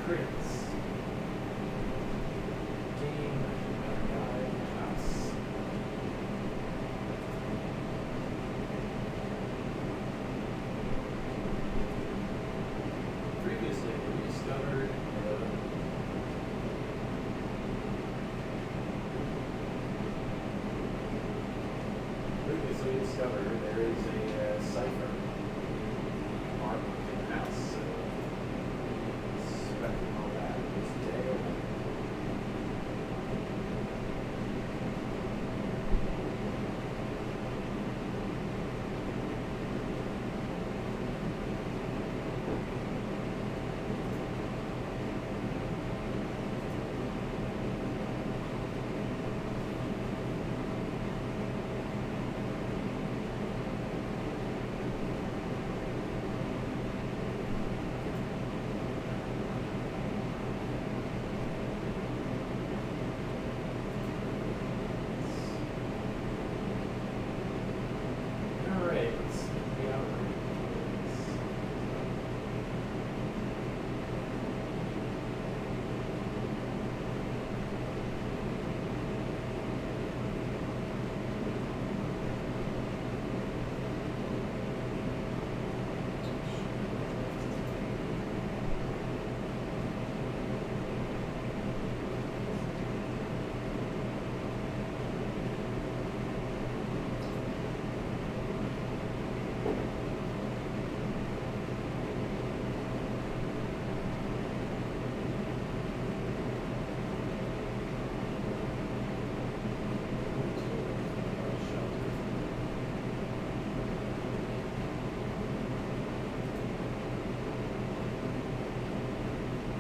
Crits. Game guide house. Previously we discovered there is a cipher mark in the house, so expecting all that this day.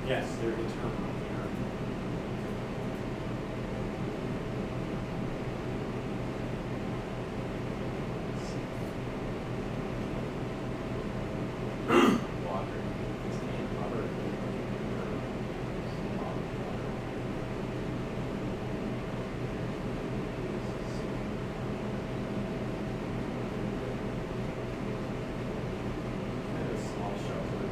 Yes, they're determined here. Water. It's in water. And a small shelter.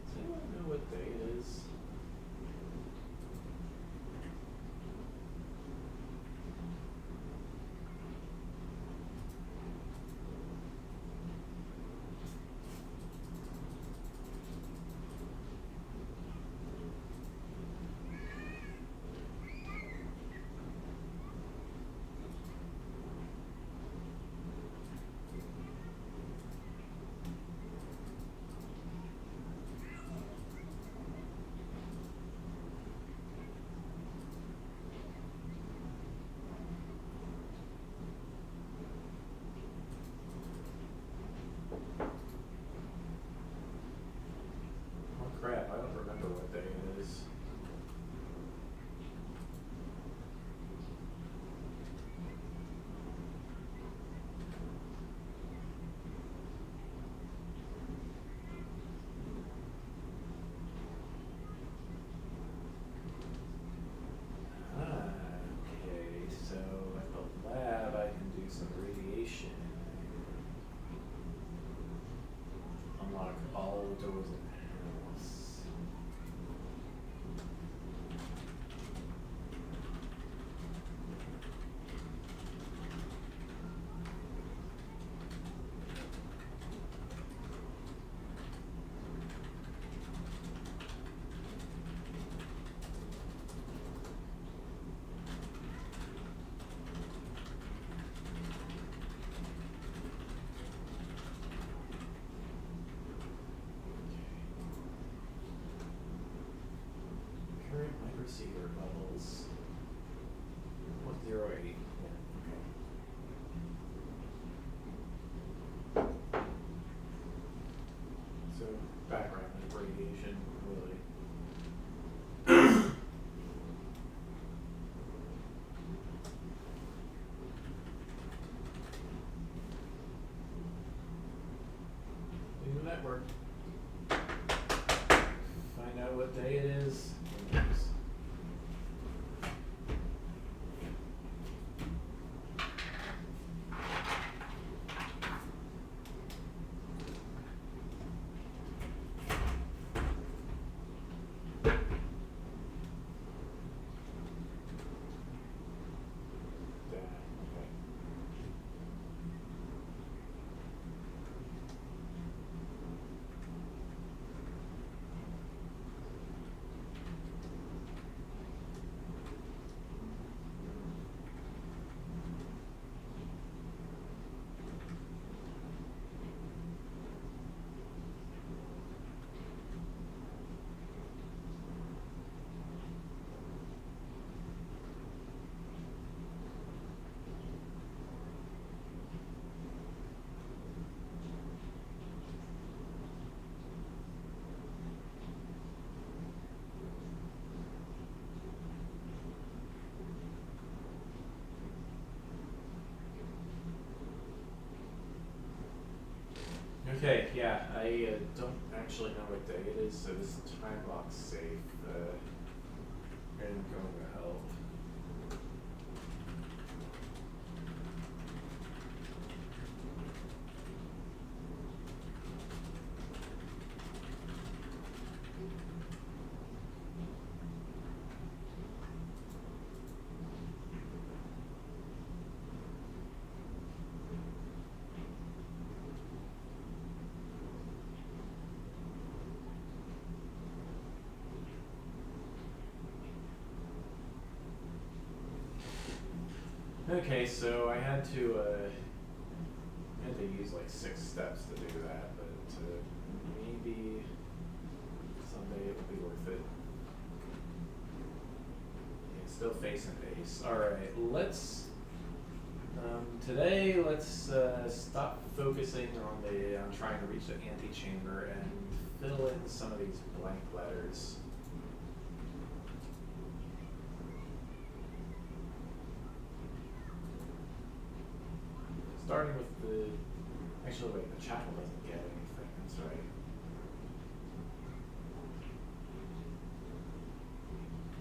Does anyone know what day it is? Oh crap, I don't remember what day it is. Okay, so at the lab I can do some radiation. Unlock all the doors in the house. Current microsiever levels 1080. So background radiation really. network. Find out what day it is. Okay, yeah, I don't actually know what day it is, so this time lock's safe. I'm going to help. Okay, so I had to use like 6 steps to do that, but maybe someday it will be worth it. Yeah, still facing base. All right, let's today let's stop focusing on trying to reach the antechamber and fill in some of these blank letters. Starting with actually wait, the chapel doesn't get anything, that's right.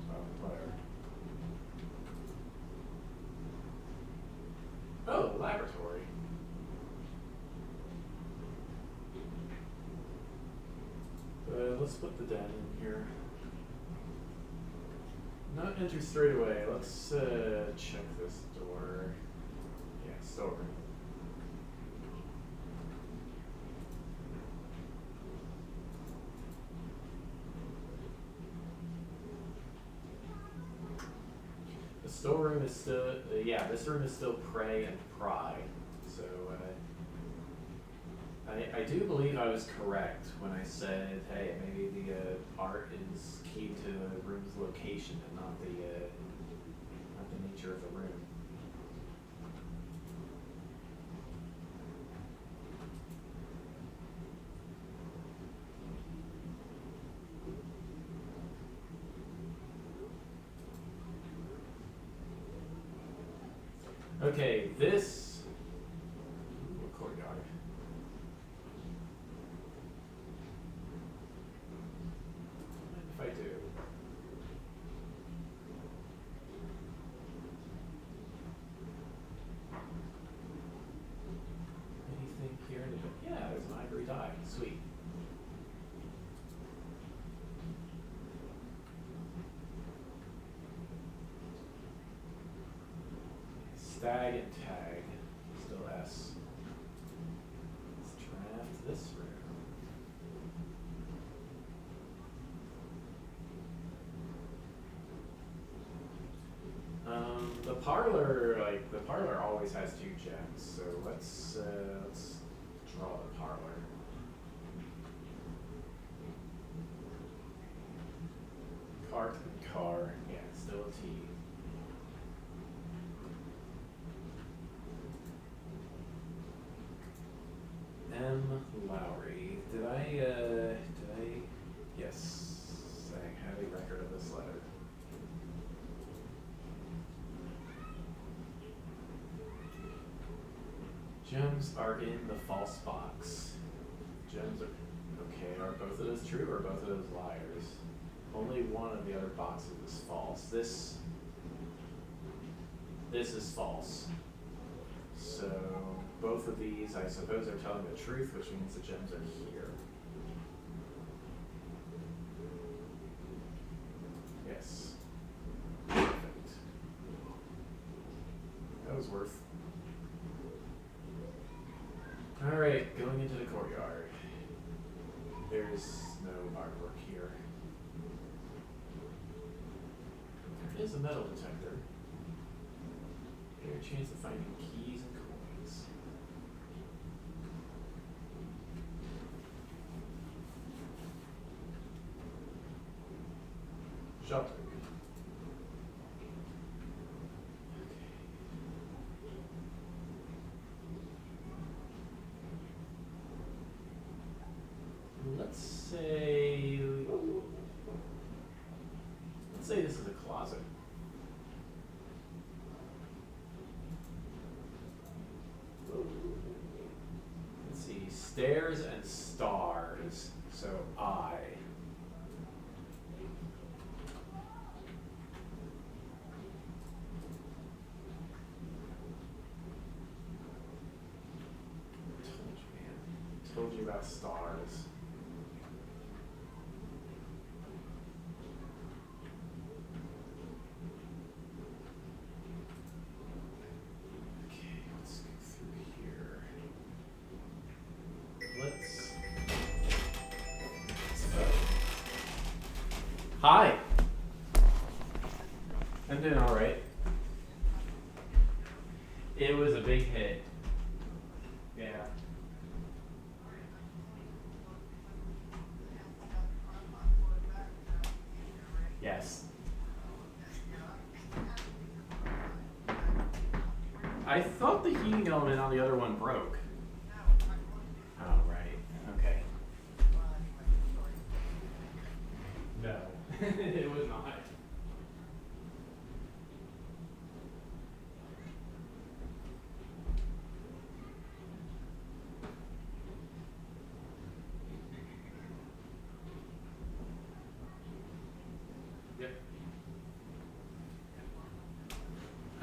Oh, whatever. Oh, laboratory. Let's put the den in here. Not enter straight away. Let's check this door. Yeah, storeroom. The storeroom is still, yeah, this room is still pray and pry. So, I do believe I was correct when I said, hey, maybe the art is key to the room's location and not the nature of the room. Okay, this courtyard. If I do. Anything here? Yeah, there's an ivory die. Sweet. Stag and tag. Still S. Let's draft this room. The parlor always has 2 gems, so let's draw the parlor. Cart and car, yeah, still a T. M. Lowry. Did I, yes, I have a record of this letter. Gems are in the false box. Gems are both of those true or both of those liars? Only one of the other boxes is false. This is false. So both of these, I suppose, are telling the truth, which means the gems are here. Yes. Perfect. That was worth. Alright, going into the courtyard. There's no artwork here. There is a metal detector. Fair chance of finding keys and coins. Shelter. Let's say this is a closet. Let's see, stairs and stars. So I. Told you about stars. Okay, let's go through here. Hi. I'm doing all right. It was a big hit. Yeah. Yes. I thought the heating element on the other one broke. Oh, right. Okay. No, it was not.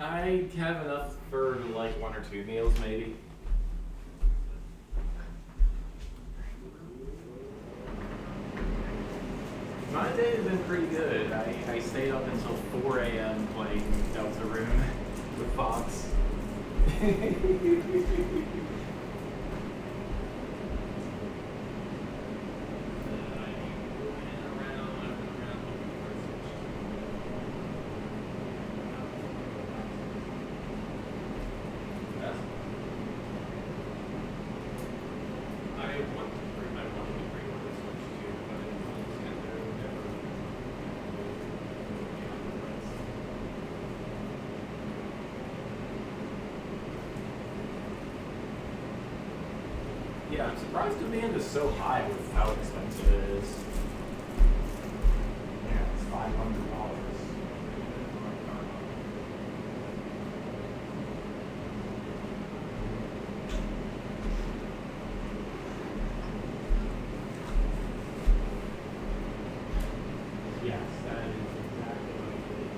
I have enough for like 1 or 2 meals, maybe. My day has been pretty good. I stayed up until 4 a.m. playing Deltarune with Fox. Yeah, I'm surprised demand is so high with how expensive it is. Yeah, it's $500. Yes, that is exactly what it is.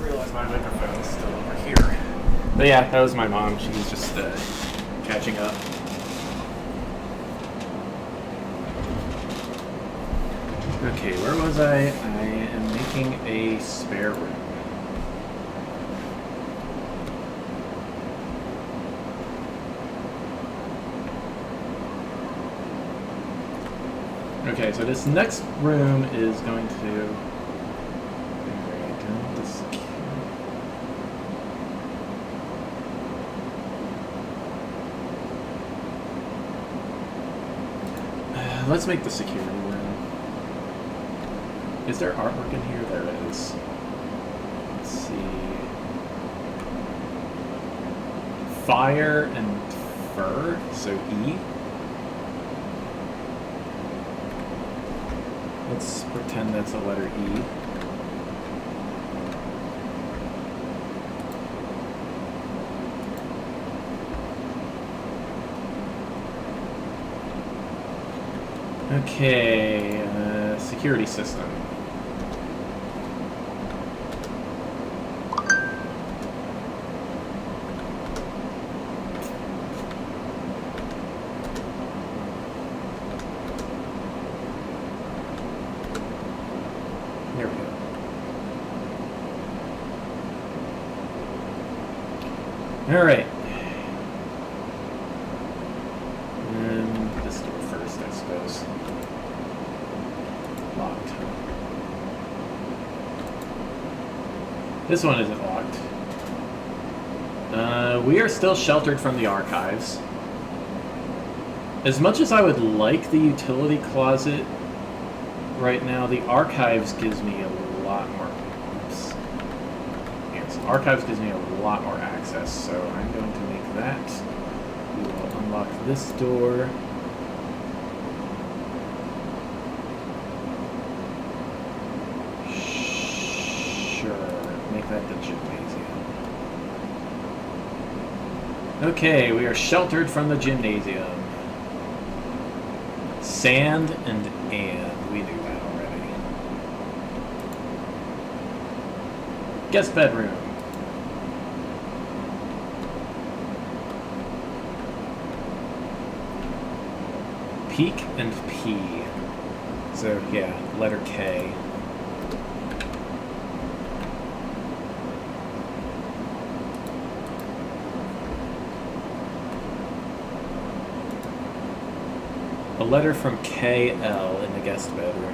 realize my microphone's still over here. But yeah, that was my mom. She's just catching up. Okay, where was I? I am making a spare room. Okay, so this next room is going to... Let's make the security room. Is there artwork in here? There is. Let's see. Fire and fur, so E. Let's pretend that's a letter E. Okay, security system. There we go. All right. This door first, I suppose. Locked. This one isn't locked. We are still sheltered from the archives. As much as I would like the utility closet right now, the archives gives me a lot more... Oops. Yes, archives gives me a lot more access, so I'm going to make that. We will unlock this door. Make that the gymnasium. Okay, we are sheltered from the gymnasium. Sand and we knew that already. Guest bedroom. Peak and P. So yeah, letter K. A letter from KL in the guest bedroom.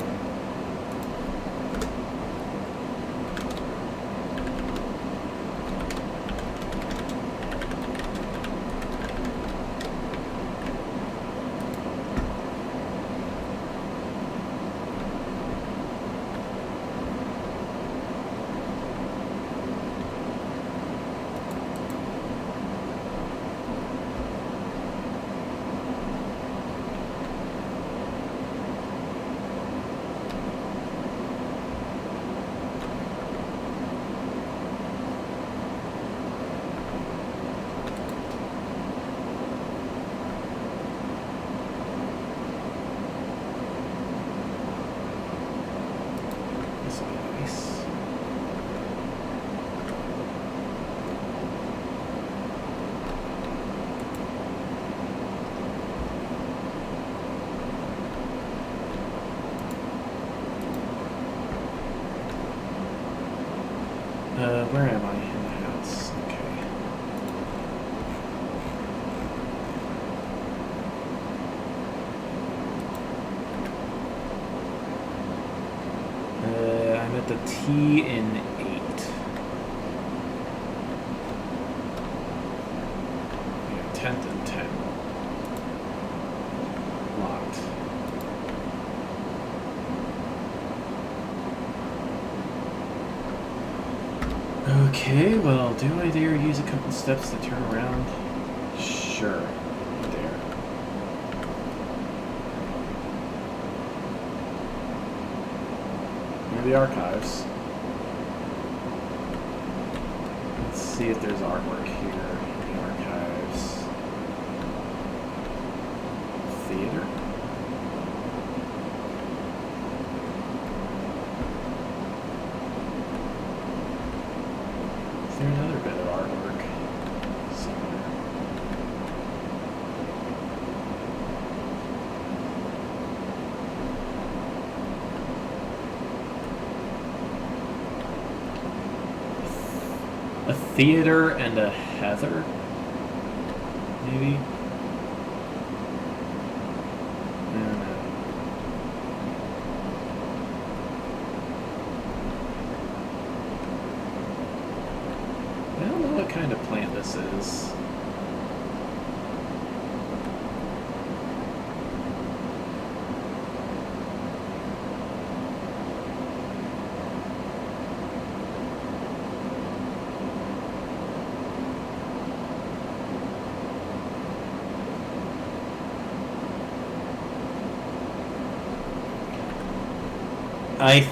Where am I in the house? Okay. I'm at the T in 8. Yeah, 10th and 10. Locked. Okay, well, do I dare use a couple steps to turn around? Sure, I dare. Near the archives. Let's see if there's artwork here in the archives. Theater? A theater and a heather? Maybe? I don't know. I don't know what kind of plant this is. I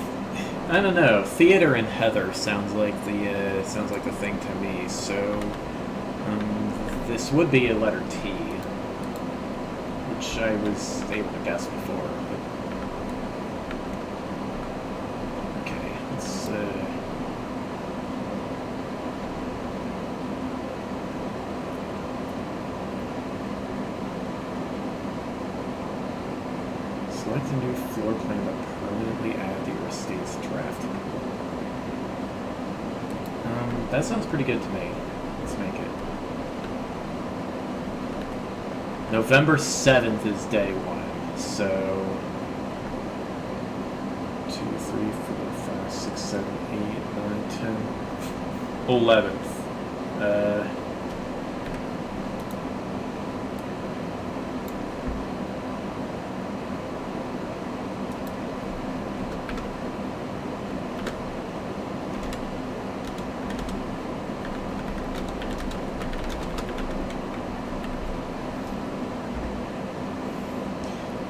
don't know. Theater and heather sounds like the thing to me. So this would be a letter T, which I was able to guess before. But okay, let's. Select a new floor plan to permanently add to your estate's draft pool. That sounds pretty good to me. Let's make it. November 7th is day 1, so 2, 3, 4, 5, 6, 7, 8, 9, 10, 11th.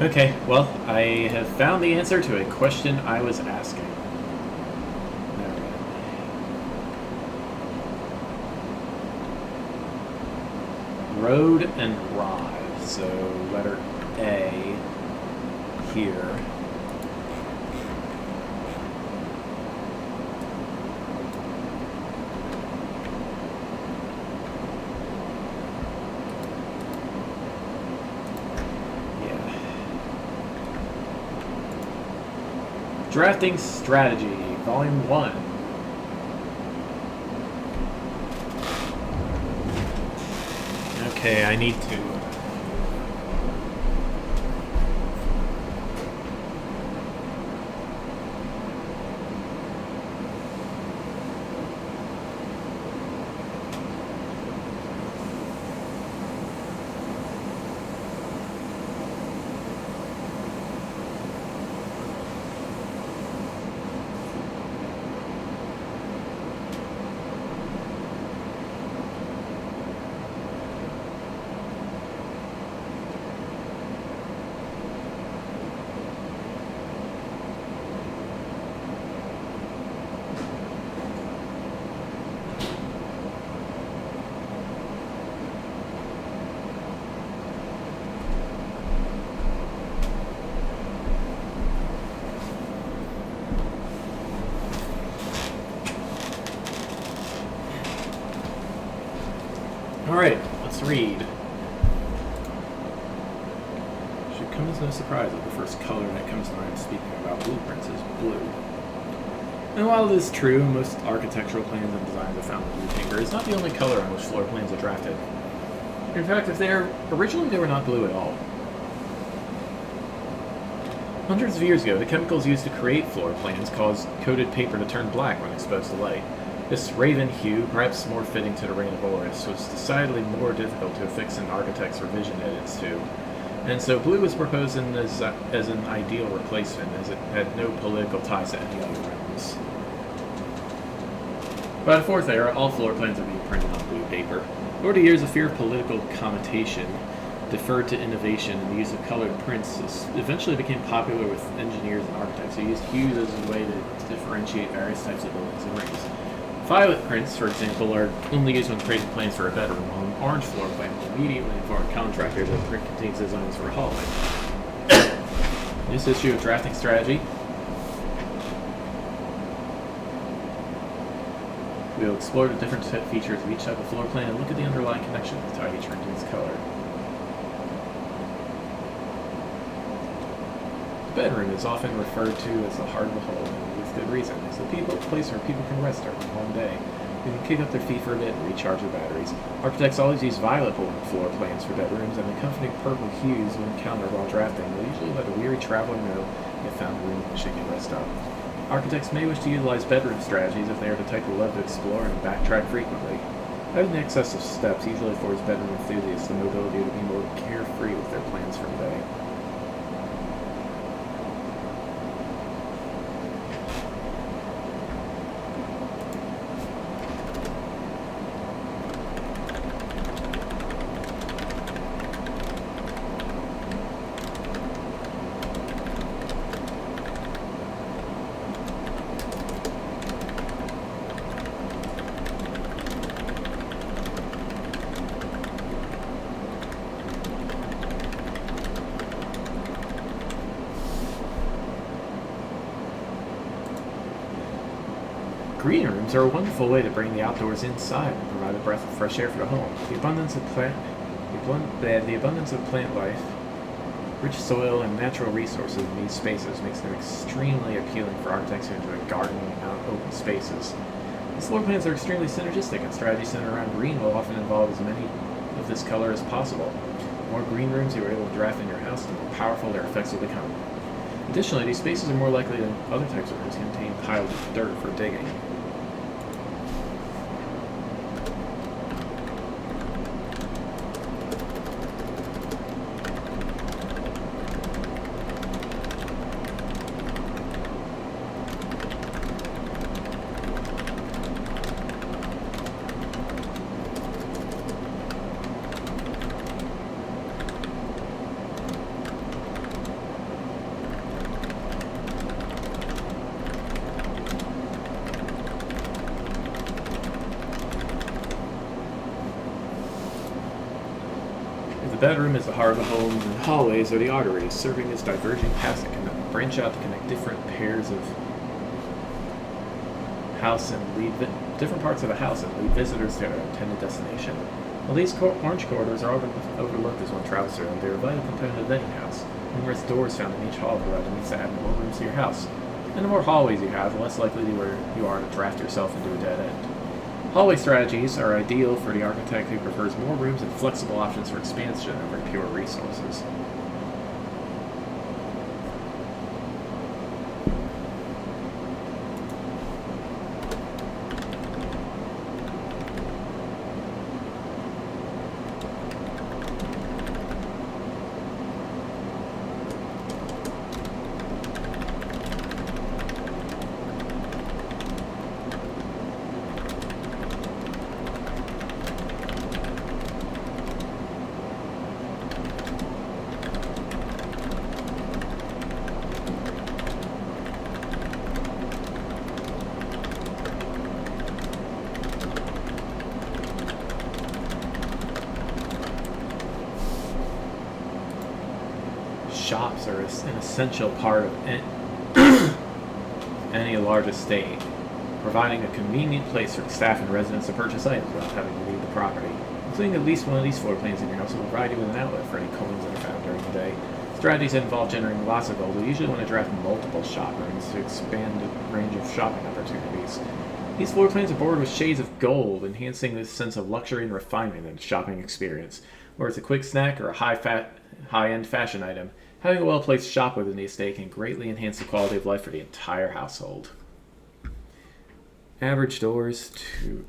Okay, well, I have found the answer to a question I was asking. Road and ride, so letter A here. Drafting Strategy, Volume 1. Okay, I need to... Alright, let's read. Should come as no surprise that the first color that comes to mind speaking about blueprints is blue. And while it is true, most architectural plans and designs are found in blue paper, it's not the only color on which floor plans are drafted. In fact, originally they were not blue at all. Hundreds of years ago, the chemicals used to create floor plans caused coated paper to turn black when exposed to light. This raven hue, perhaps more fitting to the reign of Horus, was decidedly more difficult to affix an architect's revision edits to. And so blue was proposed as an ideal replacement, as it had no political ties to any other realms. By the Fourth Era, all floor plans would be printed on blue paper. Over the years, a fear of political commutation deferred to innovation, and the use of colored prints eventually became popular with engineers and architects who used hues as a way to differentiate various types of buildings and rings. Violet prints, for example, are only used when creating plans for a bedroom, while an orange floor plan will immediately inform contractors that the print contains designs for a hallway. In this issue of Drafting Strategy, we will explore the different features of each type of floor plan and look at the underlying connection to tie each ring to its color. The bedroom is often referred to as the heart of the home, and with good reason. It's the place where people can rest during a long day. They can kick up their feet for a bit and recharge their batteries. Architects always use violet floor plans for bedrooms, and accompanying purple hues when encountered while drafting will usually let a weary traveler know they have found a room she can rest up. Architects may wish to utilize bedroom strategies if they are the type who love to explore and backtrack frequently. Having excess of steps usually affords bedroom enthusiasts the mobility to be more carefree with their plans for the day. Green rooms are a wonderful way to bring the outdoors inside and provide a breath of fresh air for the home. The abundance of plant life, rich soil, and natural resources in these spaces makes them extremely appealing for architects who enjoy gardening out open spaces. These floor plans are extremely synergistic, and strategies centered around green will often involve as many of this color as possible. The more green rooms you are able to draft in your house, the more powerful their effects will become. Additionally, these spaces are more likely than other types of rooms to contain piles of dirt for digging. The bedroom is the heart of the home, and hallways are the arteries, serving as diverging paths that can branch out to connect different pairs of house and lead different parts of the house and lead visitors to their intended destination. While these orange corridors are often overlooked as one travels through them, they are a vital component of any house. Numerous doors found in each hall provide a means to add more rooms to your house. And the more hallways you have, the less likely you are to draft yourself into a dead end. Hallway strategies are ideal for the architect who prefers more rooms and flexible options for expansion over pure resources. Shops are an essential part of any large estate, providing a convenient place for staff and residents to purchase items without having to leave the property. Including at least one of these floor plans in your house will provide you with an outlet for any coins that are found during the day. Strategies that involve generating lots of gold will usually want to draft multiple shop rooms to expand the range of shopping opportunities. These floor plans are bordered with shades of gold, enhancing this sense of luxury and refinement in the shopping experience. Whether it's a quick snack or a high-end fashion item, having a well-placed shop within the estate can greatly enhance the quality of life for the entire household. Average doors to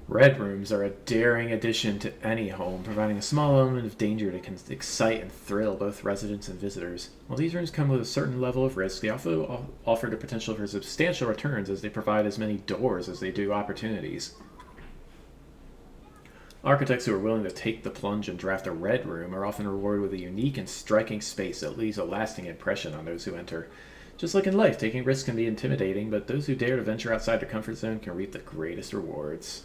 Red rooms are a daring addition to any home, providing a small element of danger that can excite and thrill both residents and visitors. While these rooms come with a certain level of risk, they also offer the potential for substantial returns as they provide as many doors as they do opportunities. Architects who are willing to take the plunge and draft a red room are often rewarded with a unique and striking space that leaves a lasting impression on those who enter. Just like in life, taking risks can be intimidating, but those who dare to venture outside their comfort zone can reap the greatest rewards.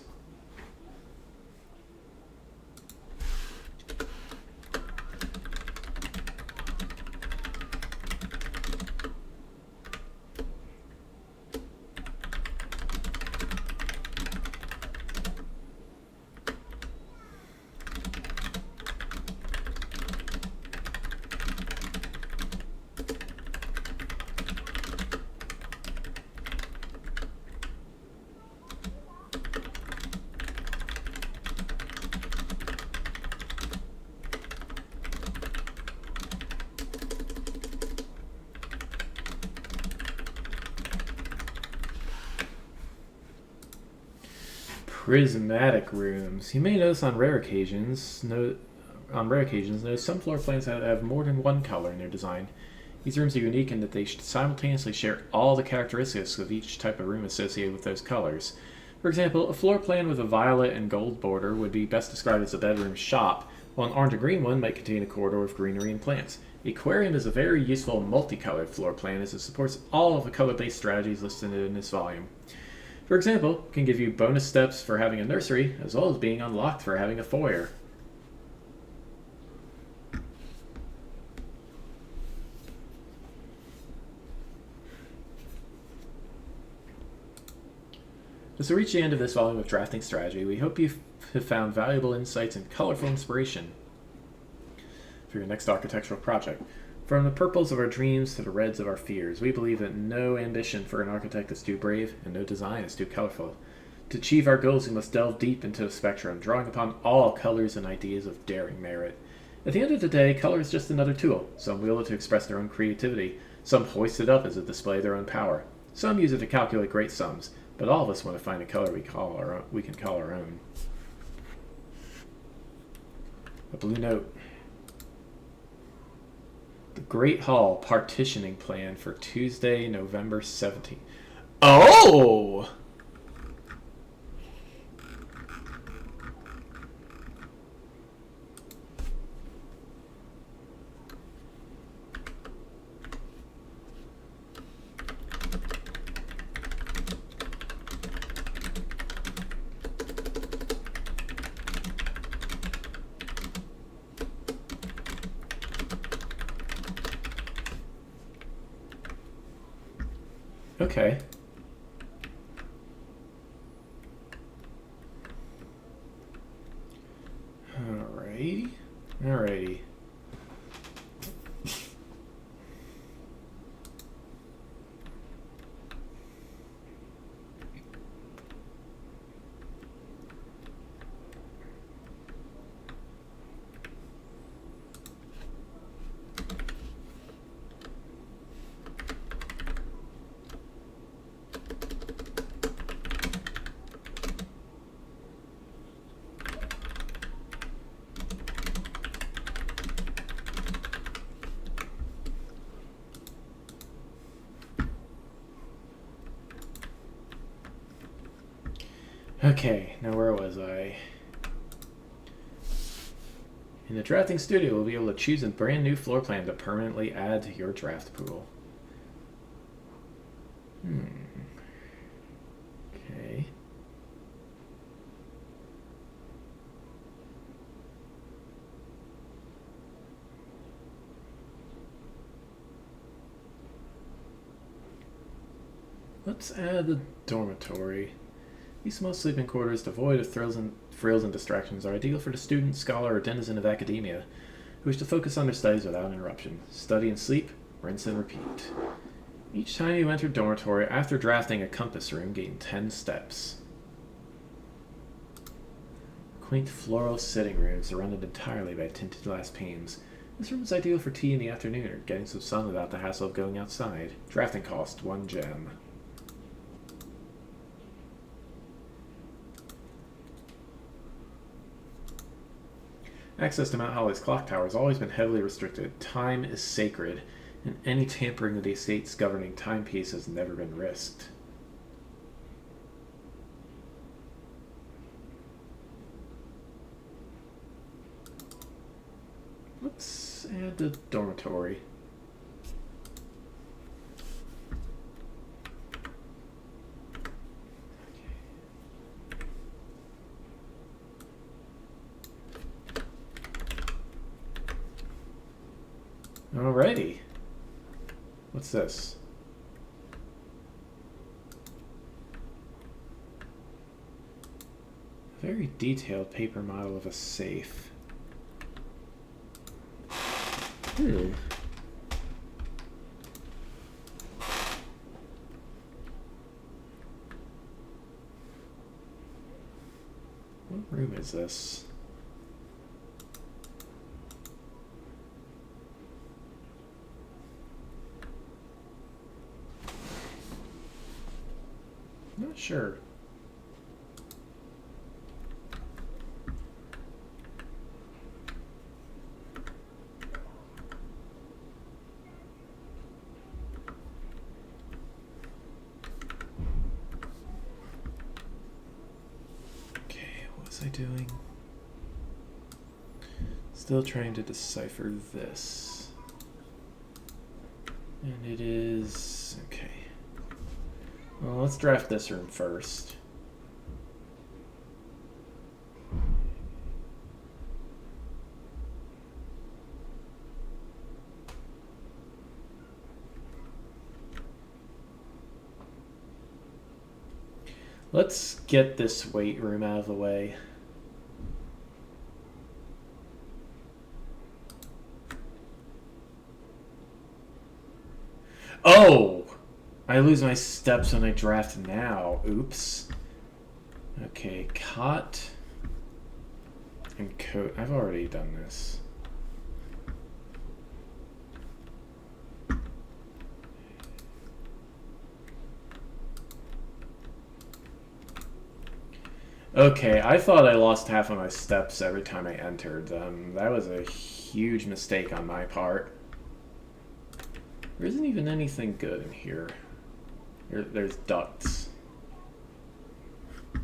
Prismatic rooms. You may notice on rare occasions, notice some floor plans have more than one color in their design. These rooms are unique in that they simultaneously share all the characteristics of each type of room associated with those colors. For example, a floor plan with a violet and gold border would be best described as a bedroom shop, while an orange and green one might contain a corridor of greenery and plants. Aquarium is a very useful multicolored floor plan as it supports all of the color-based strategies listed in this volume. For example, it can give you bonus steps for having a nursery, as well as being unlocked for having a foyer. As we reach the end of this volume of Drafting Strategy, we hope you have found valuable insights and colorful inspiration for your next architectural project. From the purples of our dreams to the reds of our fears, we believe that no ambition for an architect is too brave and no design is too colorful. To achieve our goals, we must delve deep into the spectrum, drawing upon all colors and ideas of daring merit. At the end of the day, color is just another tool. Some wield it to express their own creativity. Some hoist it up as a display of their own power. Some use it to calculate great sums. But all of us want to find a color we can call our own. A blue note. The Great Hall partitioning plan for Tuesday, November 17th. Oh! Okay. Alrighty. Alrighty. Okay, now where was I? In the drafting studio, we'll be able to choose a brand new floor plan to permanently add to your draft pool. Okay. Let's add the dormitory. These small sleeping quarters, devoid of frills and distractions, are ideal for the student, scholar, or denizen of academia who wish to focus on their studies without interruption. Study and sleep, rinse and repeat. Each time you enter dormitory after drafting a compass room, gain 10 steps. Quaint floral sitting room surrounded entirely by tinted glass panes. This room is ideal for tea in the afternoon or getting some sun without the hassle of going outside. Drafting cost, 1 gem. Access to Mount Holly's clock tower has always been heavily restricted. Time is sacred, and any tampering with the estate's governing timepiece has never been risked. Let's add the dormitory. Alrighty. What's this? A very detailed paper model of a safe. Hmm. What room is this? Not sure. What was I doing? Still trying to decipher this. And it is... okay. Well, let's draft this room first. Let's get this weight room out of the way. Oh! I lose my steps when I draft now. Oops. Okay, cot and coat. I've already done this. Okay, I thought I lost half of my steps every time I entered them. That was a huge mistake on my part. There isn't even anything good in here. There's ducts. The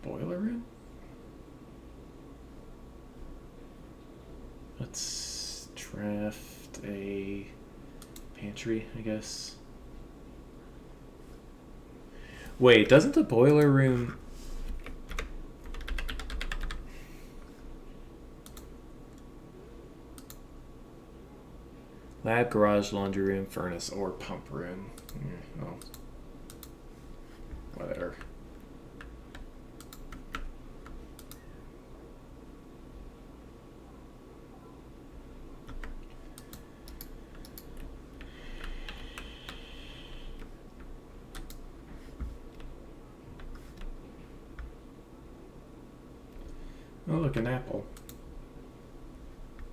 boiler room? Let's draft a pantry, I guess. Wait, doesn't the boiler room... lab, garage, laundry room, furnace, or pump room. Well, whatever. Oh, look, an apple.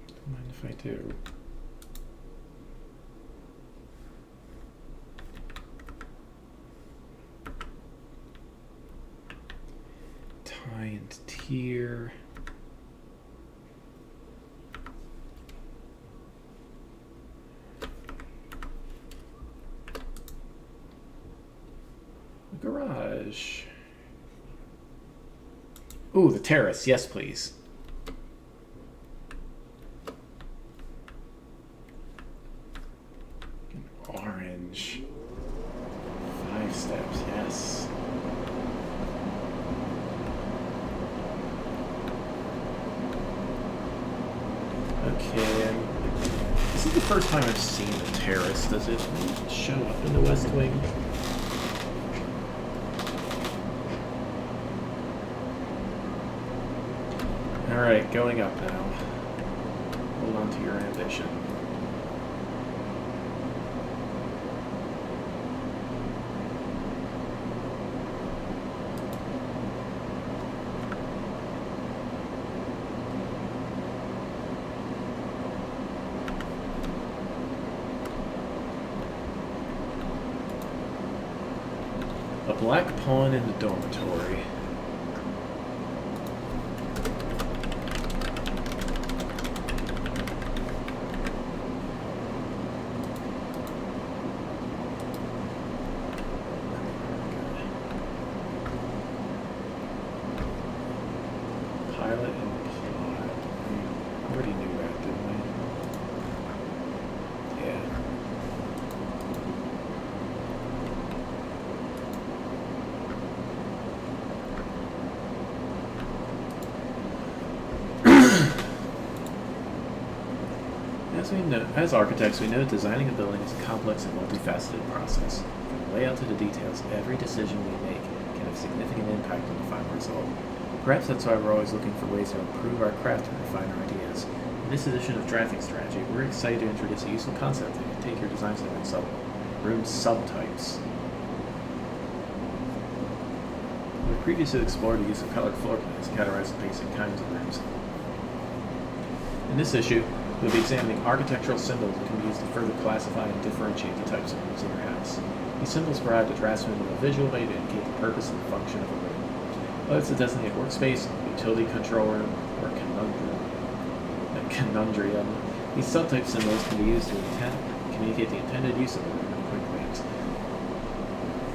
Don't mind if I do. Tie and tier. The garage. Ooh, the terrace. Yes, please. An orange. 5 steps. Yes. Okay. This is the first time I've seen the terrace. Does it show up in the West Wing? Alright, going up now. Hold on to your ambition. A black pawn in the dormitory. Pilot and plot. I already knew that, didn't I? Yeah. As architects, we know that designing a building is a complex and multifaceted process. From the layout to the details, every decision we make can have significant impact on the final result. Perhaps that's why we're always looking for ways to improve our craft and refine our ideas. In this edition of Drafting Strategy, we're excited to introduce a useful concept that can take your design to the next level: room subtypes. We previously explored the use of colored floor plans to categorize the basic kinds of rooms. In this issue, we'll be examining architectural symbols that can be used to further classify and differentiate the types of rooms in your house. These symbols provide the draftsman with a visual way to indicate the purpose and function of a room. Whether it's a designated workspace, utility control room, or conundrum, these subtype symbols can be used to communicate the intended use of a room in a quick glance.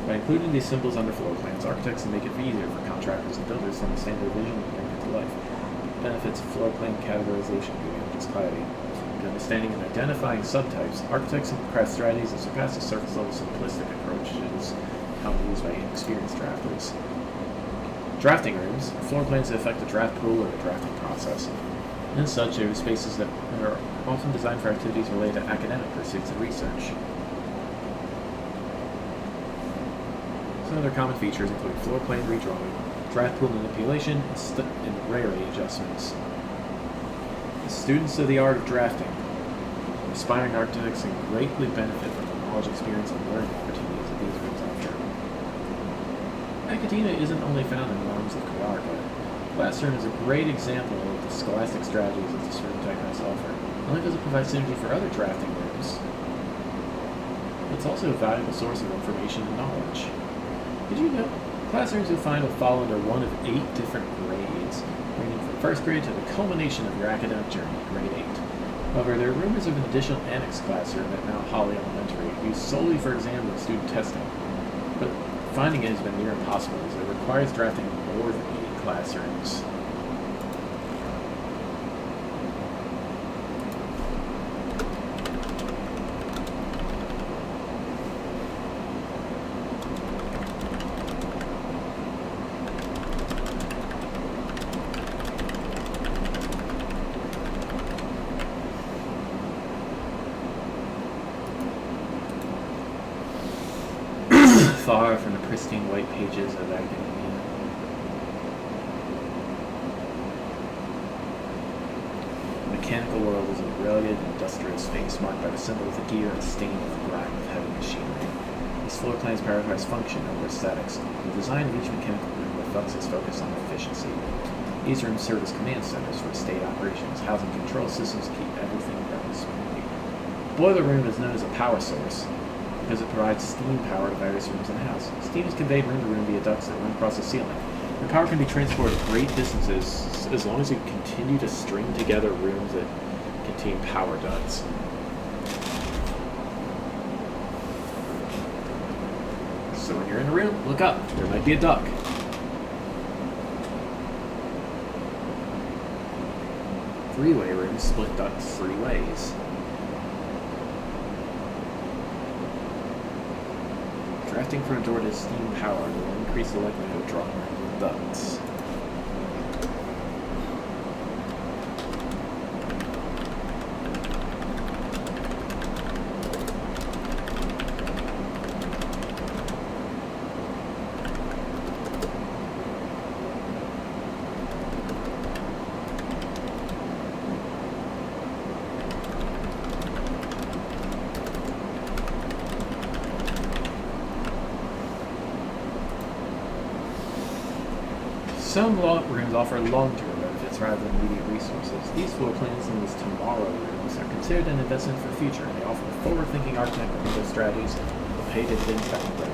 By including these symbols under floor plans, architects can make it easier for contractors and builders to understand their vision and bring it to life. Benefits of floor plan categorization beyond just clarity. In understanding and identifying subtypes, architects can craft strategies that surpass the surface-level simplistic approaches commonly used by inexperienced drafters. Drafting rooms are floor plans that affect the draft pool or the drafting process. And as such, they are spaces that are often designed for activities related to academic pursuits and research. Some other common features include floor plan redrawing, draft pool manipulation, and rarity adjustments. As students of the art of drafting, aspiring architects can greatly benefit from the knowledge, experience, and learning opportunities that these rooms offer. Academia isn't only found in the realms of Kalarka. Classroom is a great example of the scholastic strategies that this room type has offer. Not only does it provide synergy for other drafting rooms, it's also a valuable source of information and knowledge. Did you know classrooms you'll find will fall under one of 8 different grades, ranging from first grade to the culmination of your academic journey, grade 8. However, there are rumors of an additional annex classroom at Mount Holly Elementary, used solely for exam and student testing. But finding it has been near impossible, as it requires drafting more than 8 classrooms. Far from the pristine white pages of academia. The mechanical world is a rugged, industrial space marked by the symbol of the gear and stain of the grime of heavy machinery. These floor plans prioritize function over aesthetics. The design of each mechanical room reflects its focus on efficiency. These rooms serve as command centers for state operations, housing control systems to keep everything running smoothly. The boiler room is known as a power source because it provides steam power to various rooms in the house. Steam is conveyed room to room via ducts that run across the ceiling. The power can be transported great distances as long as you continue to string together rooms that contain power ducts. So when you're in a room, look up. There might be a duct. Three-way rooms split ducts 3 ways. Drafting from a door to steam power will increase the likelihood of drawing random ducts. Some rooms offer long-term benefits rather than immediate resources. These floor plans, known as tomorrow rooms, are considered an investment for the future, and they offer forward-thinking architect and window strategies that will pay dividends down the road.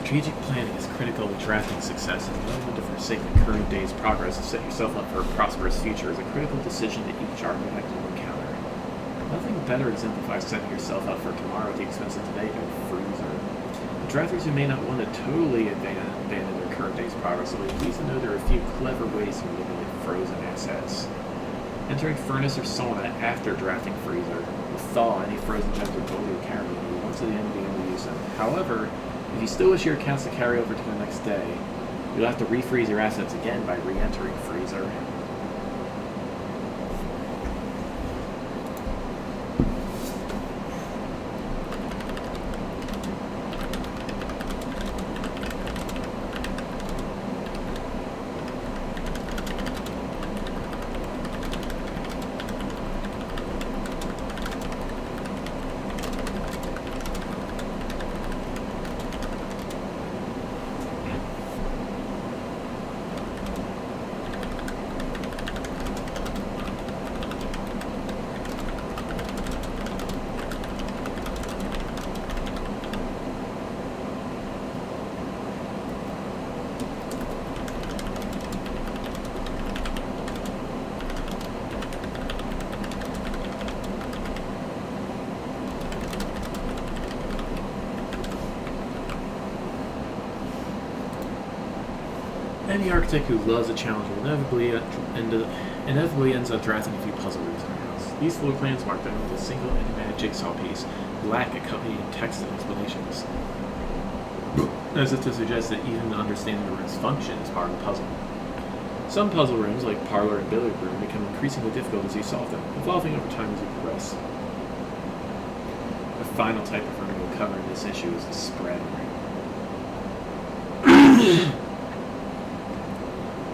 Strategic planning is critical to drafting success, and knowing when to forsake the current day's progress to set yourself up for a prosperous future is a critical decision that each architect will encounter. Nothing better exemplifies setting yourself up for tomorrow at the expense of today to a freezer. The drafters who may not want to totally abandon their current day's progress will be pleased to know there are a few clever ways to manipulate frozen assets. Entering furnace or sauna after drafting freezer will thaw any frozen gems or gold you carry and once at the end of being able to use them. However, if you still wish your accounts to carry over to the next day, you'll have to refreeze your assets again by re-entering freezer. Any architect who loves a challenge will inevitably ends up drafting a few puzzle rooms in their house. These floor plans marked them with a single enigmatic jigsaw piece, lack accompanying text and explanations, as if to suggest that even understanding the room's function is part of the puzzle. Some puzzle rooms, like parlor and billiard room, become increasingly difficult as you solve them, evolving over time as you progress. The final type of room we'll cover in this issue is the spread room.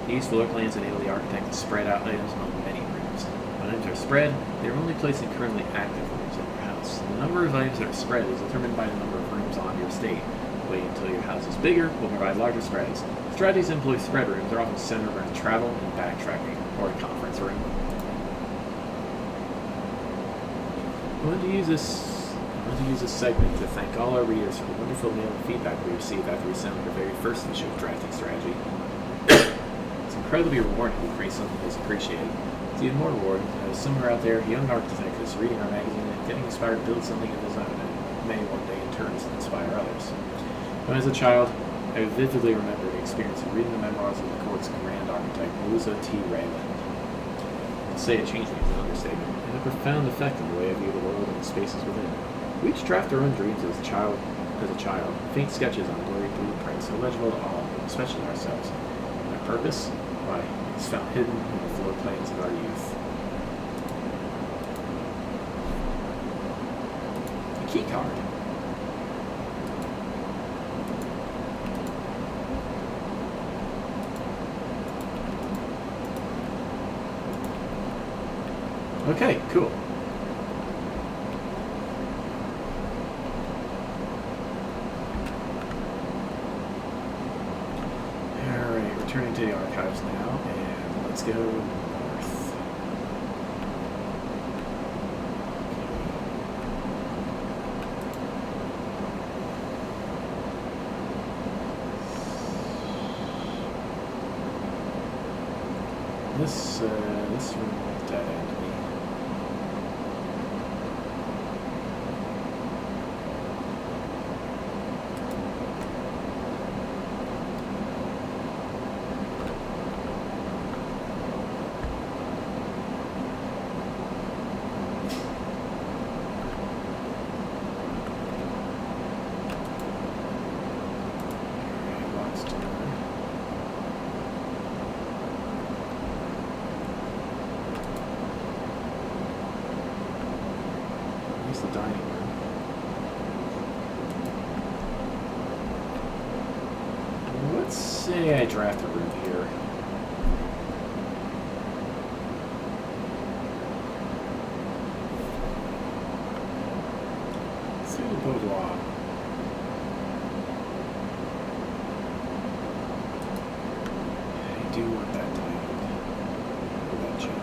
These floor plans enable the architect to spread out items among many rooms. When items are spread, they are only placed in currently active rooms in your house. The number of items that are spread is determined by the number of rooms on your estate. Waiting until your house is bigger will provide larger spreads. Strategies that employ spread rooms are often centered around travel and backtracking, or a conference room. I want to use this segment to thank all our readers for the wonderful mail and feedback we received after we sent out our very first issue of Drafting Strategy. It's incredibly rewarding to create something that's appreciated. It's even more rewarding as somewhere out there, a young architect is reading our magazine and getting inspired to build something of his own and may one day in turn inspire others. When as a child, I vividly remember the experience of reading the memoirs of the court's grand architect, Melissa T. Rayland. To say it changed me is an understatement, and had a profound effect on the way I view the world and the spaces within. We each draft our own dreams as a child, faint sketches on blurry blueprints, illegible to all, especially ourselves. My purpose? Why, it's found hidden in the floor plans of our youth. A key card. Okay, cool. Alright, returning to the archives now, and let's go north. This room will dead end me. The dining room. Let's say I draft a room here. Let's do the boudoir. I do want that dining room. Or that chair.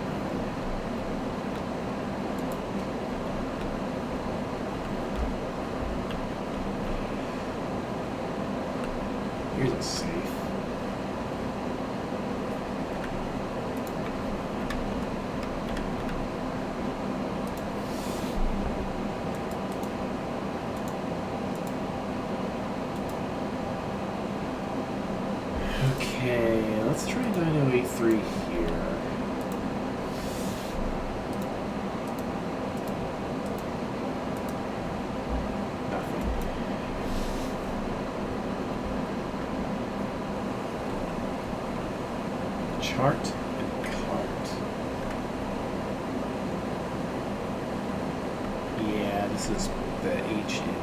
Here's a safe. Let's try Dino 83 here. Nothing. Chart and cart. Yeah, this is the HN8.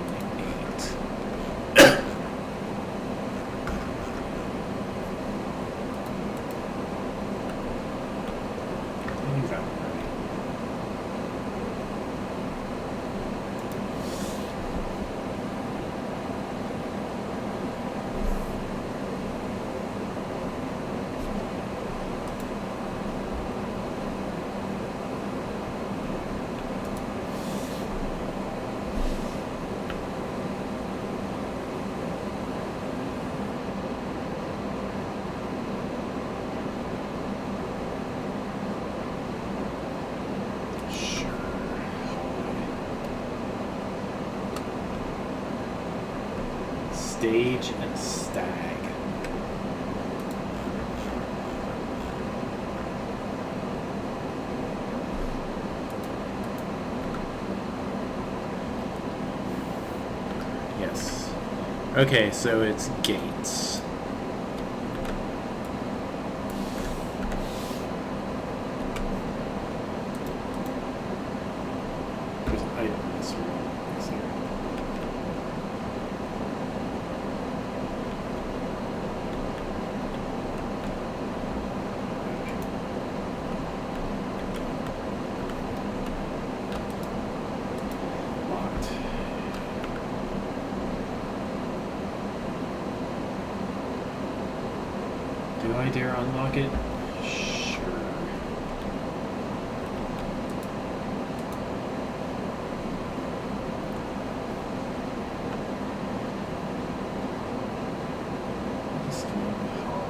Stage and stag. Yes. Okay, so it's gates. There's an item in this room. Is there? Do I dare unlock it? Sure. Just one hall.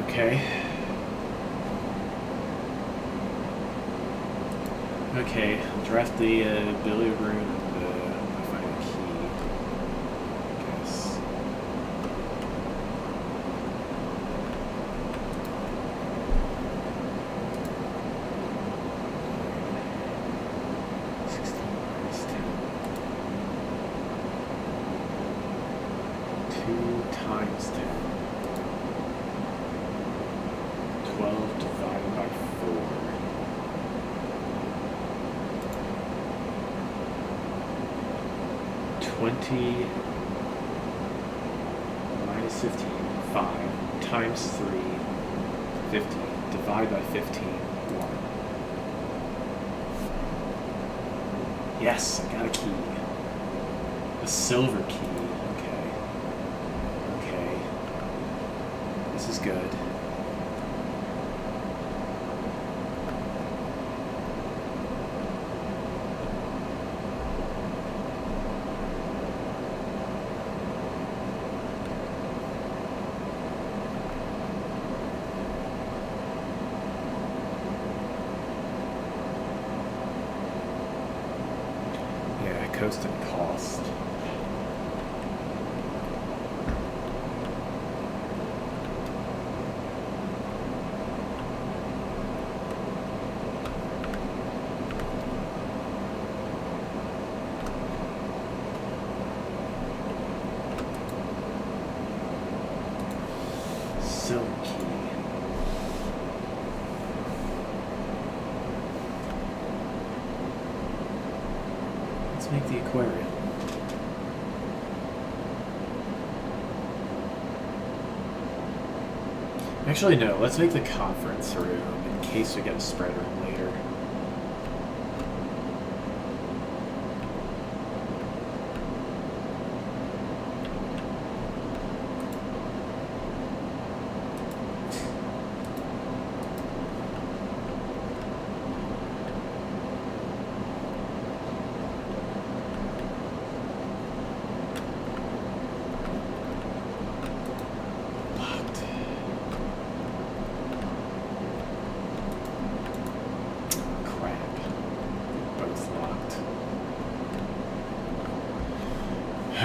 Okay. Okay, I'll draft the billiard room and find a key. I guess. Times 10. 12 divided by 4. 20 minus 15, 5 times 3, 50. Divide by 15, 1. Yes, I got a key. A silver key. Okay. This is good. Coast and cost. Silk key. Let's make the aquarium. Actually, no. Let's make the conference room in case we get a spread room later.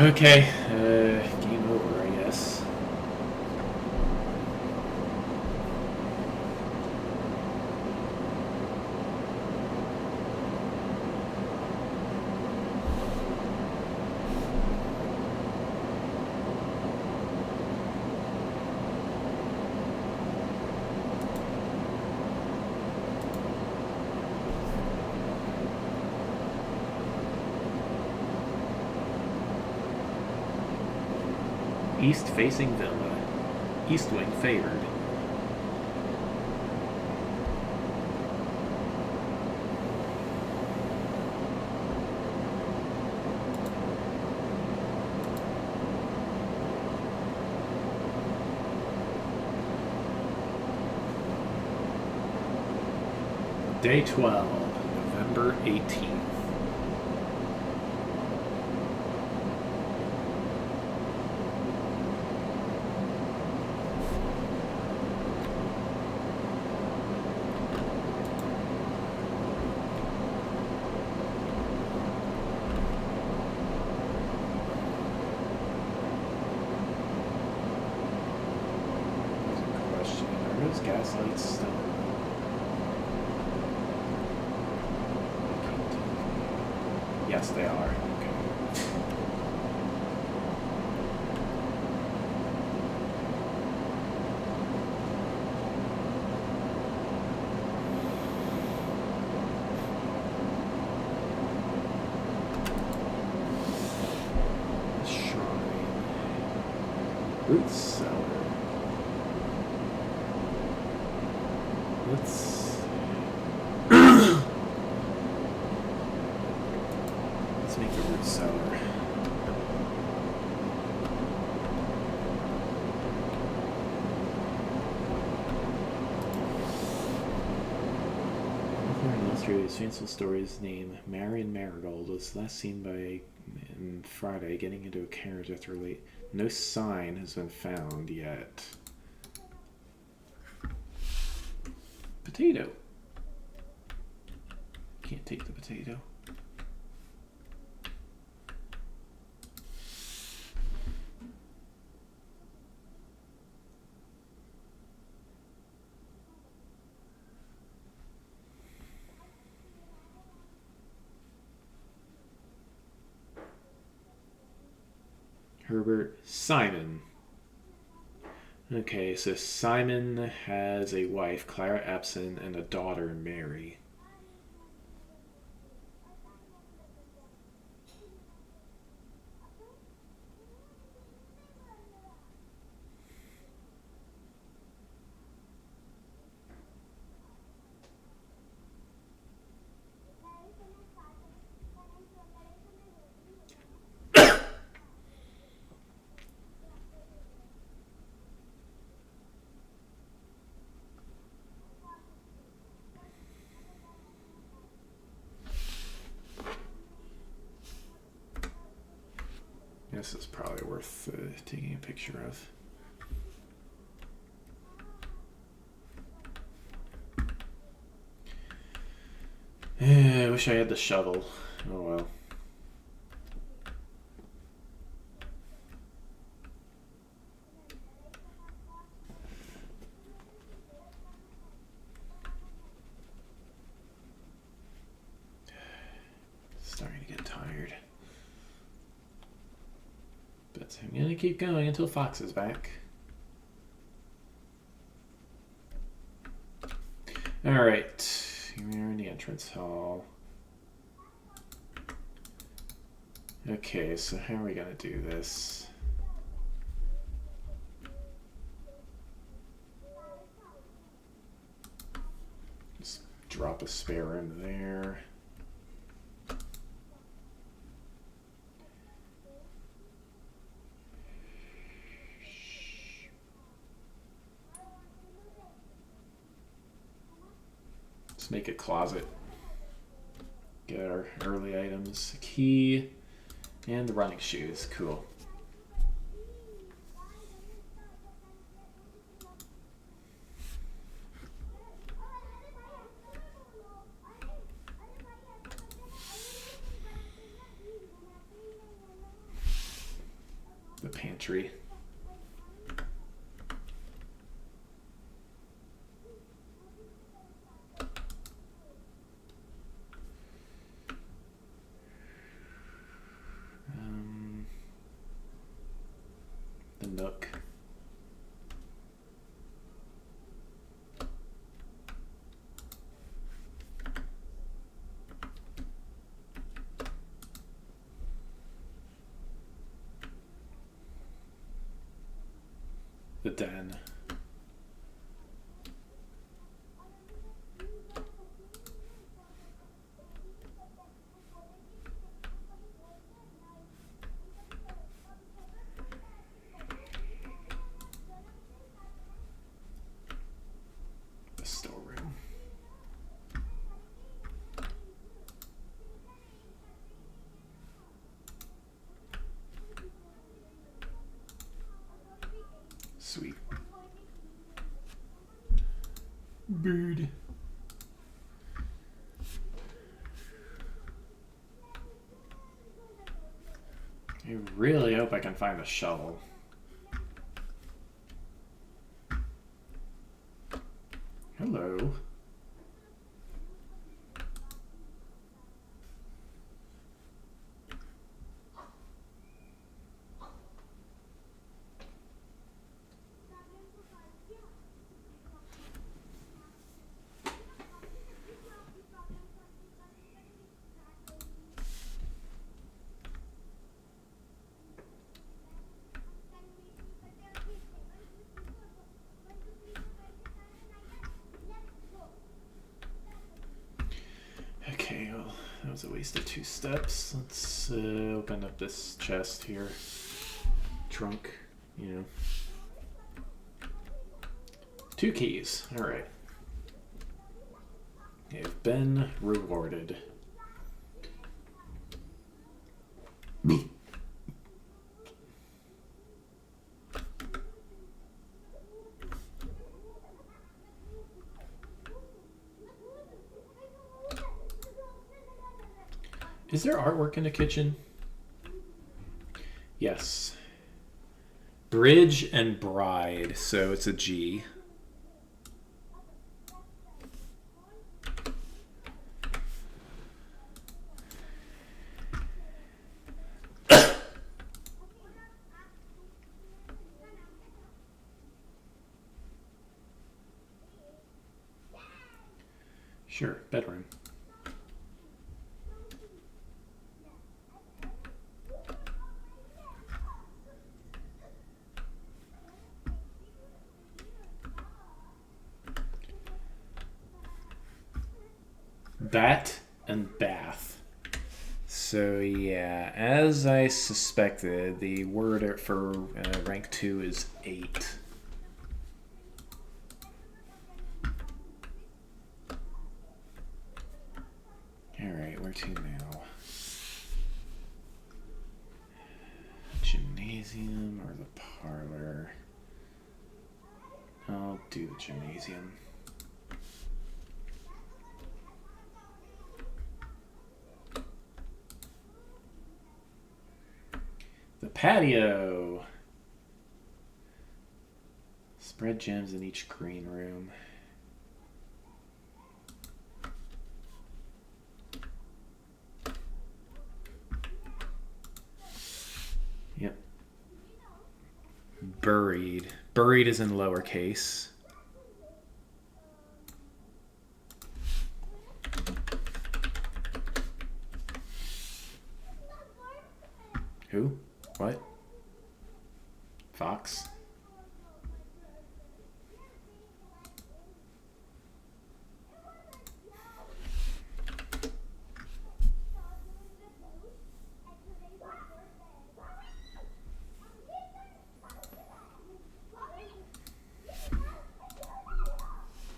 Okay, game over, I guess. East-facing villa. East wing favored. Day 12, November 18th. Gas lights still. Yes, they are. Okay. Shrine. Root cellar. Let's make the root cellar. Illustrated fanciful stories named Marion Marigold was last seen by Friday getting into a carriage after late. No sign has been found yet. Potato. Can't take the potato. Herbert Simon. Okay, so Simon has a wife, Clara Epson, and a daughter, Mary. This is probably worth taking a picture of. I wish I had the shovel. Oh well. Starting to get tired. But I'm gonna keep going until Fox is back. Alright, here we are in the entrance hall. Okay, so how are we gonna do this? Just drop a spare in there. Let's make a closet. Get our early items, key, and the running shoes. Cool. The pantry. The nook. The den. The storeroom. Sweet. Bird. I really hope I can find a shovel. Hello. Okay, well, that was a waste of 2 steps. Let's open up this chest here. Trunk, you know. 2 keys. All right. You've been rewarded. Is there artwork in the kitchen? Yes. Bridge and bride, so it's a G. Sure, bedroom. Bat and bath. So yeah, as I suspected, the word for rank 2 is 8. Alright, where to now? Gymnasium or the parlor? I'll do the gymnasium. The patio. Spread gems in each green room. Yep. Buried. Buried is in lowercase. Who? What? Fox?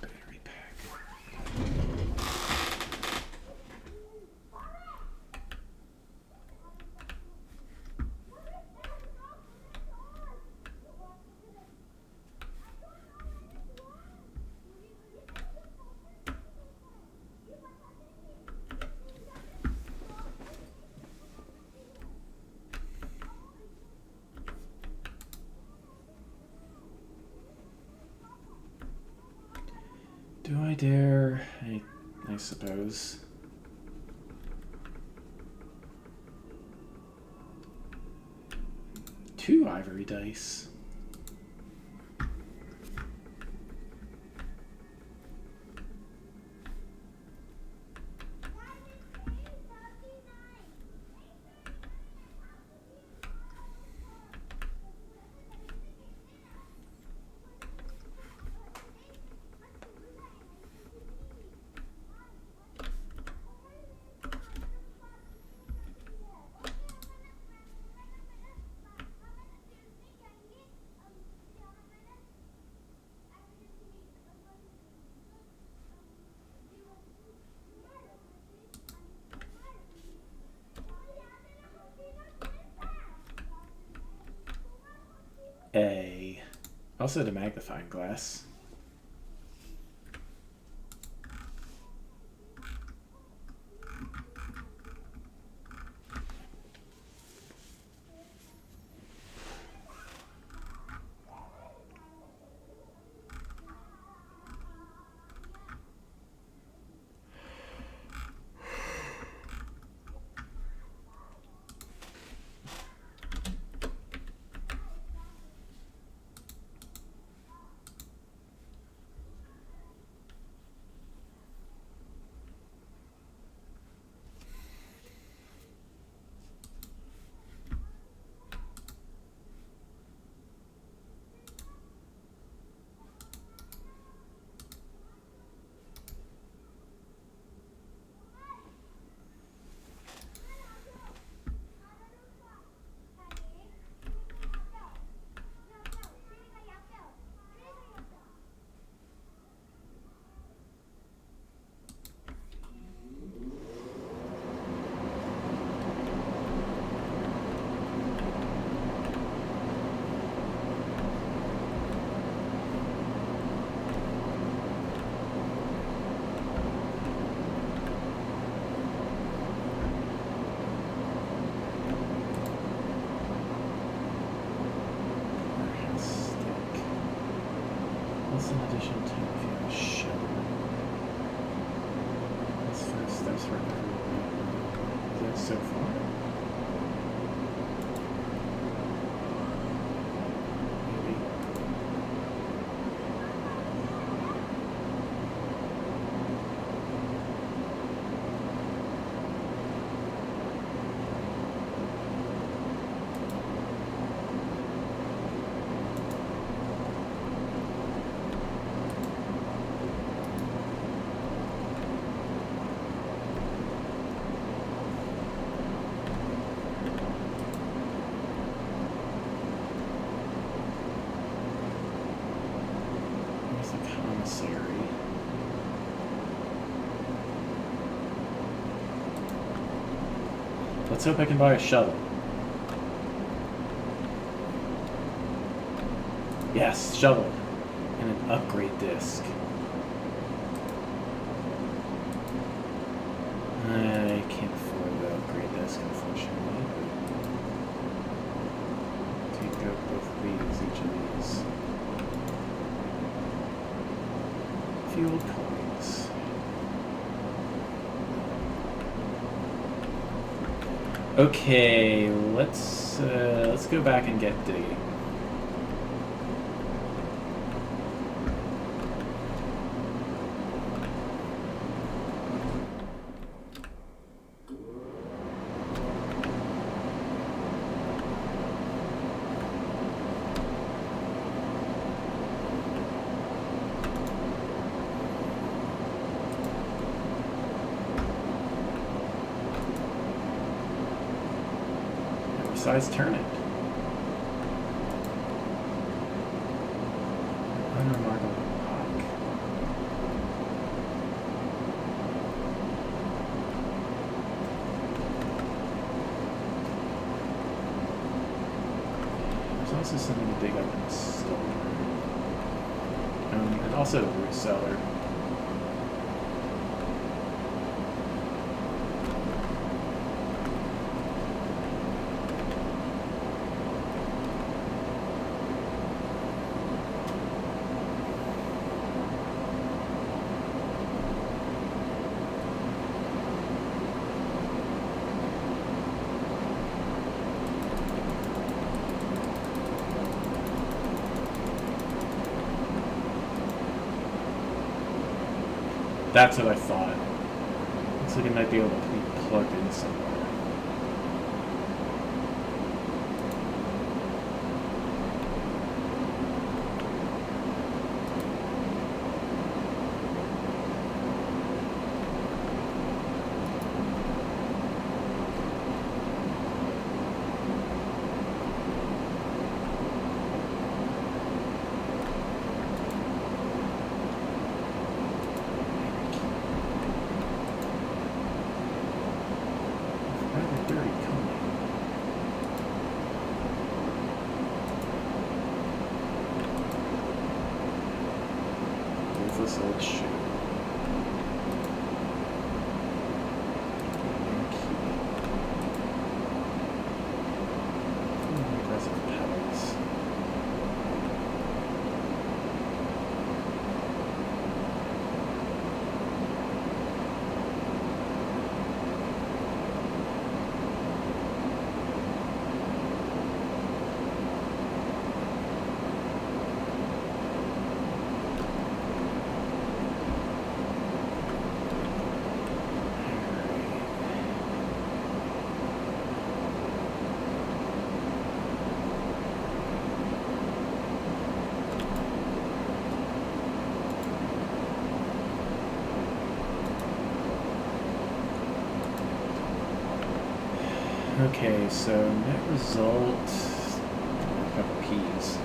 Battery pack. Do I dare? I suppose. Two ivory dice. A. Also the magnifying glass. What's in addition to if you have a shovel? That's 5 steps for everyone. Is that so far? Maybe. Let's hope I can buy a shovel. Yes, shovel. And an upgrade disc. I can't afford the upgrade disc, unfortunately. Take out both of these, each of these. A few old coins. Okay, let's go back and get digging. decides to turn it. Unremarkable rock. There's also something big up in the store. And also a root cellar. That's what I thought. Looks like it might be able to be plugged in somewhere. This old shoe. Aggressive pedals. Okay, so net result, a couple keys.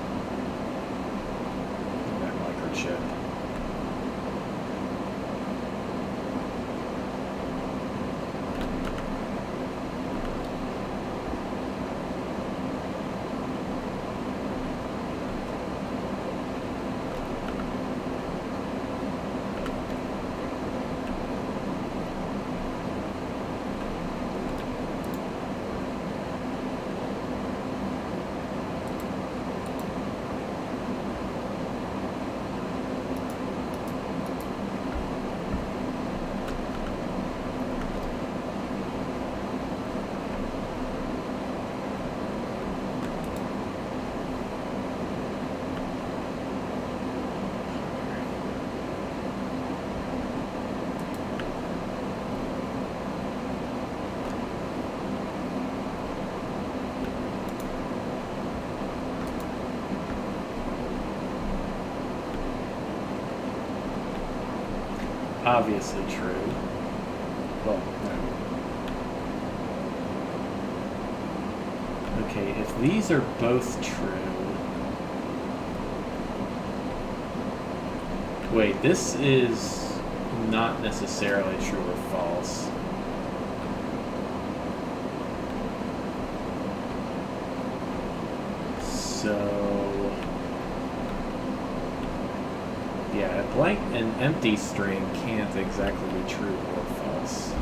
That microchip. Obviously true. Well, no. Okay, if these are both true... Wait, this is not necessarily true or false. So... Yeah, a blank and empty string can't exactly be true or false.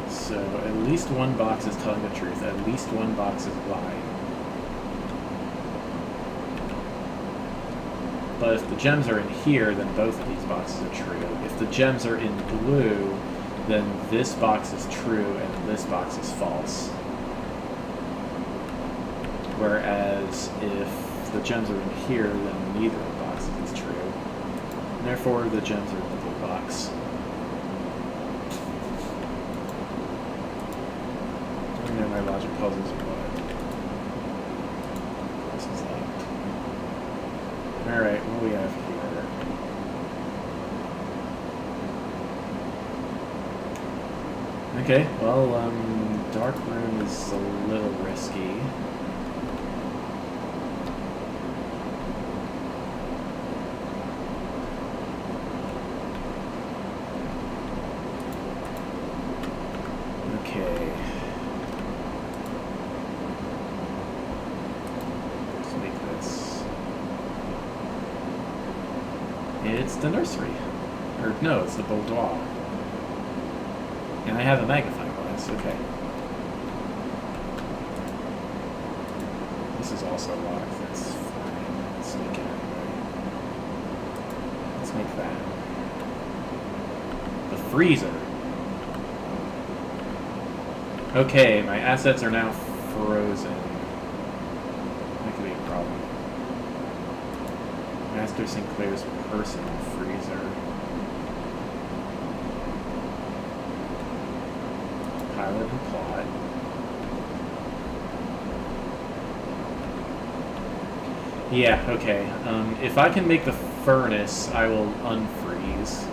So at least one box is telling the truth, at least one box is lying. But if the gems are in here, then both of these boxes are true. If the gems are in blue, then this box is true and this box is false. Whereas if the gems are in here, then neither of the boxes is true. And therefore, the gems are in the blue box. I know my logic puzzles are what. Alright, what do we have here? Okay, well, dark room is a little risky. Okay. Let's make this. It's the nursery. Or, no, it's the boudoir. And I have a magnifying glass, okay. This is also locked, that's fine. Let's make it anyway. Let's make that. The freezer. Okay, my assets are now frozen. That could be a problem. Master Sinclair's personal freezer. Pilot and plot. Yeah, okay. If I can make the furnace, I will unfreeze.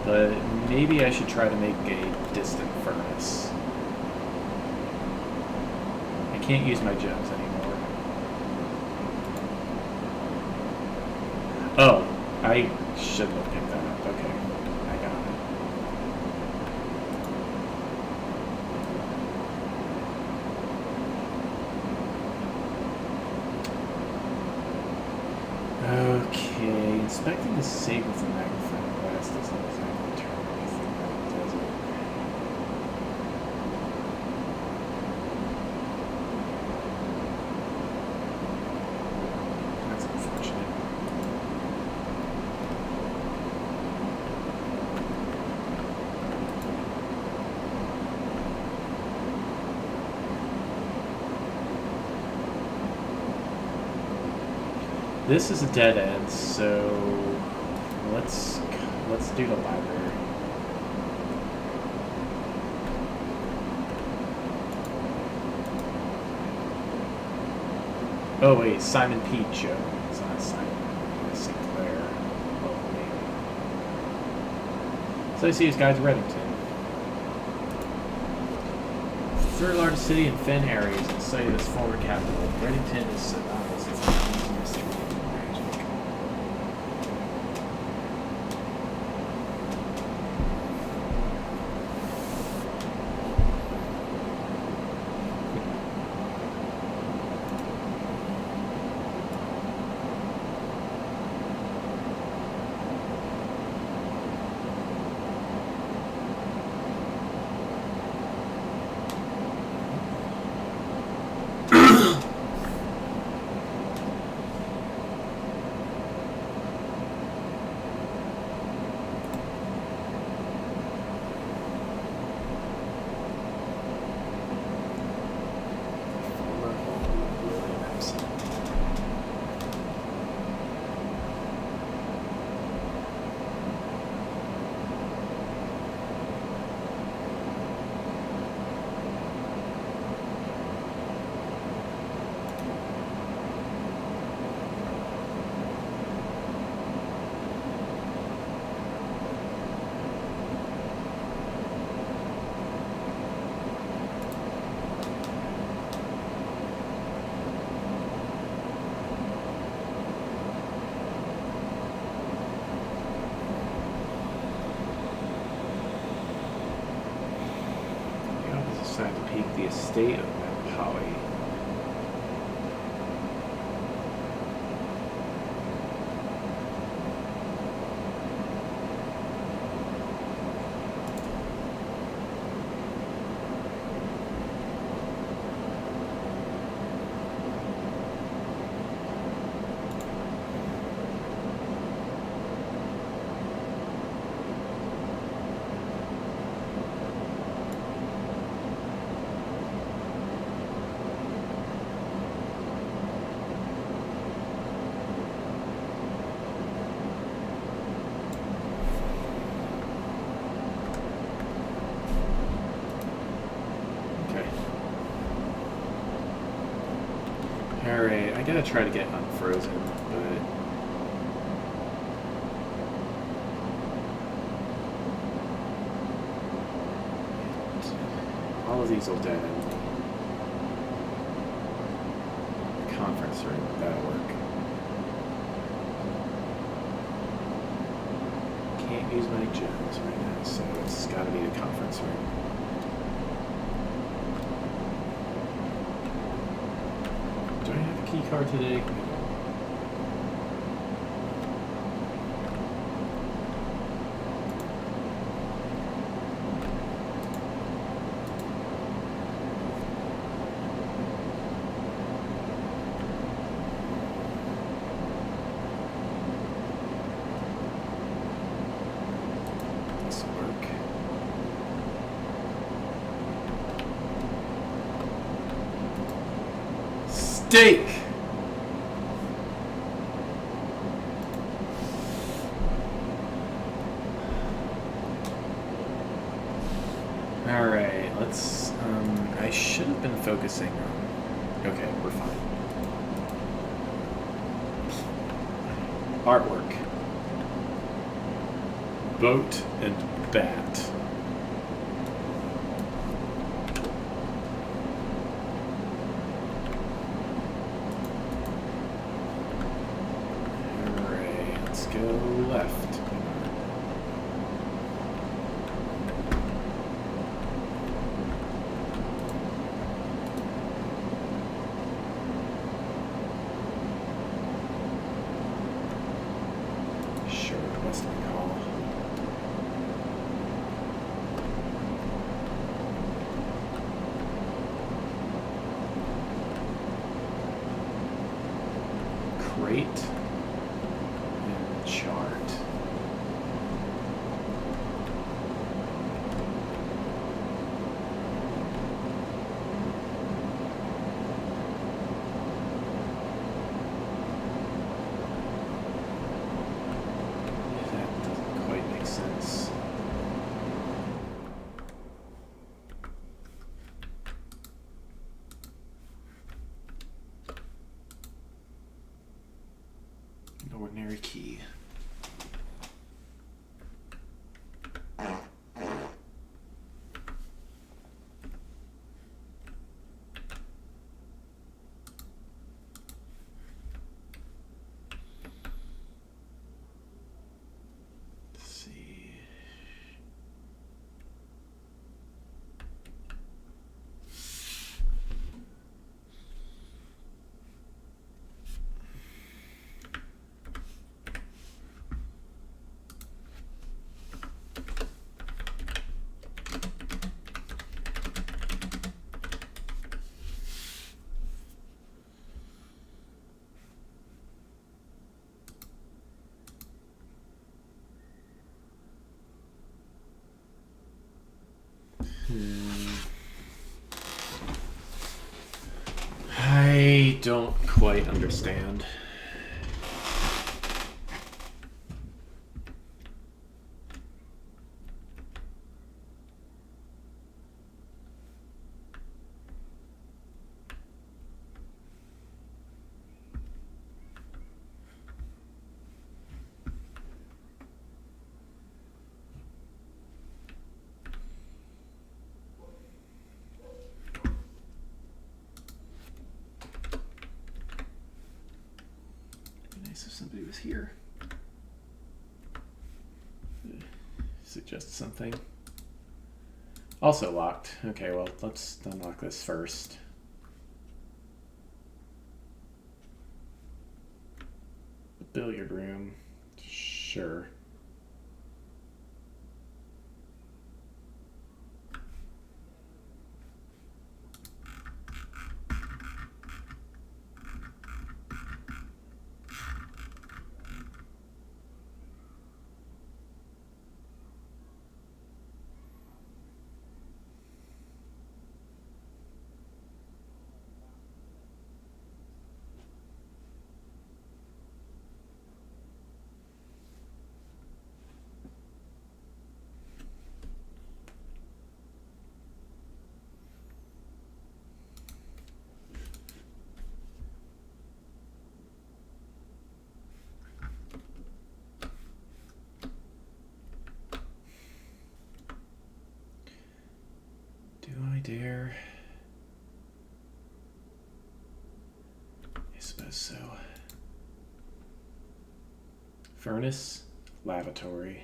But maybe I should try to make a distant furnace. I can't use my gems anymore. Oh, I shouldn't have picked that up. Okay, I got it. Okay, inspecting the safe with a magnifying glass doesn't exactly turn anything out, does it? That's unfortunate. This is a dead end, so let's do the library. Oh wait, Simon P. Jones. It's not Simon Sinclair. Oh wait. So I see his guys Reddington. Third largest city in Fen area is the site of its former capital. Reddington is synonymous with mystery. The estate of Macaulay. Alright, I gotta try to get unfrozen, but... all of these will dead end. Conference room, that'll work. Can't use my gems right now, so it's gotta be the conference room. Do I have a key card today? Steak! Alright, let's, I should have been focusing on... okay, we're fine. Artwork. Boat and bat. Left. Sure, what's the call? Crate. Chart. That doesn't quite make sense. An ordinary key. I don't quite understand. If somebody was here, suggest something. Also locked. Okay, well, let's unlock this first. The billiard room. Sure. dare? I suppose so. Furnace, lavatory.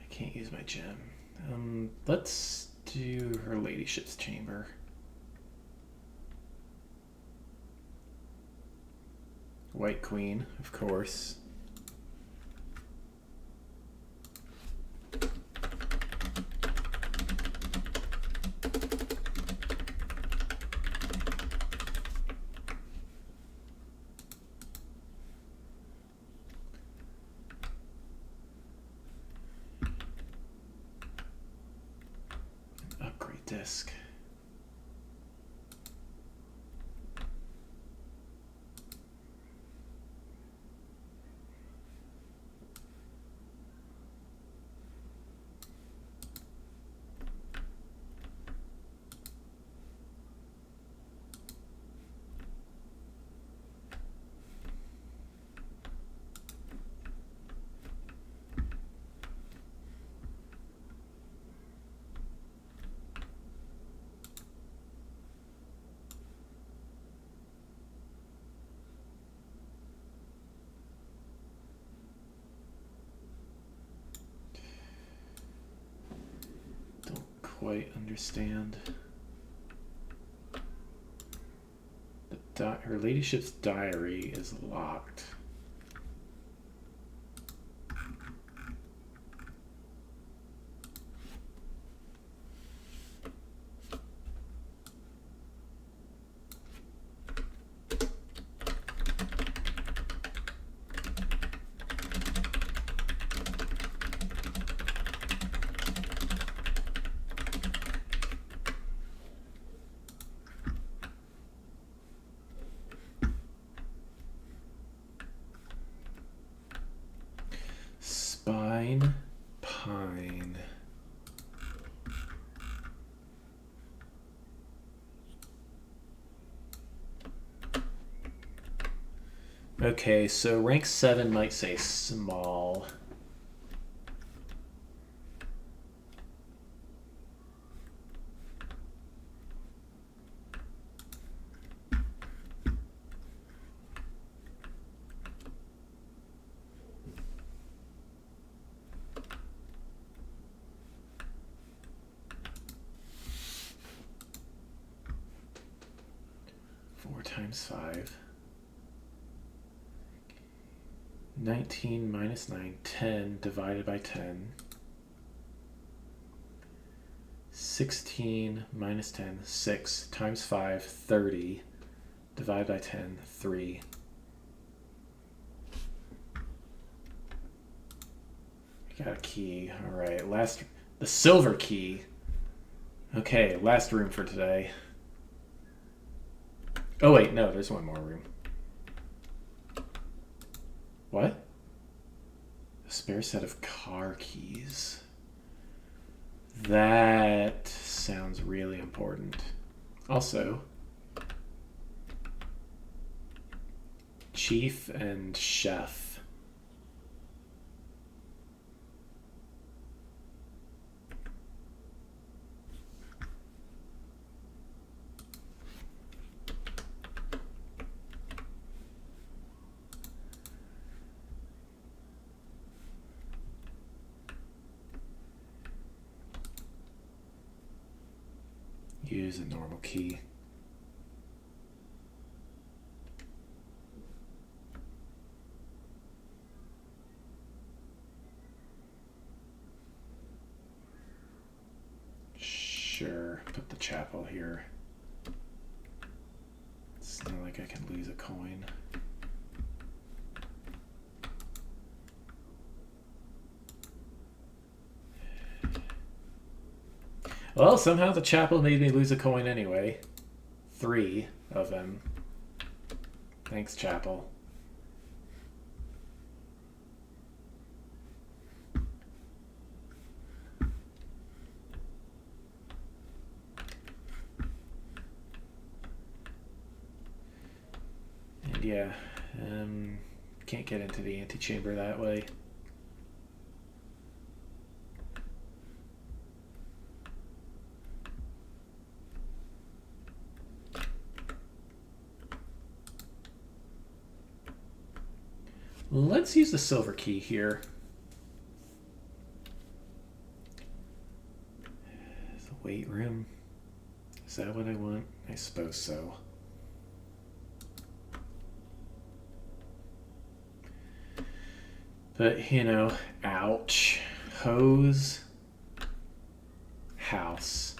I can't use my gem. Let's do her ladyship's chamber. White Queen, of course. Upgrade disc. Quite understand. Her ladyship's diary is locked. Pine. Okay, so rank 7 might say small. Times 5. 19 minus 9, 10 divided by 10. 16 minus 10, 6 times 5, 30 divided by 10, 3. I got a key. All right, the silver key. Okay, last room for today. Oh wait, no, there's one more room. What? A spare set of car keys. That sounds really important. Also, chief and chef. Use a normal key. Sure, put the chapel here. It's not like I can lose a coin. Well, somehow the chapel made me lose a coin anyway. 3 of them. Thanks, chapel. yeah. Can't get into the antechamber that way. Let's use the silver key here. The weight room. Is that what I want? I suppose so. But, you know, ouch. Hose. House.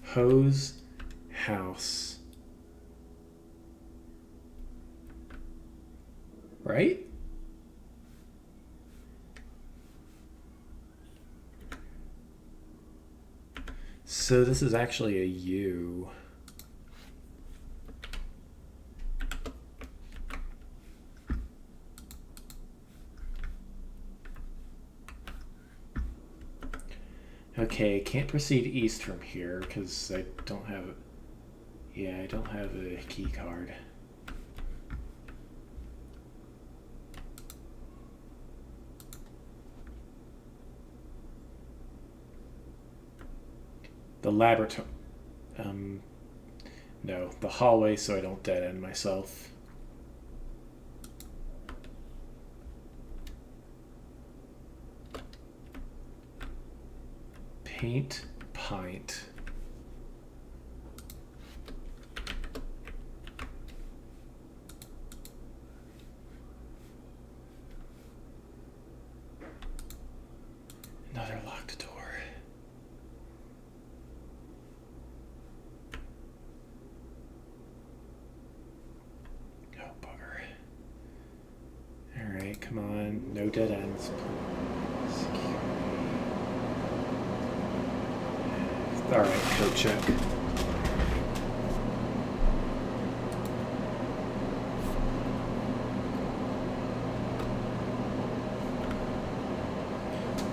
Hose. House. Right? So this is actually a U. Okay, can't proceed east from here because I don't have... Yeah, I don't have a key card. The laboratory... no, the hallway so I don't dead end myself. Paint, pint. Another locked door. Oh, bugger. Alright, come on. No dead ends. Security. Alright, code check.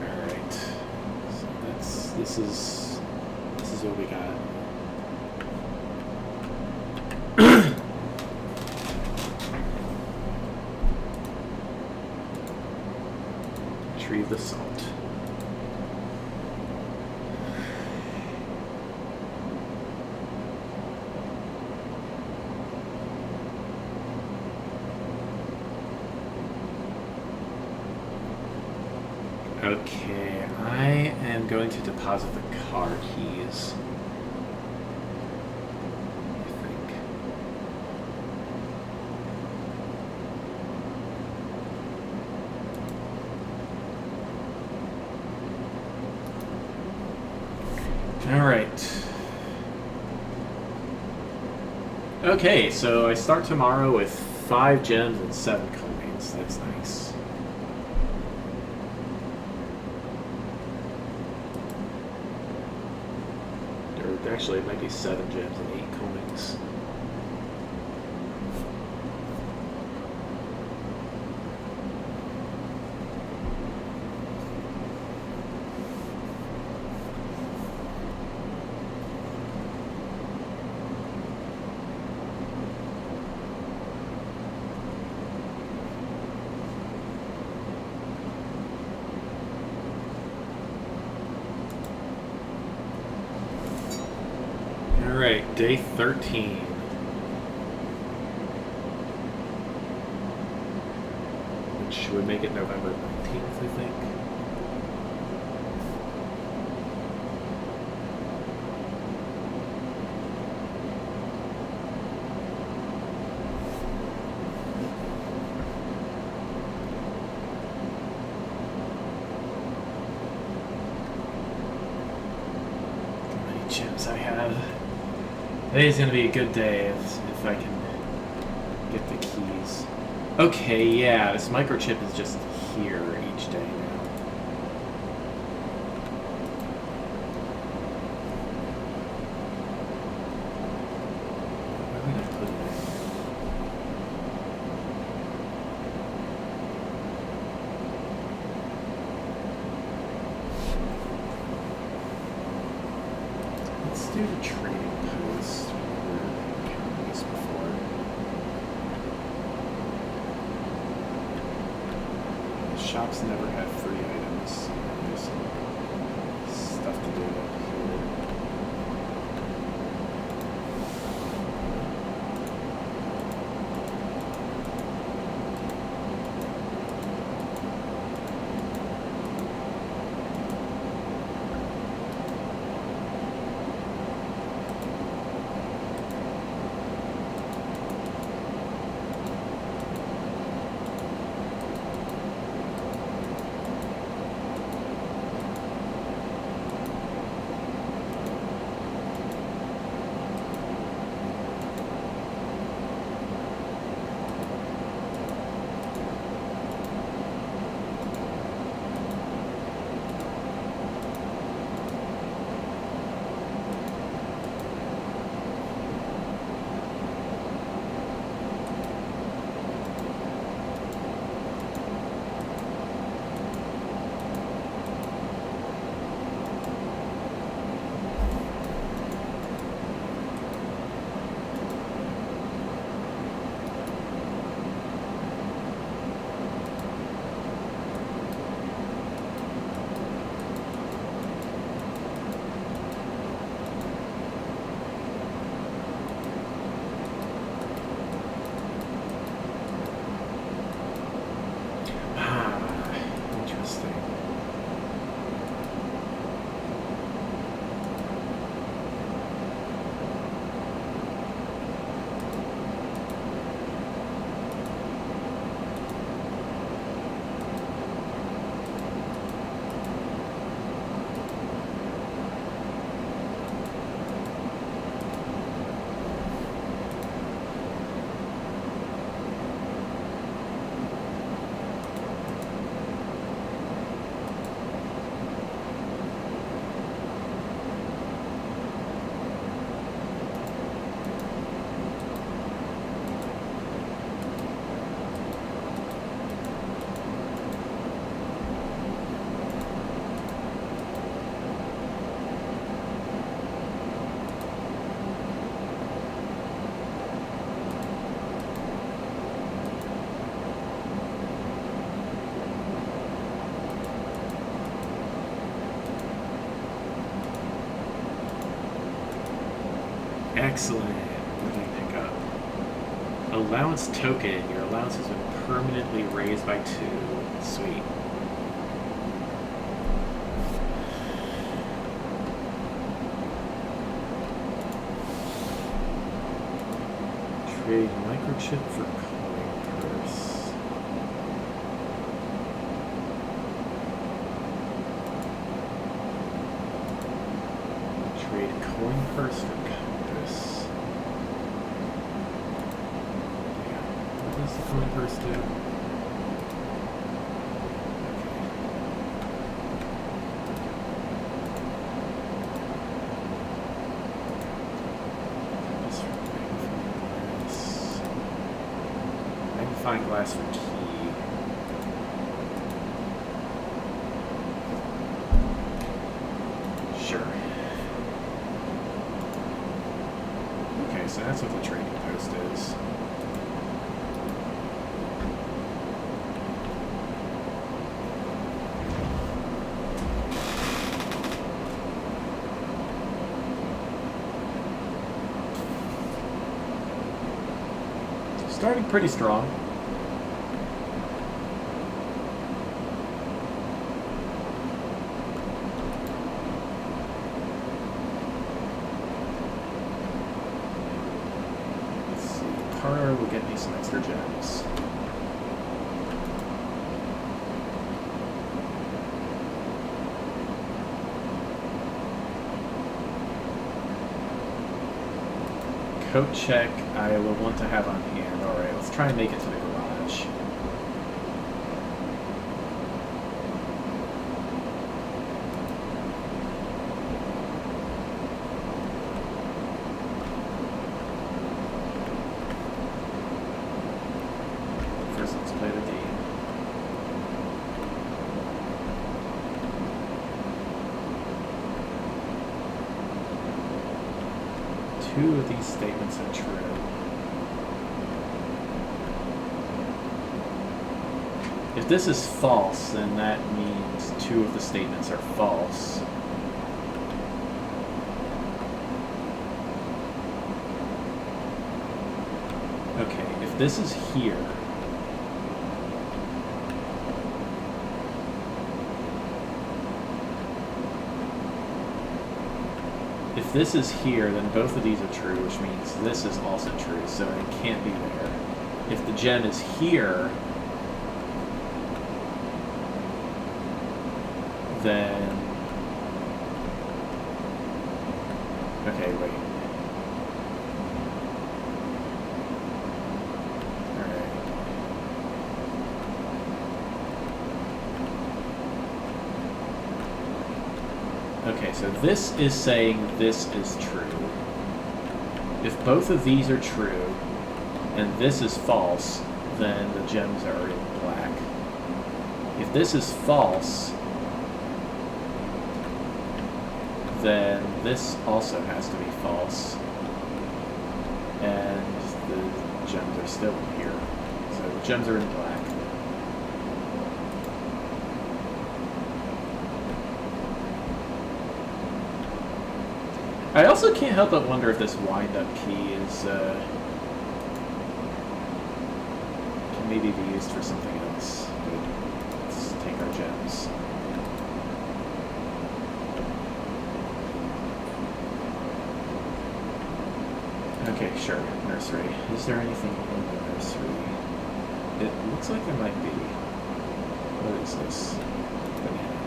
Alright. So this is what we got. Retrieve the salt. Okay, I am going to deposit the car keys. I think. All right. Okay, so I start tomorrow with 5 gems and 7 coins. That's nice. Actually, it might be 7 gems and 8 coins. Alright, day 13. Which would make it November 19th, I think. How many gems I have. Today's gonna be a good day if I can get the keys. Okay, yeah, this microchip is just here each day now. Where would I put do the trading post. We were counting this before. The shops never have free items. There's some stuff to do up here. Excellent. What did I pick up? Allowance token. Your allowance has been permanently raised by 2. Sweet. Trade microchip for coin purse. Trade coin purse for compass. Yeah. What does the coin purse do? Magnifying glass for key. Sure. Okay, so that's what the trading post is. Starting pretty strong. Let's see. Parter will get me some extra gems. Coat check I will want to have on hand. Alright, let's try and make it to the garage. First, let's play the game. two of these statements are true. If this is false, then that means two of the statements are false. Okay, if this is here, if this is here, then both of these are true, which means this is also true, so it can't be there. If the gem is here, then... Okay, wait. Alright. Okay, so this is saying this is true. If both of these are true, and this is false, then the gems are in black. If this is false, then this also has to be false. And the gems are still in here. So the gems are in black. I also can't help but wonder if this wind-up key is, can maybe be used for something else. Good. Let's take our gems. Okay, sure. Nursery. Is there anything in the nursery? It looks like there might be. What is this? Banana.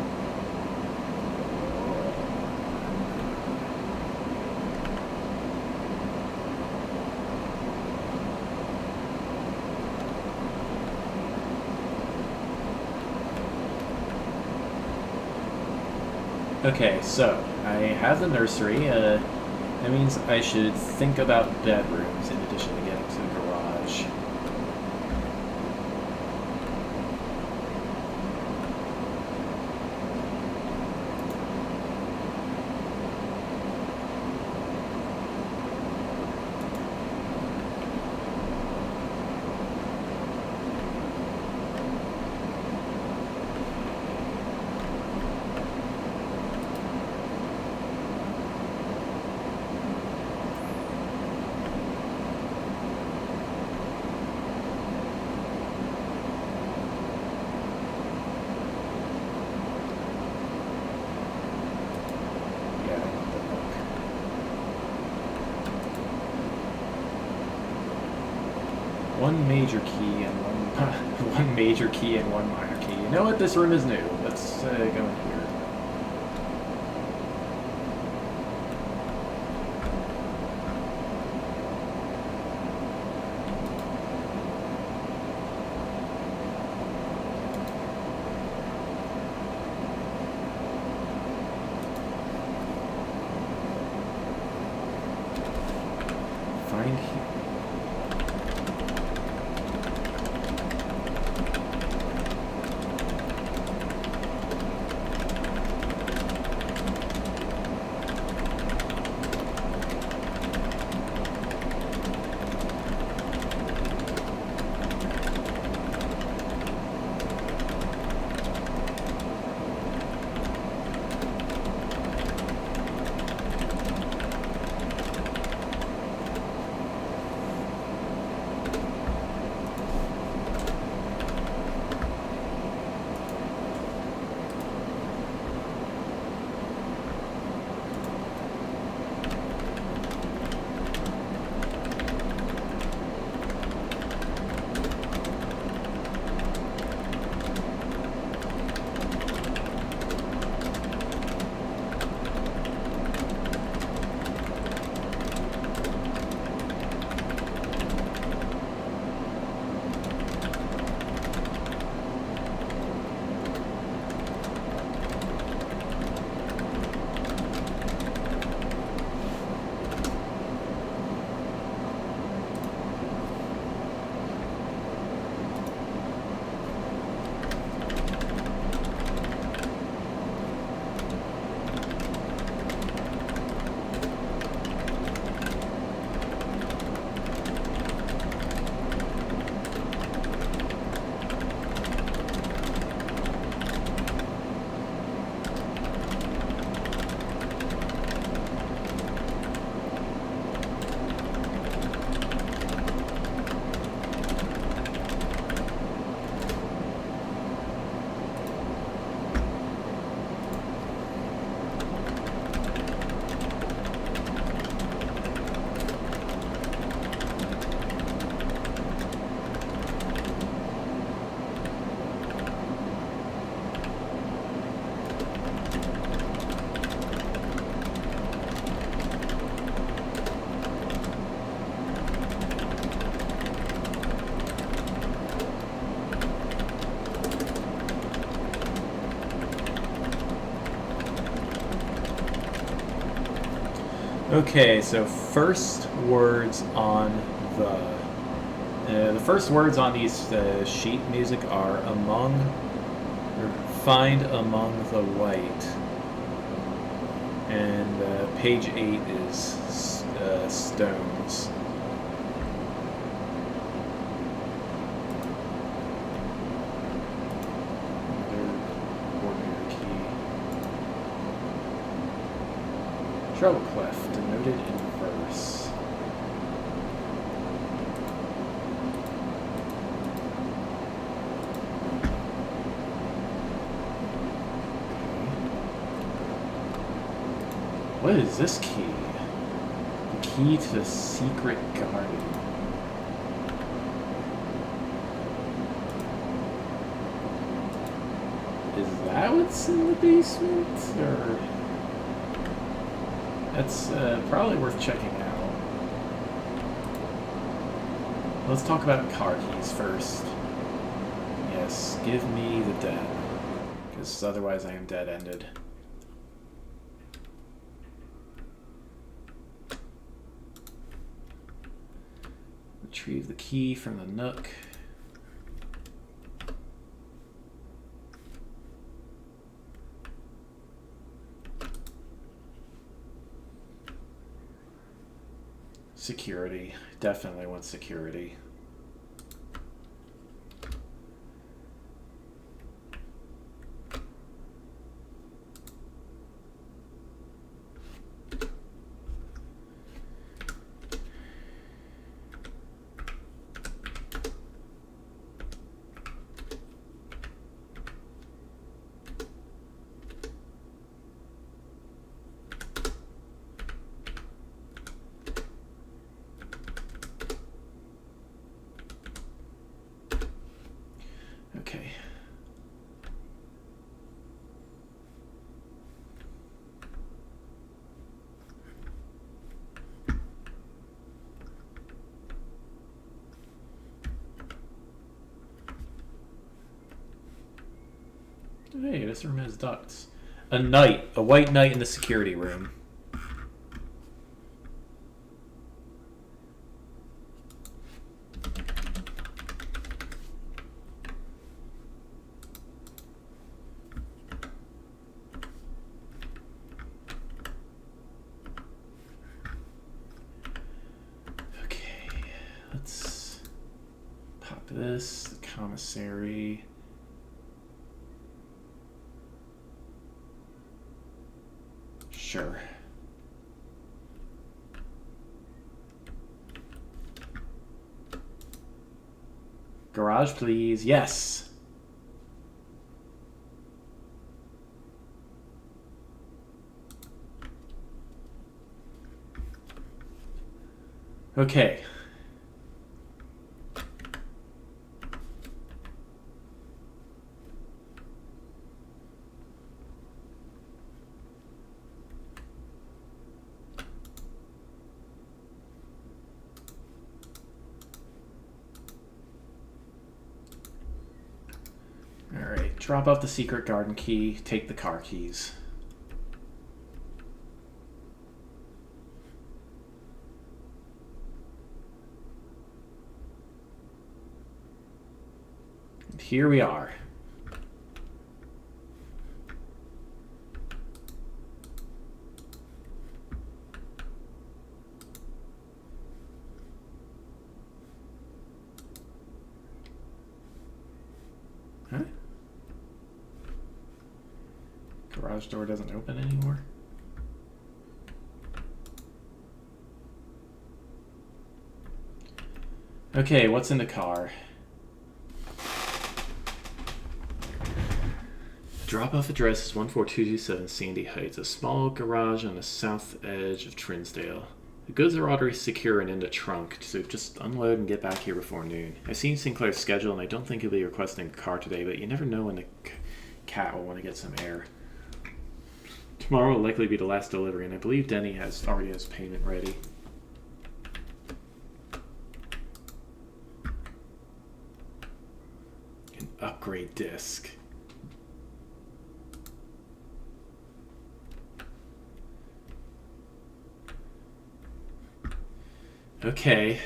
Okay, so I have the nursery. That means I should think about bedrooms in addition to getting to the garage. One major key and one major key and one minor key. You know what? This room is new. Let's go in here. Find here. Okay, so first words on the first words on these sheet music are among, or find among the white, and page 8 is stones. Treble clef, denoted in verse. What is this key? The key to the secret garden. Is that what's in the basement? Or... That's probably worth checking out. Let's talk about car keys first. Yes, give me the dead. Because otherwise I am dead-ended. Retrieve the key from the nook. Security. Definitely want security. Okay. Hey, this room has ducts. A knight. A white knight in the security room. Let's pop this, the commissary. Sure. Garage, please. Yes. Okay. Alright, drop off the secret garden key, take the car keys. And here we are. Huh? Garage door doesn't open anymore. Okay, what's in the car? Drop-off address is 14227 Sandy Heights, a small garage on the south edge of Trinsdale. The goods are already secure and in the trunk, so just unload and get back here before noon. I've seen Sinclair's schedule, and I don't think he'll be requesting a car today, but you never know when the cat will want to get some air. Tomorrow will likely be the last delivery, and I believe Denny already has payment ready. An upgrade disc. Okay.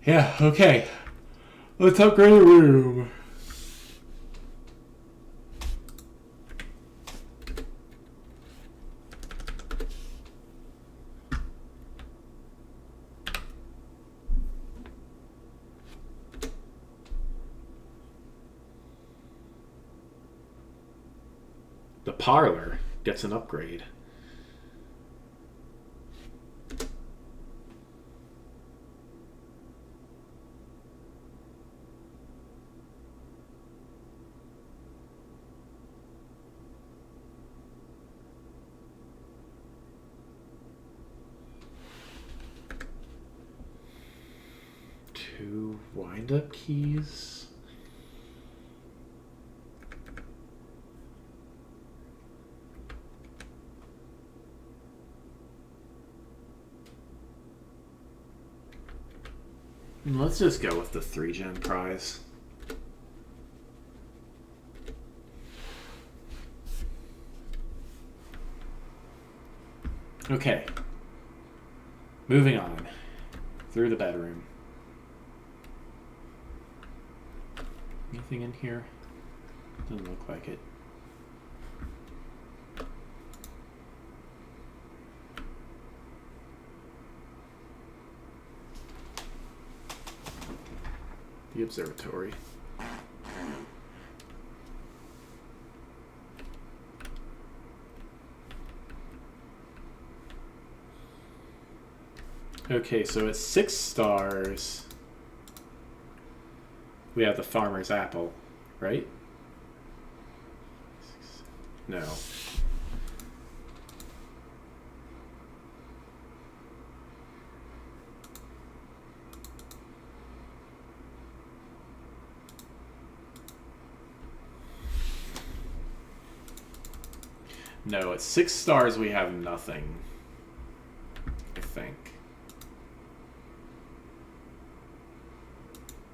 Yeah, okay. Let's upgrade a room. The parlor gets an upgrade. Two wind-up keys. Let's just go with the 3-gen prize. Okay. Moving on. Through the bedroom. Anything in here? Doesn't look like it. The observatory. Okay, so it's 6 stars. We have the farmer's apple, right? No. No, at 6 stars we have nothing. I think.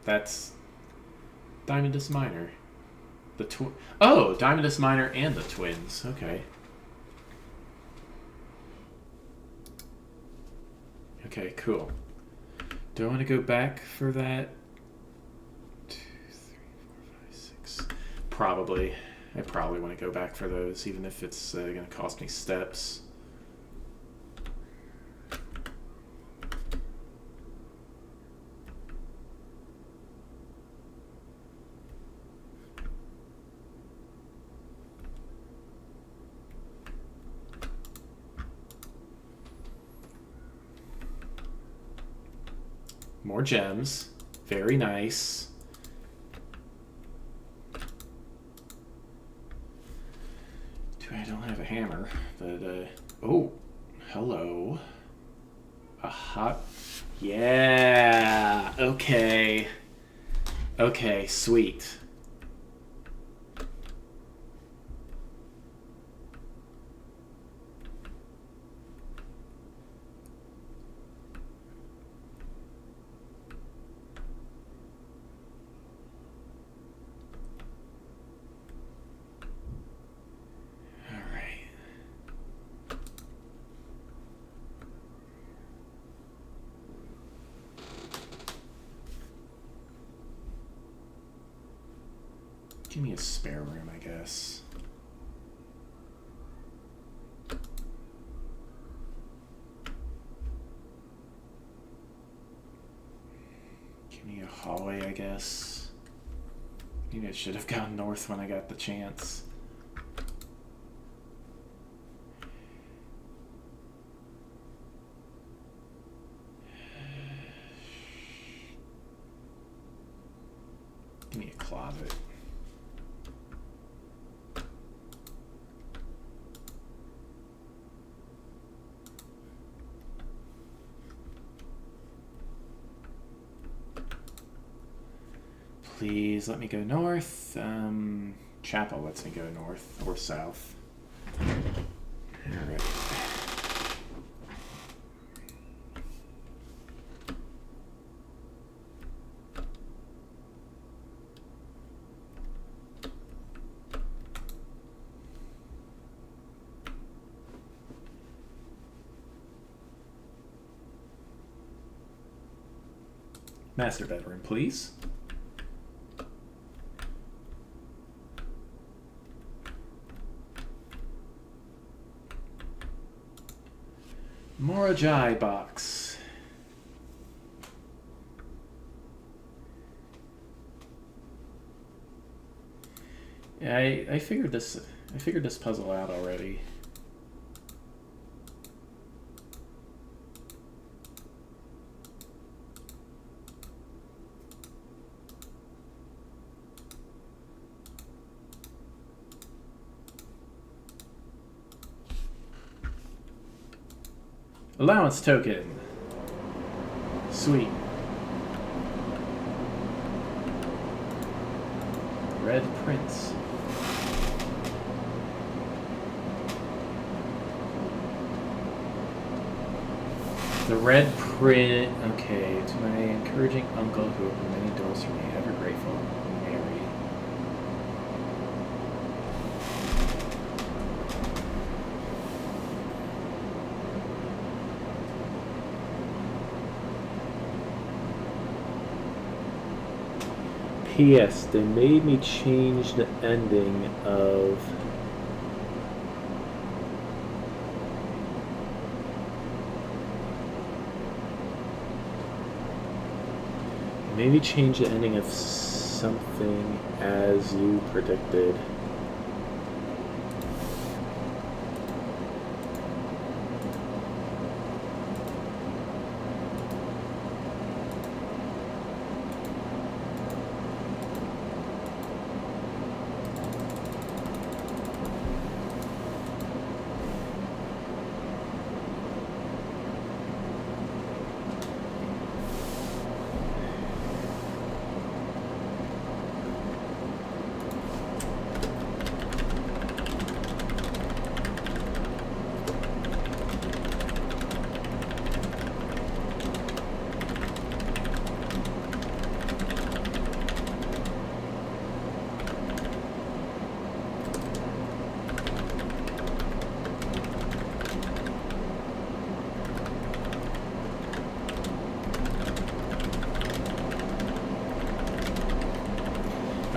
That's Diamondus Minor. Oh, Diamondus Minor and the twins. Okay. Okay, cool. Do I want to go back for that? 2, 3, 4, 5, 6. Probably. I probably want to go back for those, even if it's going to cost me steps. More gems. Very nice. I don't have a hammer, but, oh, hello. A hot, yeah, okay. Okay, sweet. Give me a spare room, I guess. Give me a hallway, I guess. Maybe I should have gone north when I got the chance. Give me a closet. Please let me go north. Chapel lets me go north or south. Alright. Master bedroom, please. Morajai box. Yeah, I figured this puzzle out already. Allowance token. Sweet. Red Prince. The red print. Okay, to my encouraging uncle who opened many doors for me, ever grateful, Mary. P.S. They made me change the ending of maybe change the ending of something as you predicted.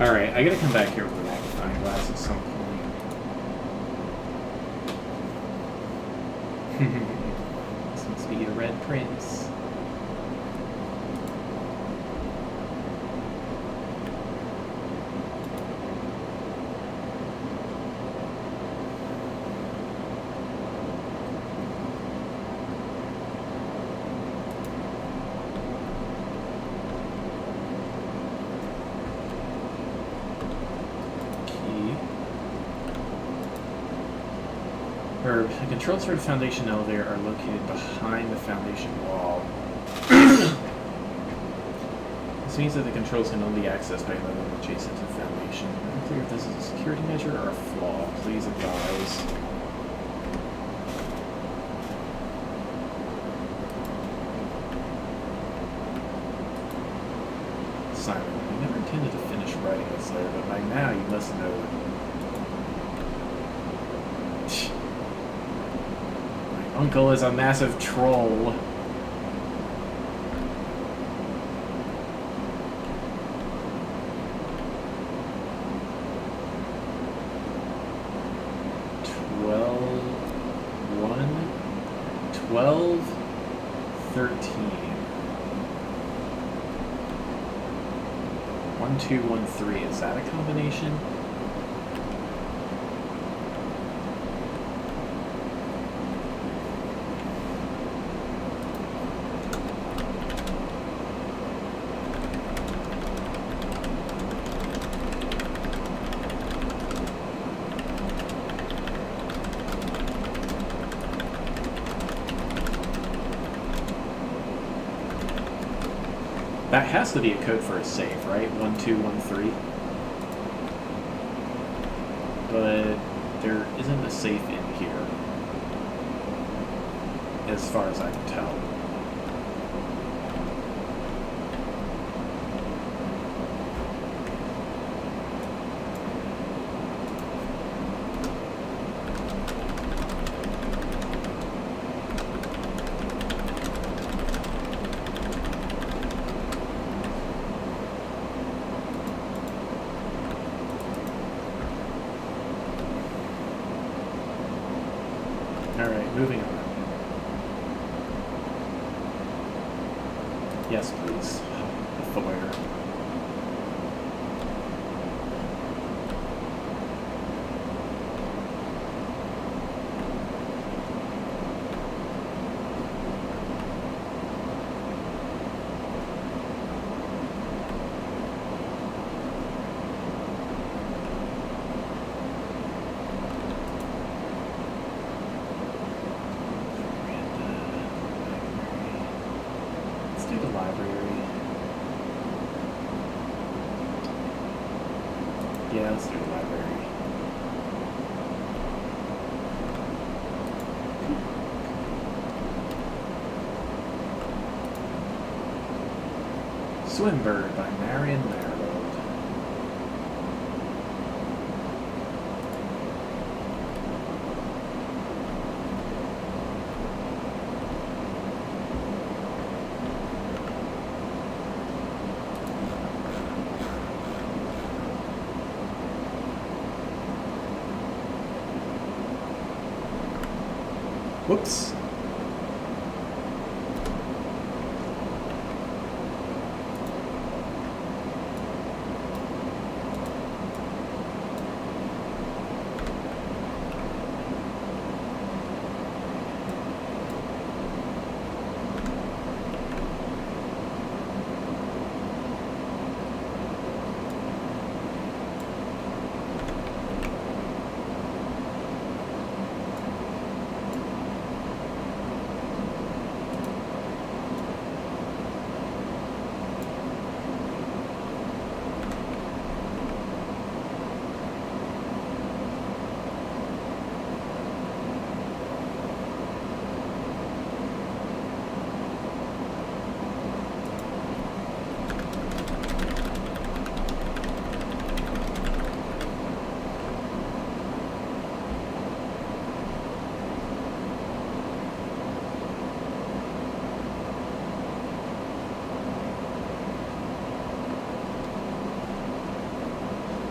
Alright, I gotta come back here with the magnifying glass at some point. This must be a Red Prince. The controls for the foundation elevator are located behind the foundation wall. This means that the controls can only be accessed by another adjacent to the foundation. I'm unclear if this is a security measure or a flaw. Please advise. Simon, I never intended to finish writing this letter, but by now you must know that Uncle is a massive troll. Twelve, 13. 1, 2, 1, 3. Is that a combination? That has to be a code for a save, right? 1213. But there isn't a safe in here, as far as I can tell. Alright, moving on. Yes, please. The foyer. Yeah, let's do the library. Swimbird by Marion Marigold. Whoops.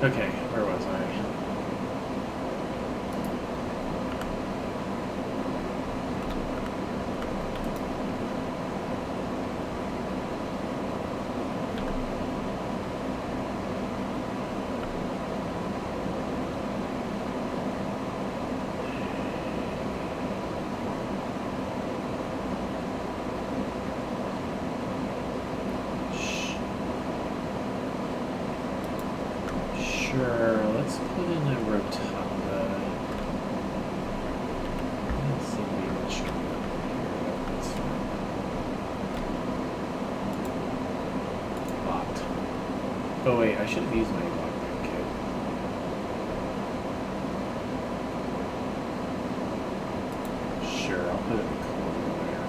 Okay, where was I? Sure, let's put in a rotunda. Let's see if we can show here. That's fine. Locked. Oh wait, I should have used my lockpick kit. Sure, I'll put it in the corner there.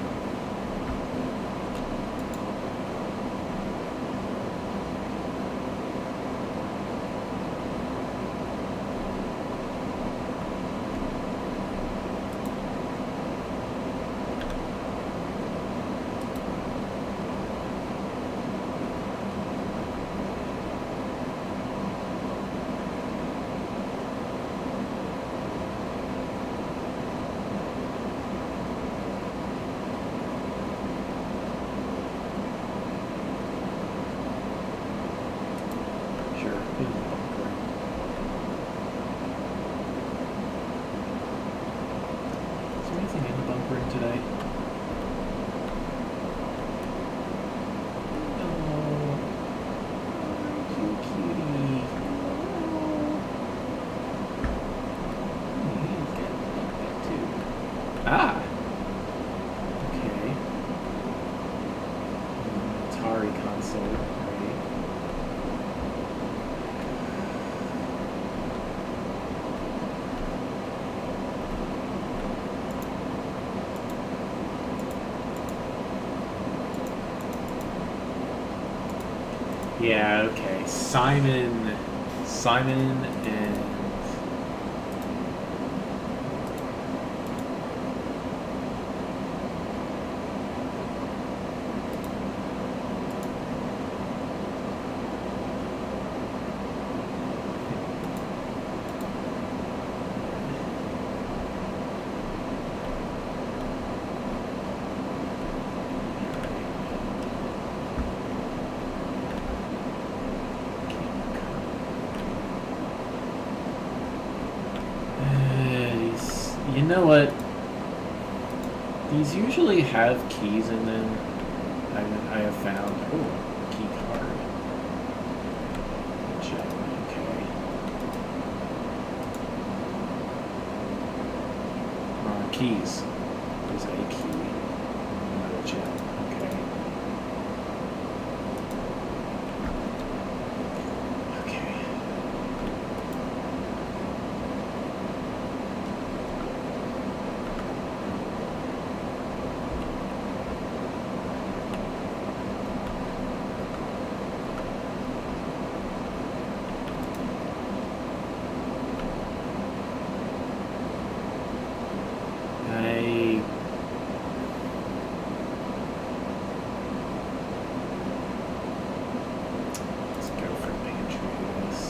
Yeah, okay. Simon and... You know what? These usually have keys in them. I have found. Oh, key card. Gem, okay. Keys. There's a key. Another gem. Okay. Okay. Let's go for pantries.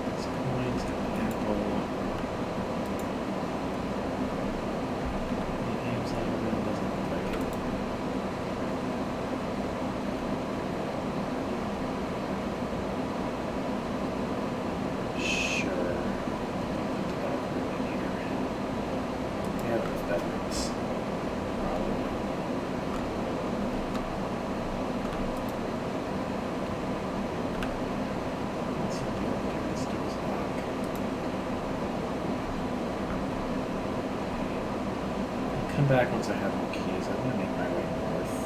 Let's coins and apple. Any names on it? Doesn't look like it. Sure. Put the bathroom in here. Yeah, those bedrooms. Probably. Let's see if the this door's locked. I'll come back once I have more keys. I want to make my way north.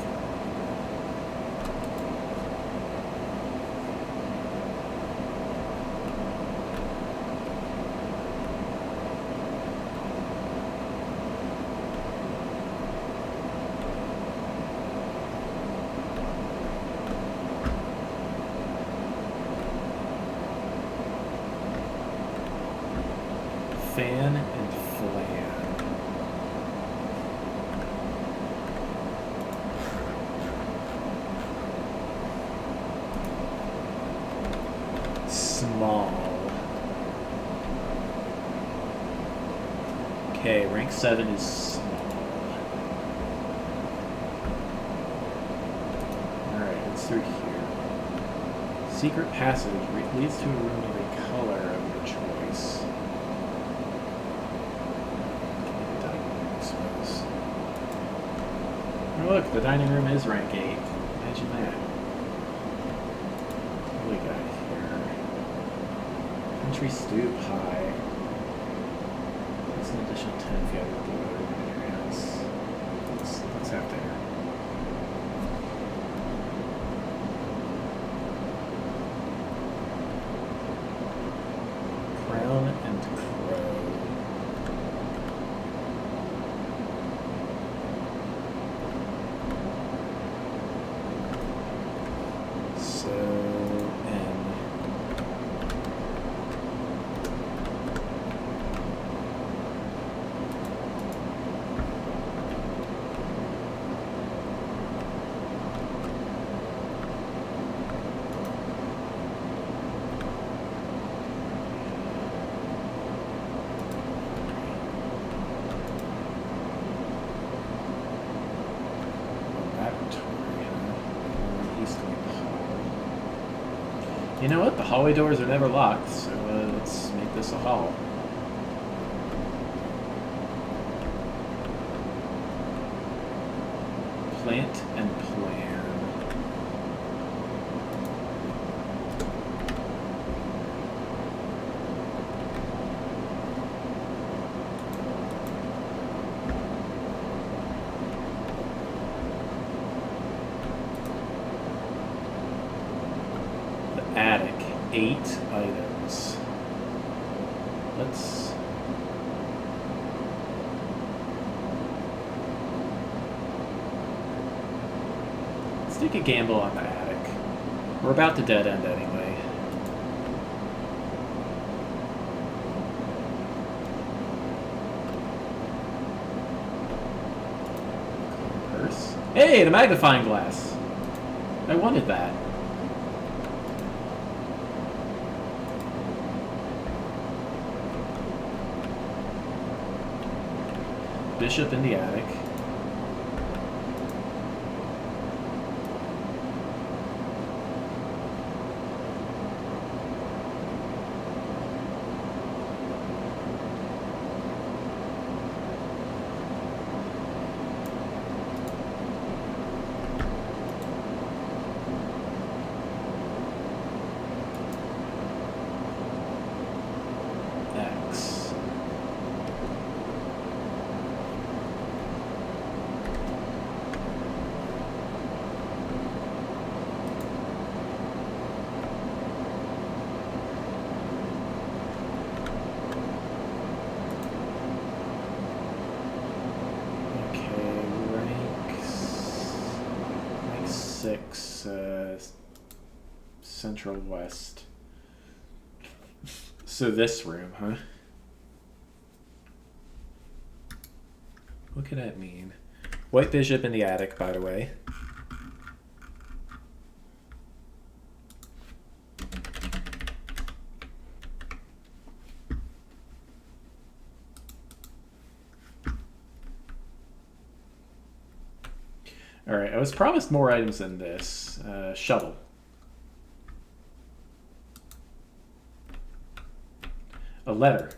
Fan and flan. Small. Okay, rank 7 is small. Alright, it's through here. Secret passage leads to a room of a color of your choice. Oh, look, the dining room is rank 8. Imagine that. What do we got here? Country stew pie. That's an additional 10 if you have a blue in your house. Let's have there. Crown and crow. So, you know what? The hallway doors are never locked, so let's make this a hall. Plant and plan. Attic, 8 items. Let's take a gamble on the attic. We're about to dead end anyway. Purse. Hey, the magnifying glass! I wanted that. Bishop in the attic. Central West. So this room, huh? What could that mean? White bishop in the attic, by the way. Alright, I was promised more items than this. Shovel. A letter.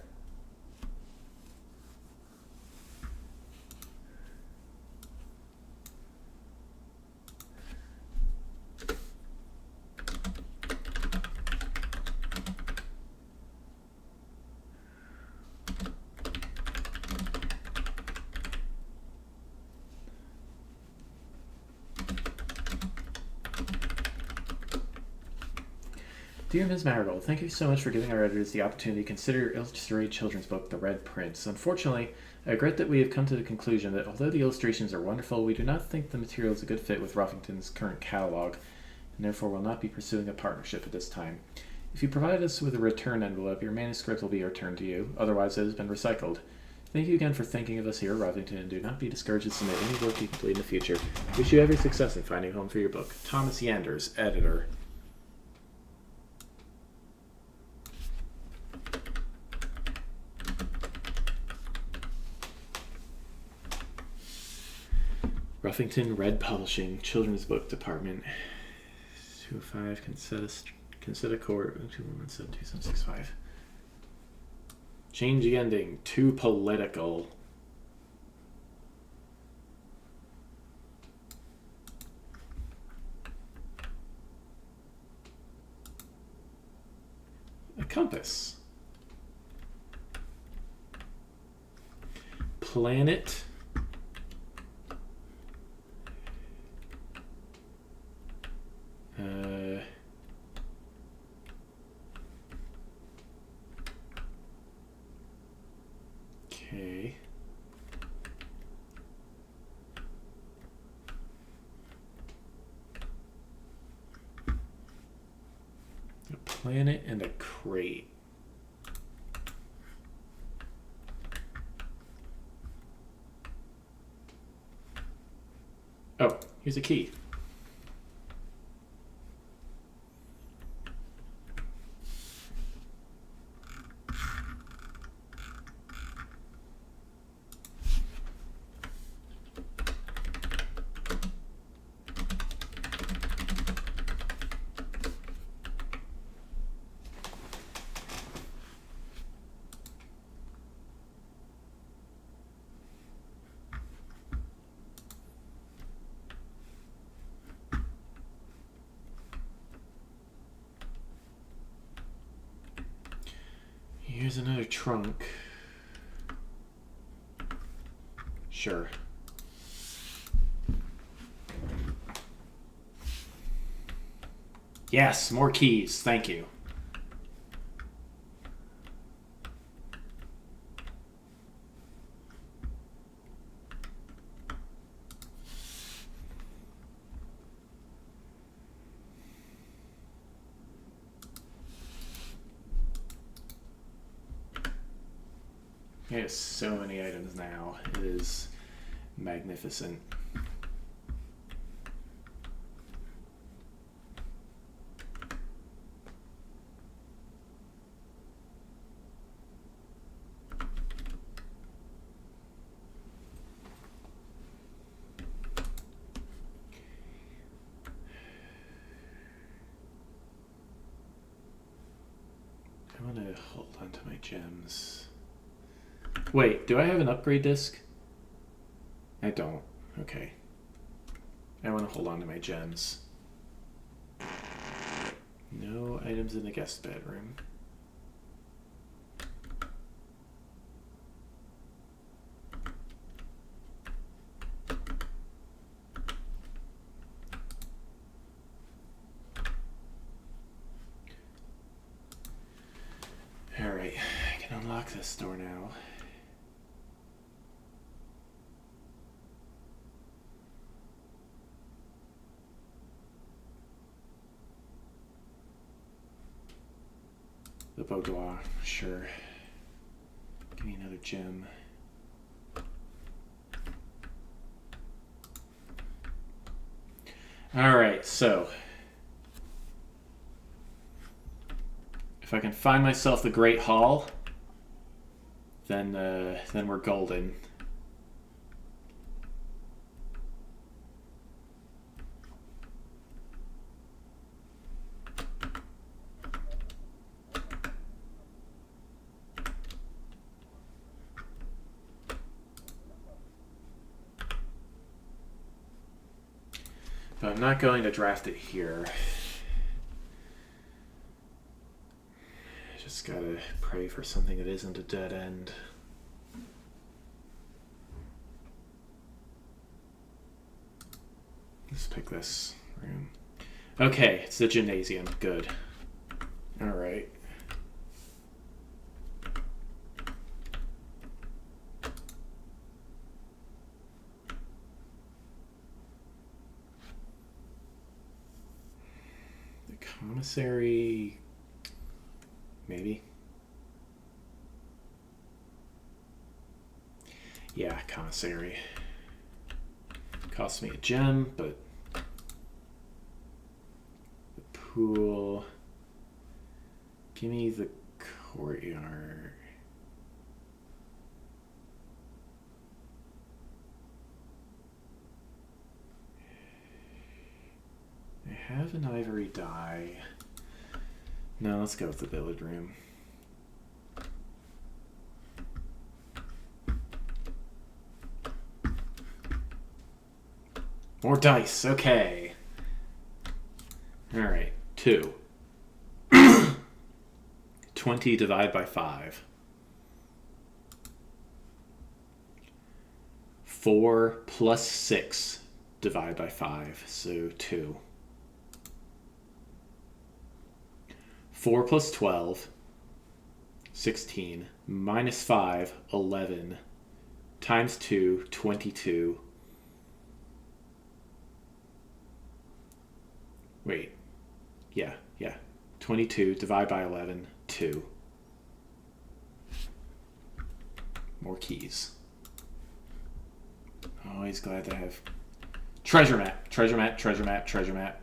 Dear Ms. Marigold, thank you so much for giving our editors the opportunity to consider your illustrated children's book, The Red Prince. Unfortunately, I regret that we have come to the conclusion that although the illustrations are wonderful, we do not think the material is a good fit with Ruffington's current catalog, and therefore will not be pursuing a partnership at this time. If you provide us with a return envelope, your manuscript will be returned to you, otherwise it has been recycled. Thank you again for thinking of us here at Ruffington, and do not be discouraged to submit any work you complete in the future. Wish you every success in finding a home for your book. Thomas Yanders, editor. Ruffington Red Publishing, Children's Book Department. 205 Consetta Court 2172765. Change the ending. Too political. A compass. Planet. Okay. A planet and a crate. Oh, here's a key. Here's another trunk. Sure. Yes, more keys. Thank you. I have so many items now. It is magnificent. I want to hold on to my gems. Wait, do I have an upgrade disc? I don't. Okay. I want to hold on to my gems. No items in the guest bedroom. Alright, I can unlock this door now. The boudoir, sure. Give me another gem. Alright, so if I can find myself the Great Hall, then we're golden. But I'm not going to draft it here. I just gotta pray for something that isn't a dead end. Let's pick this room. Okay, it's the gymnasium. Good. Alright. Commissary, maybe. Yeah, commissary. Costs me a gem, but the pool. Give me the courtyard. I have an ivory dye. No, let's go with the billiard room. More dice, okay. Alright, 2. 20 divided by 5. 4 plus 6 divided by 5, so 2. 4 plus 12, 16, minus 5, 11, times 2, 22. Wait, yeah. 22 divided by 11, 2. More keys. Always glad to have treasure map, treasure map, treasure map, treasure map.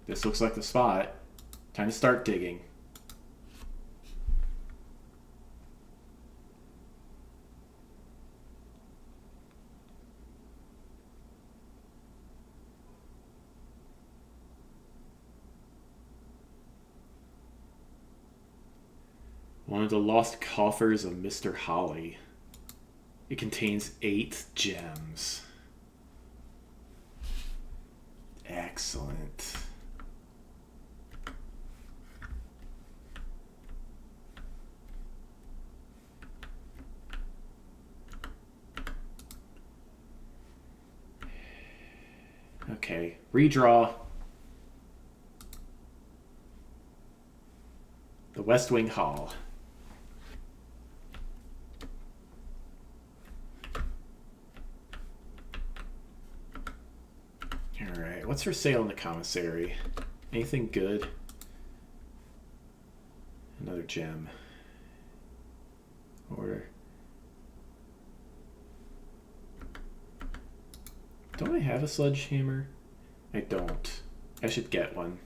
This looks like the spot. Time to start digging. One of the lost coffers of Mr. Holly. It contains 8 gems. Excellent. Okay, redraw. The West Wing Hall. Alright, what's for sale in the commissary? Anything good? Another gem. Order. Don't I have a sledgehammer? I don't. I should get one.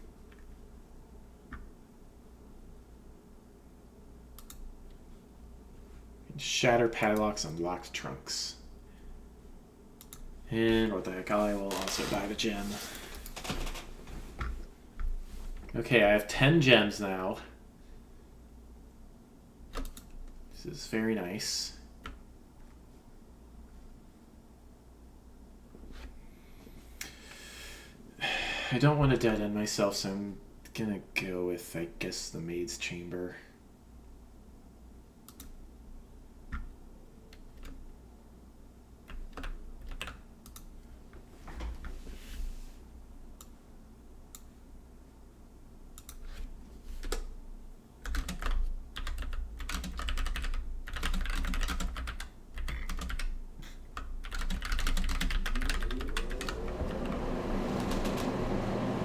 Shatter padlocks and locked trunks. And what the heck, I will also buy the gem. Okay, I have 10 gems now. This is very nice. I don't want to dead end myself, so I'm gonna go with, I guess, the maid's chamber.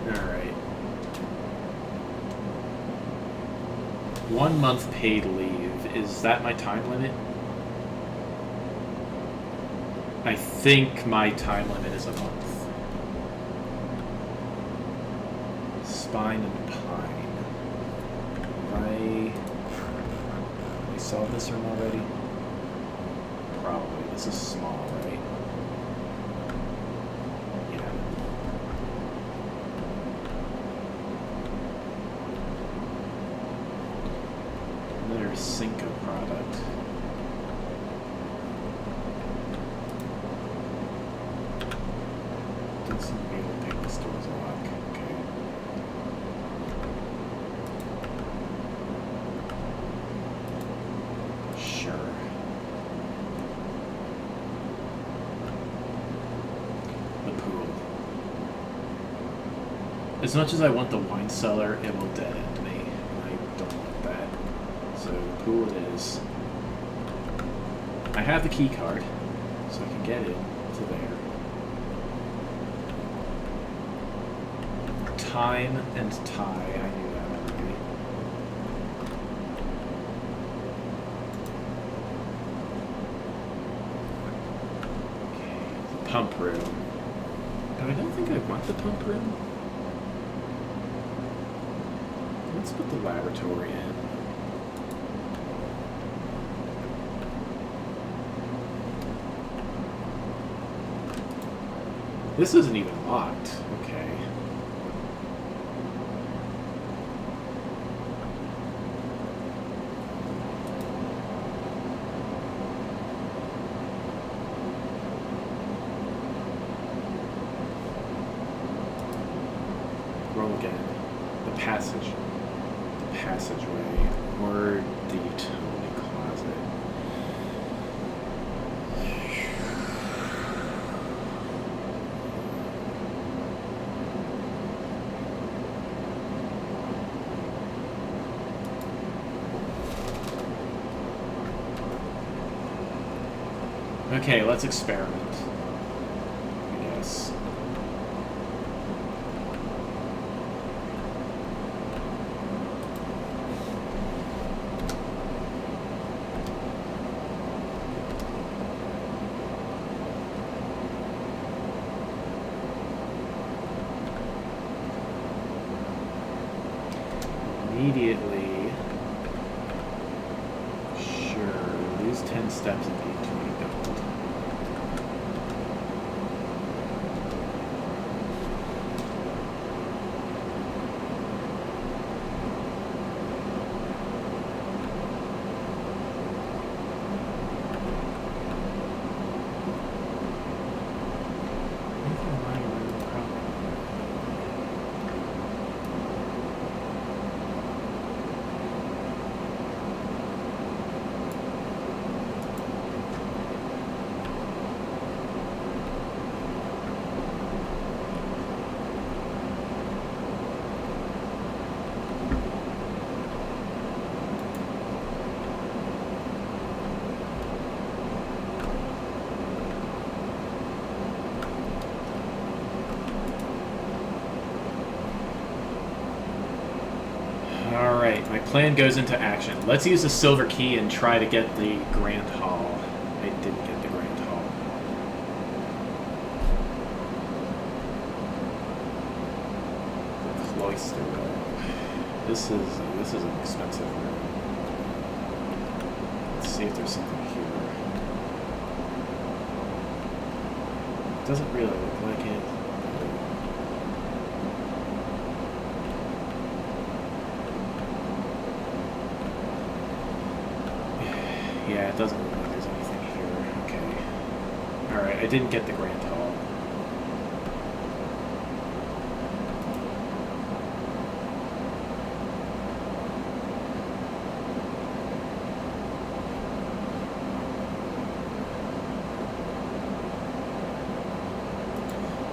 Alright. 1 month paid leave. Is that my time limit? I think my time limit is a month. Spine and pine. I saw this room already? Probably. This is small, right? Yeah. Another Cinco product. Didn't seem to be able to pick the store's lock. Okay. Sure. The pool. As much as I want the wine cellar, it will dead end me. I don't want that. So the pool it is. I have the key card, so I can get it to there. Time and tie. I knew that already. Okay, the pump room. But I don't think I want the pump room. Let's put the laboratory in. This isn't even locked. Okay. Roll again. The passage. The passageway. Or the utility closet. Okay, let's experiment. I guess. Immediately. Sure, lose 10 steps and gain 20 gold. plan goes into action. Let's use the silver key and try to get the Grand Hall. I didn't get the Grand Hall. The Cloister Room. This is an expensive room. Let's see if there's something here. Doesn't really look like it. Yeah, it doesn't look like there's anything here. Okay. Alright, I didn't get the Grand Hall.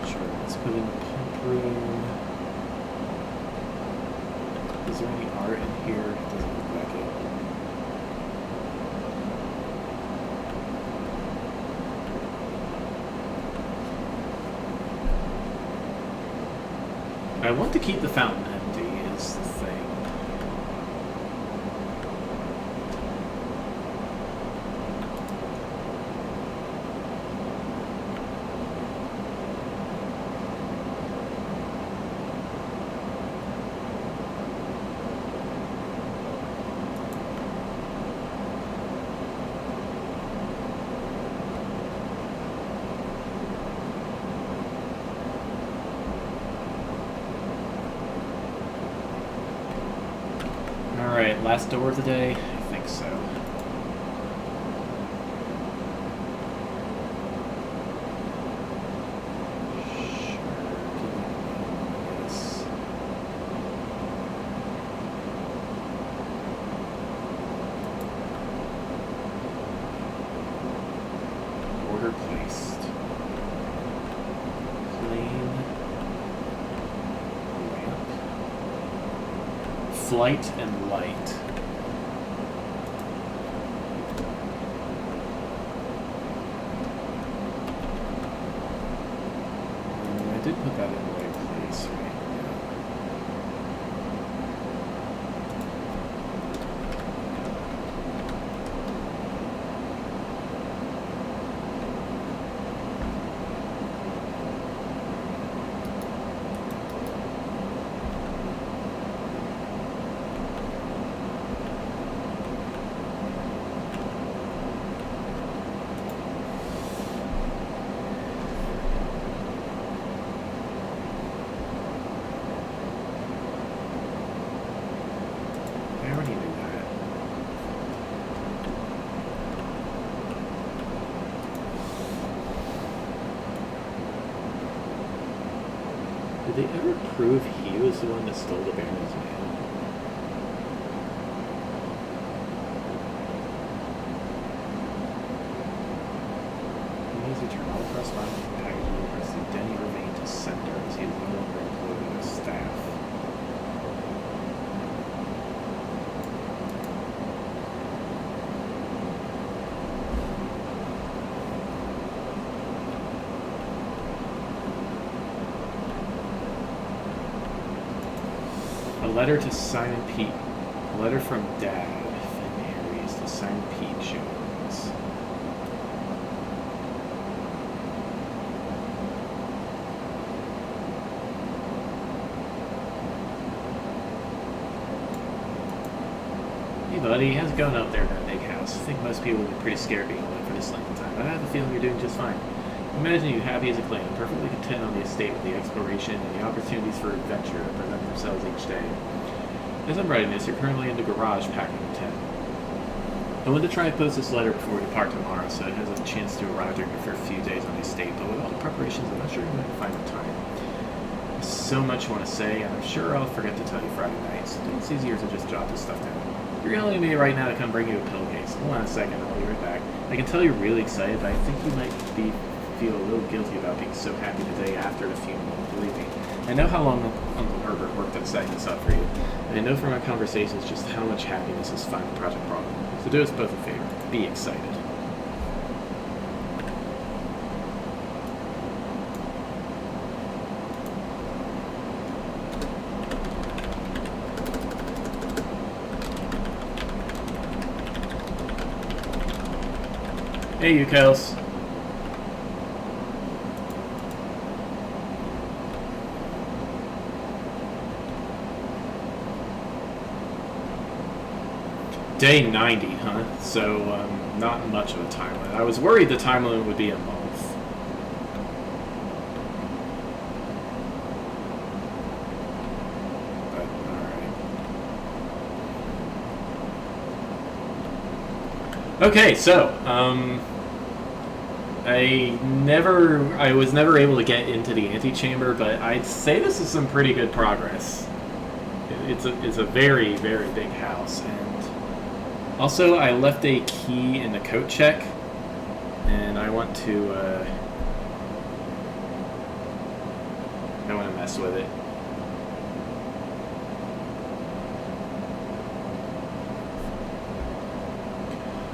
Sure, let's put in the pump room. Is there any art in here? It doesn't look like it. I want to keep the fountain empty is the thing. Alright, last door of the day? I think so. Yes. Order placed. Plain. Lamp. Flight and light. I did put that in the right place, right? I already knew that. Did they ever prove he was the one that stole the Baron's mail? He needs to turn all correspondence from packaging requests to Denny remain to sender as he is no longer employed with staff. A letter to Simon Pete. A letter from Dad, Finn Harries, to Simon Pete Jones. Hey buddy, how's it going out there in that big house? I think most people would be pretty scared being alone for this length of time, but I have a feeling you're doing just fine. Imagine you happy as a clam, perfectly content on the estate with the exploration and the opportunities for adventure that present themselves each day. As I'm writing this, you're currently in the garage packing the tent. I want to try and post this letter before we depart tomorrow, so it has a chance to arrive during your first few days on the estate, but with all the preparations, I'm not sure you're going to find the time. There's so much I want to say, and I'm sure I'll forget to tell you Friday night, so it's easier to just jot this stuff down. You're yelling at me right now to come bring you a pillowcase. Hold on a second, I'll be right back. I can tell you're really excited, but I think you might feel a little guilty about being so happy the day after the funeral. Believe me, I know how long Uncle Herbert worked on setting this up for you, and I know from our conversations just how much happiness this final project brought him. So do us both a favor. Be excited. Hey, you Kels. Day 90, huh? So, not much of a time limit. I was worried the time limit would be a month. But, alright. Okay, so, I was never able to get into the antechamber, but I'd say this is some pretty good progress. It's a very, very big house, and also I left a key in the coat check, and I want to mess with it.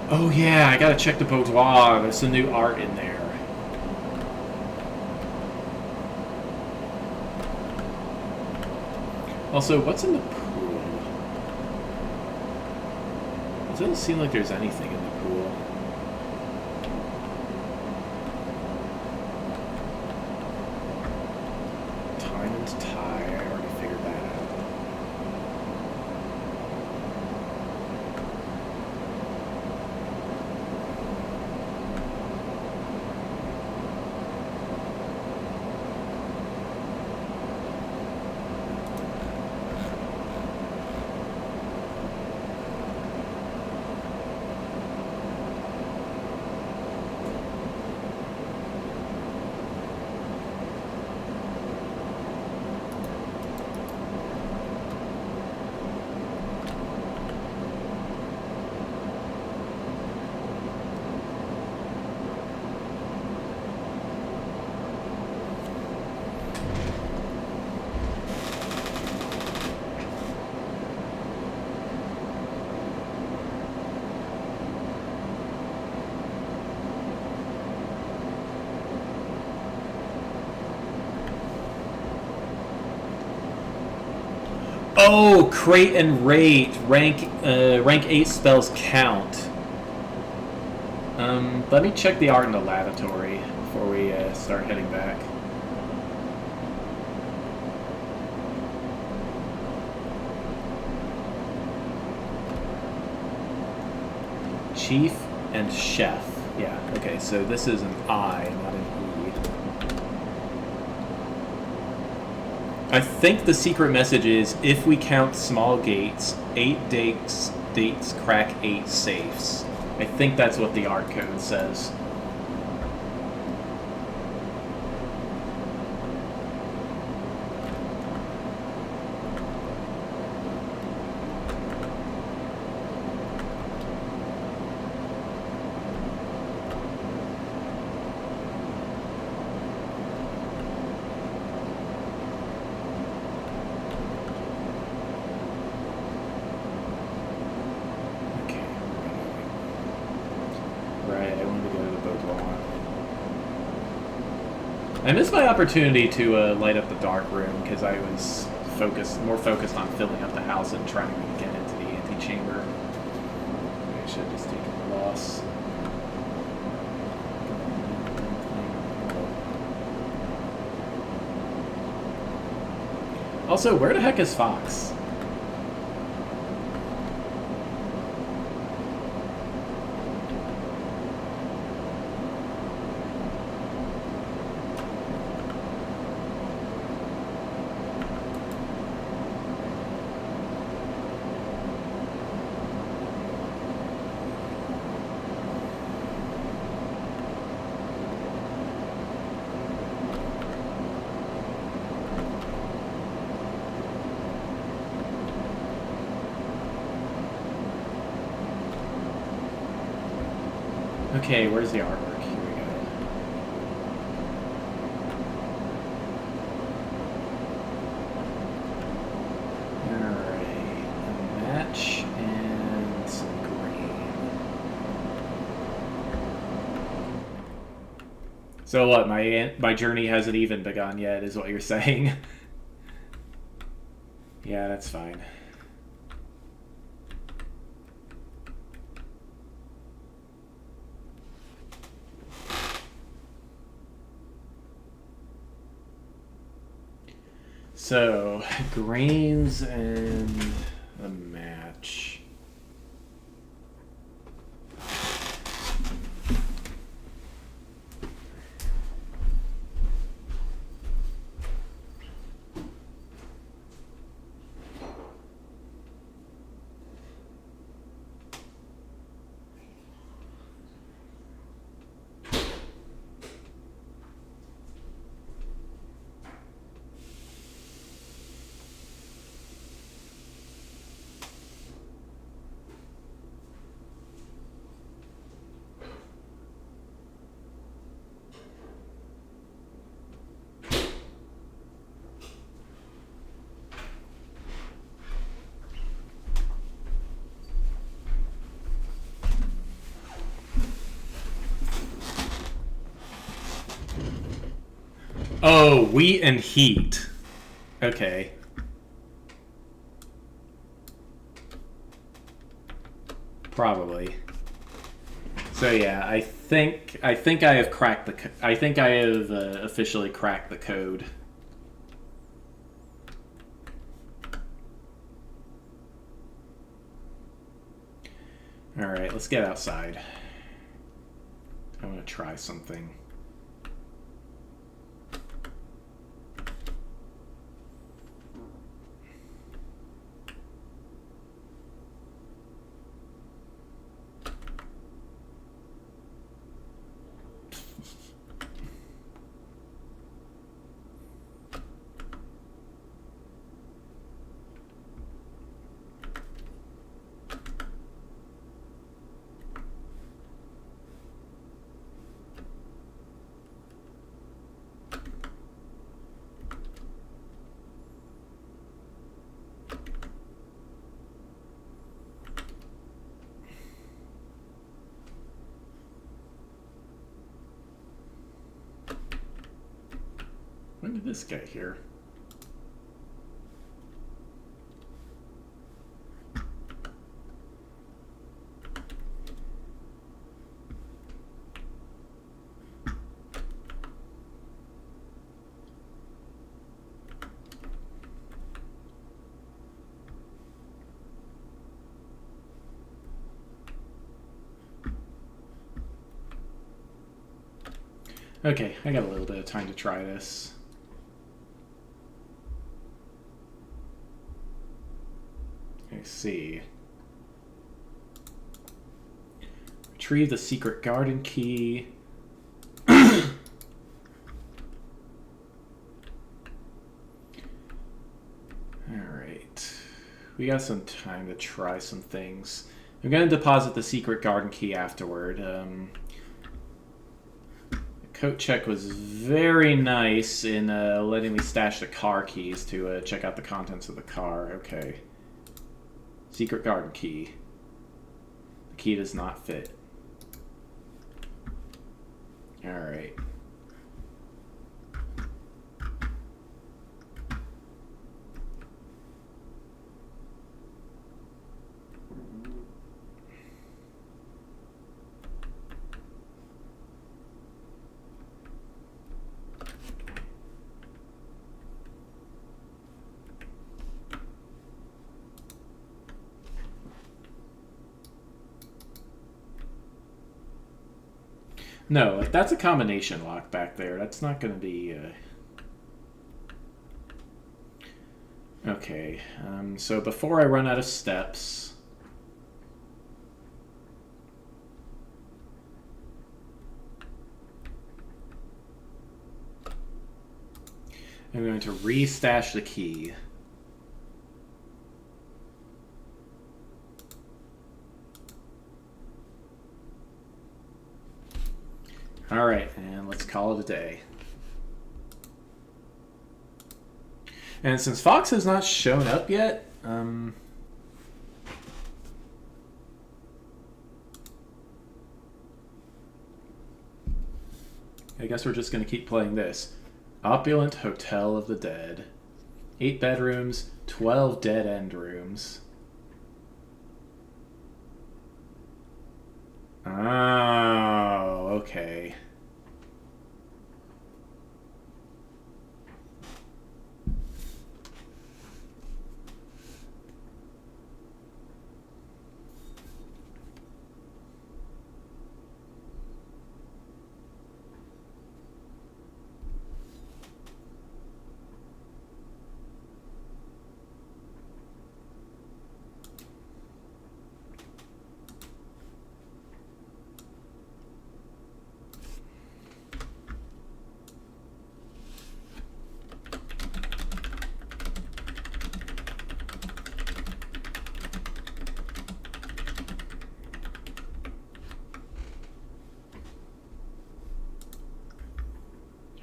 Oh yeah, I gotta check the boudoir. There's some new art in there. Also, what's in the pool? It doesn't seem like there's anything in the pool. Time and tie, I already figured that out. Oh, crate and rate. Rank 8 spells count. Let me check the art in the lavatory before we start heading back. Chief and chef. Yeah, okay, so this is an I, not an E. I think the secret message is, if we count small gates, 8 dates crack 8 safes. I think that's what the art code says. I missed my opportunity to light up the dark room because I was more focused on filling up the house and trying to get into the antechamber. I should have just taken the loss. Also, where the heck is Fox? Okay, where's the artwork? Here we go. Alright, a match and some green. So what, my journey hasn't even begun yet, is what you're saying? Yeah, that's fine. So, grains and a match. Oh, wheat and heat. Okay. Probably. So yeah, I think I have cracked the. I think I have officially cracked the code. All right, let's get outside. I want to try something. When did this get here? Okay, I got a little bit of time to try this. I see. Retrieve the secret garden key. Alright. We got some time to try some things. I'm going to deposit the secret garden key afterward. The coat check was very nice in letting me stash the car keys to check out the contents of the car. Okay. Secret garden key. The key does not fit. Alright. No, like that's a combination lock back there. That's not going to be... Okay, so before I run out of steps... I'm going to restash the key. Alright, and let's call it a day. And since Fox has not shown up yet, I guess we're just going to keep playing this. Opulent Hotel of the Dead. 8 bedrooms, 12 dead-end rooms. Oh, okay.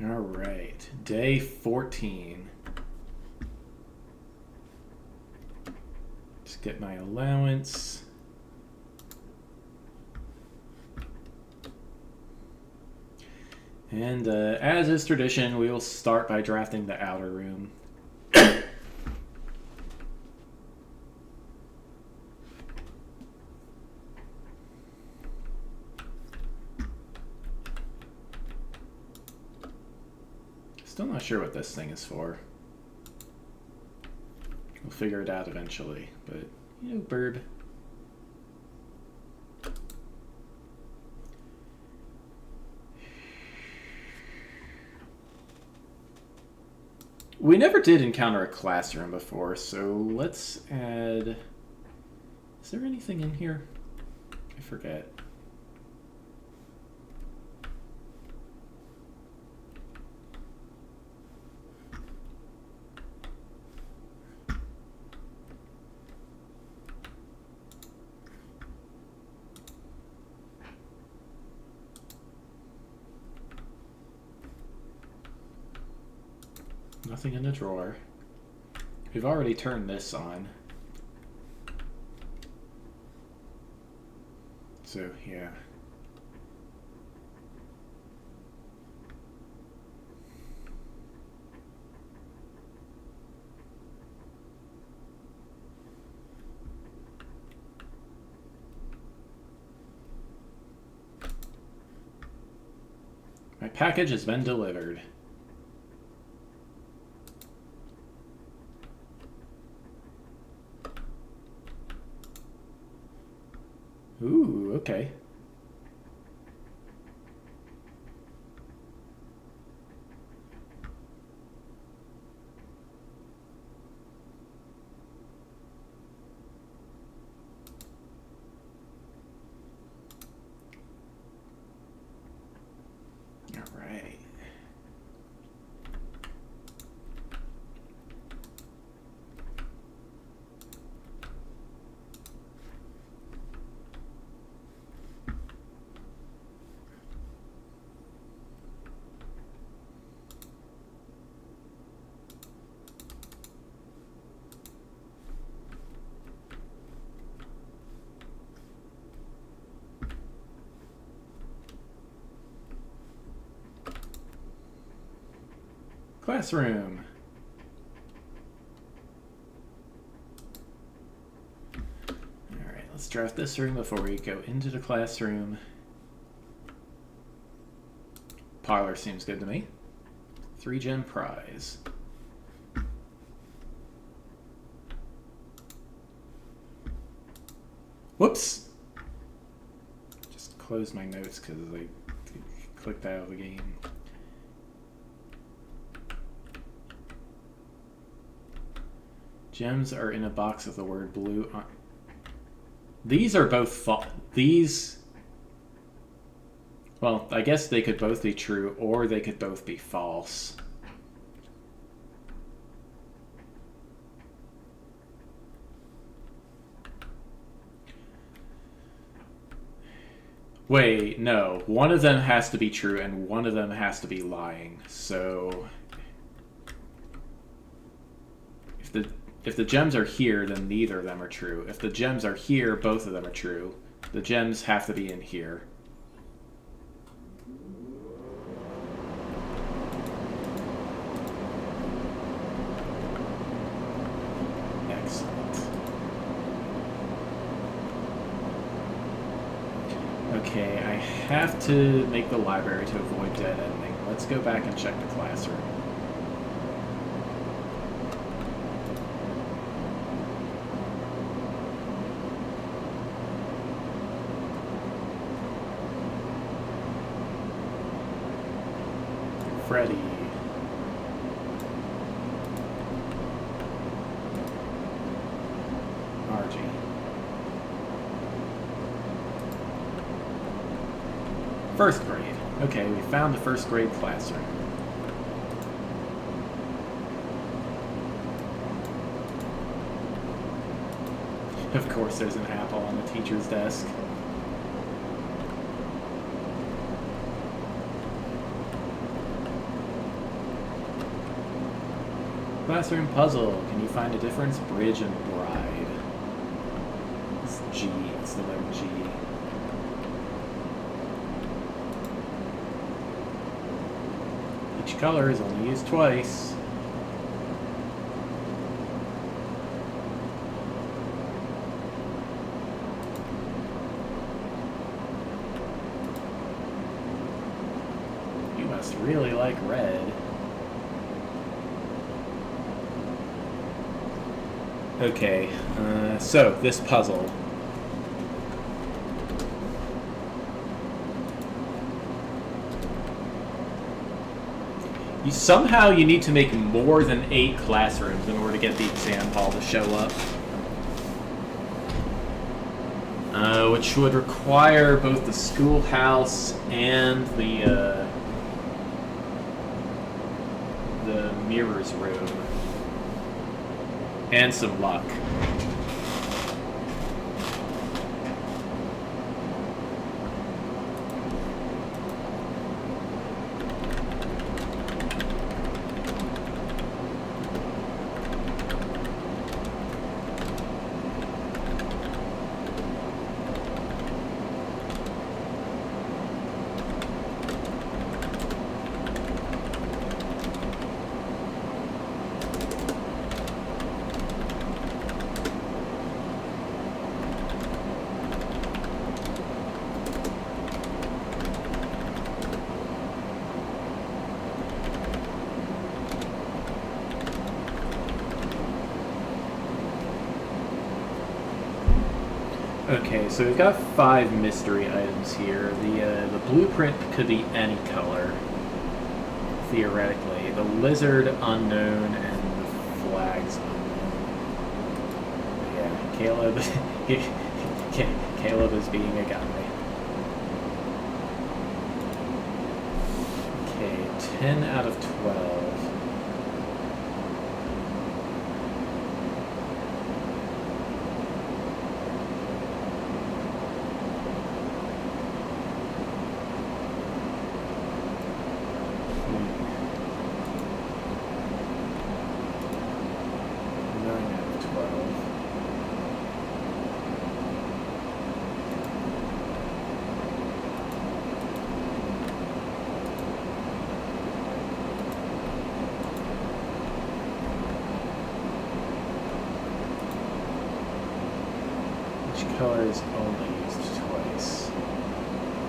All right, day 14. Just get my allowance. And as is tradition, we will start by drafting the outer room. Still not sure what this thing is for. We'll figure it out eventually, but, you know, bird. We never did encounter a classroom before, so let's add... Is there anything in here? I forget. Nothing in the drawer. We've already turned this on. So, yeah. My package has been delivered. Ooh, okay. All right. Classroom. All right, let's draft this room before we go into the classroom. Parlor seems good to me. 3-gem prize. Whoops! Just closed my notes because I clicked out of the game. Gems are in a box with the word blue on. These are both these. Well, I guess they could both be true, or they could both be false. Wait, no. One of them has to be true, and one of them has to be lying. So, if the gems are here, then neither of them are true. If the gems are here, both of them are true. The gems have to be in here. Excellent. Okay, I have to make the library to avoid dead ending. Let's go back and check the classroom. Freddy. Margie. First grade. Okay, we found the first grade classroom. Of course there's an apple on the teacher's desk. Classroom puzzle. Can you find a difference? Bridge and bride. It's G. It's the letter G. Each color is only used twice. You must really like red. Okay, so this puzzle. Somehow you need to make more than 8 classrooms in order to get the exam hall to show up. Which would require both the schoolhouse and the mirrors room. And some luck. Okay, so we've got 5 mystery items here. The blueprint could be any color, theoretically. The lizard unknown and the flags unknown. Yeah, Caleb. Caleb is being a guy. Okay, 10 out of 12. Color is only used twice.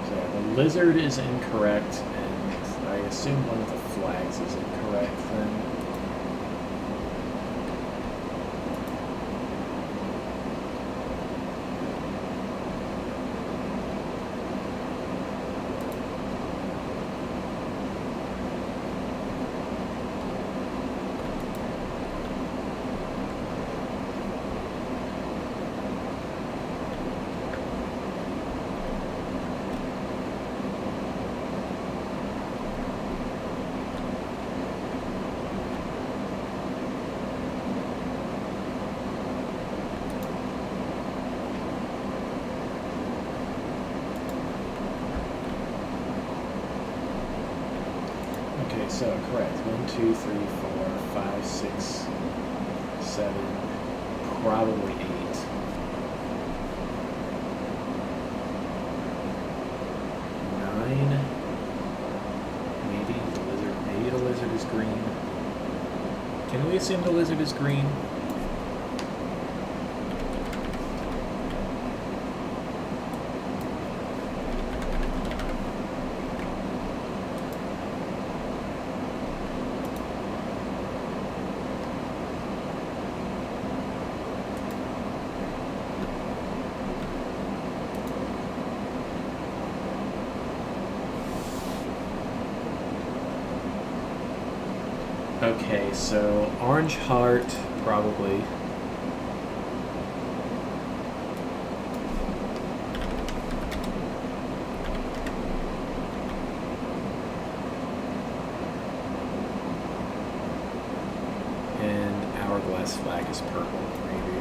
So yeah, the lizard is incorrect, and I assume one of the flags is incorrect then. So, correct. 1, 2, 3, 4, 5, 6, 7, probably 8. 9. Maybe the lizard is green. Can we assume the lizard is green? Okay, so orange heart, probably. And hourglass flag is purple, maybe.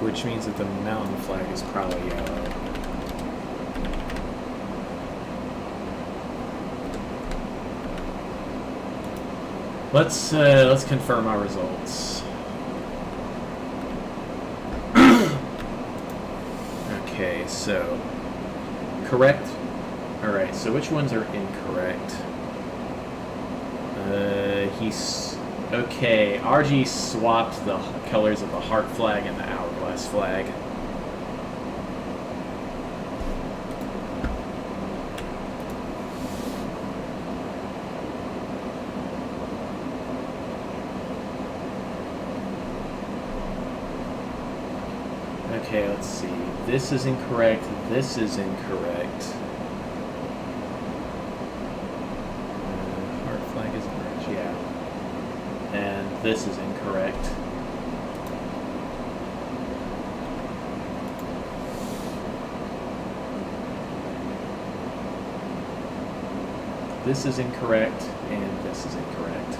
Which means that the mountain flag is probably yellow. Let's confirm our results. Okay, so correct. All right. So which ones are incorrect? He's okay. RG swapped the colors of the heart flag and the hourglass flag. Okay, let's see. This is incorrect. This is incorrect. Heart flag is orange, yeah. And this is incorrect. This is incorrect, and this is incorrect.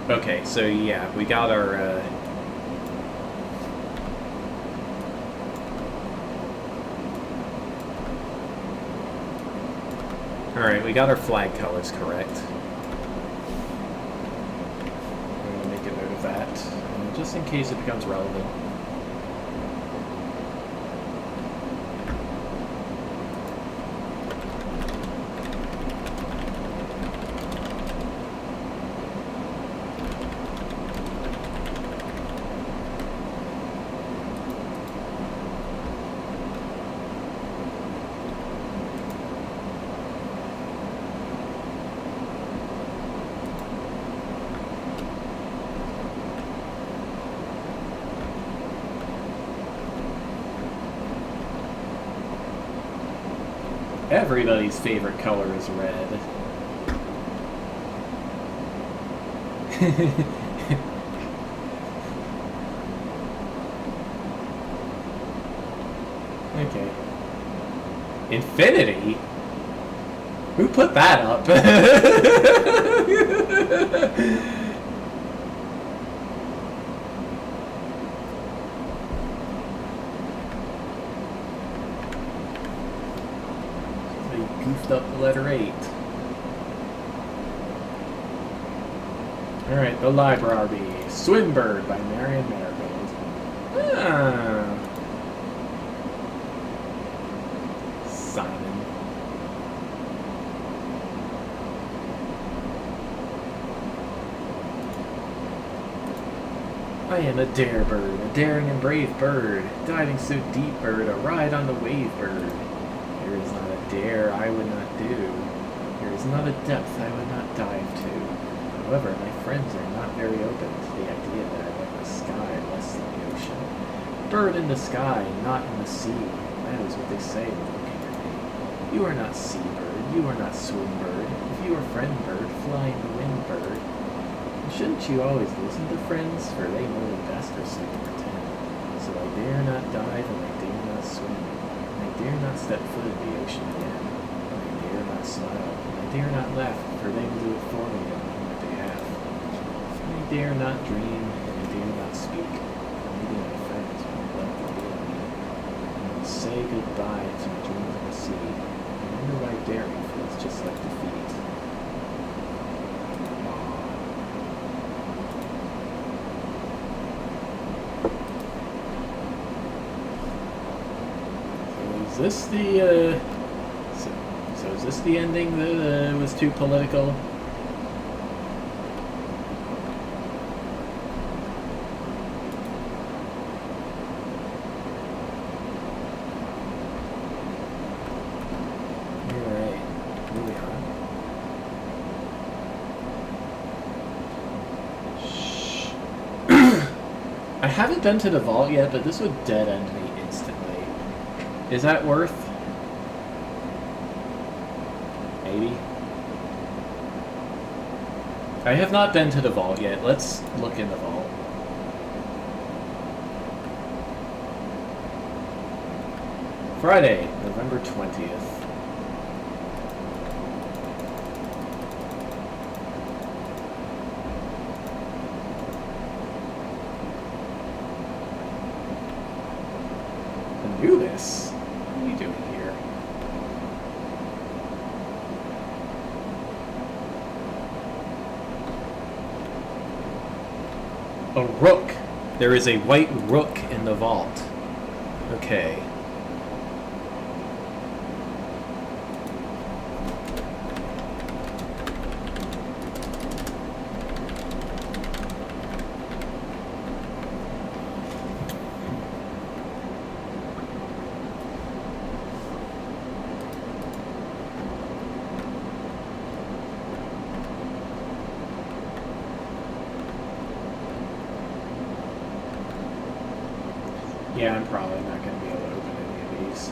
Okay, so yeah, we got our... Alright, we got our flag colors correct. I'm going to make a note of that, just in case it becomes relevant. Everybody's favorite color is red. Okay. Infinity? Who put that up? Goofed up the letter 8. Alright, The Library. Swinbird by Marion Marigold. Ah. Simon. I am a dare bird, a daring and brave bird, diving so deep bird, a ride on the wave bird. There is not a dare I would not do. There is not a depth I would not dive to. However, my friends are not very open to the idea that I like the sky less than the ocean. Bird in the sky, not in the sea. That is what they say when looking at me. You are not sea bird, you are not swim bird. If you are friend bird, fly in the wind bird. And shouldn't you always listen to friends, for they know the best or so they pretend. So I dare not dive and I dare not swim. I dare not step foot in the ocean again. I dare not smile. I dare not laugh, for they will do it for me on my behalf. I dare not dream. I dare not speak. Maybe my friends won't like the real me. I will say goodbye to my dreams of the sea. I wonder why daring feels just like defeat. Is this the, so is this the ending that was too political? Alright, moving on. Shh. I haven't been to the vault yet, but this would dead end me instantly. Is that worth? Maybe. I have not been to the vault yet. Let's look in the vault. Friday, November 20th. Anubis? What are you doing here? A rook. There is a white rook in the vault. Okay. Yeah, I'm probably not going to be able to open any of these.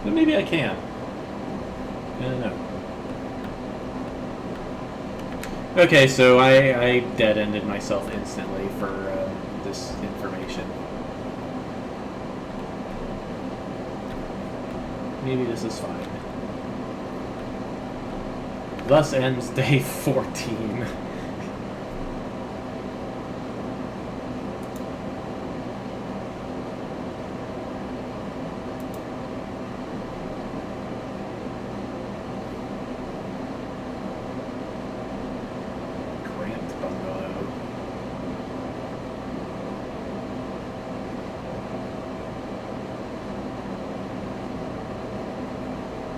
But maybe I can. I don't know. Okay, so I dead-ended myself instantly for this information. Maybe this is fine. Thus ends day 14.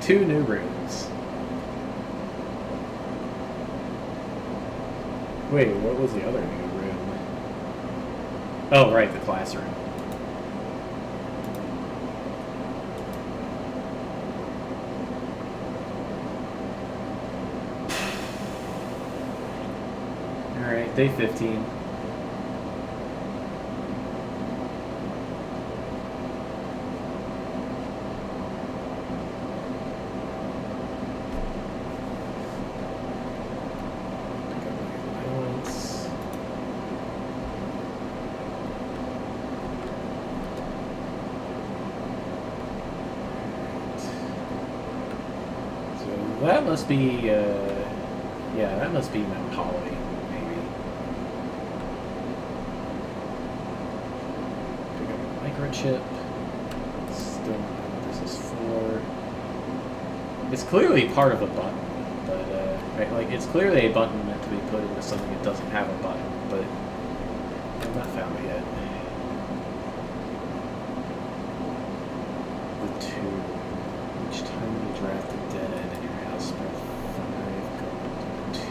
Two new rooms. Wait, what was the other new room? Oh, right, the classroom. Alright, day 15. That must be, yeah, that must be Mount Holly, maybe. Pick up a microchip. Still not know what this is for. It's clearly part of a button, but, right, like, it's clearly a button meant to be put into something that doesn't have a button, but I've not found it yet. The two. Each time you draft a dead end in your house, spread 5 gold to 2.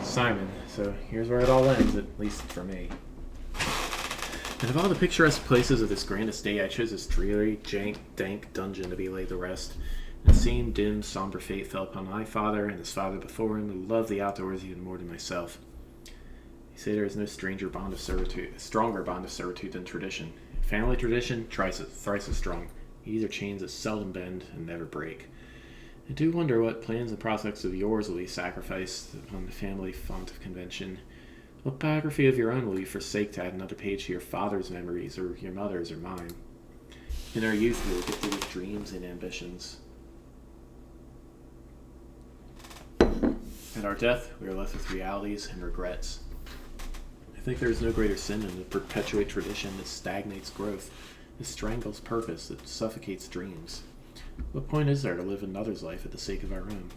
Simon, so here's where it all ends, at least for me. And of all the picturesque places of this grand estate, I chose this dreary, dank dungeon to be laid to rest. And the same dim, somber fate fell upon my father and his father before him, who loved the outdoors even more than myself. You say there is no stronger bond of servitude than tradition. Family tradition, thrice as strong. These are chains that seldom bend and never break. I do wonder what plans and prospects of yours will be sacrificed upon the family font of convention. What biography of your own will you forsake to add another page to your father's memories, or your mother's, or mine? In our youth, we were gifted with dreams and ambitions. At our death, we are left with realities and regrets. I think there is no greater sin than to perpetuate tradition that stagnates growth, that strangles purpose, that suffocates dreams. What point is there to live another's life at the sake of our own?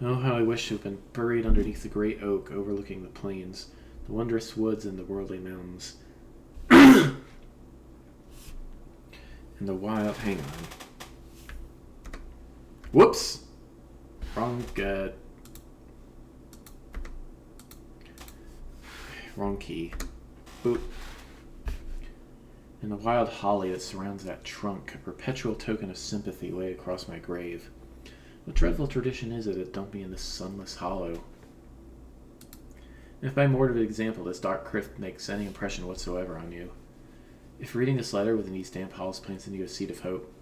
Oh, how I wish to have been buried underneath the great oak overlooking the plains, the wondrous woods and the worldly mountains. And the wild... Hang on. Whoops! Wrong key. Boop. And the wild holly that surrounds that trunk, a perpetual token of sympathy lay across my grave. What dreadful tradition is it that dumped me in this sunless hollow? If by mode of example this dark crypt makes any impression whatsoever on you, if reading this letter within these damp halls plants into a seed of hope,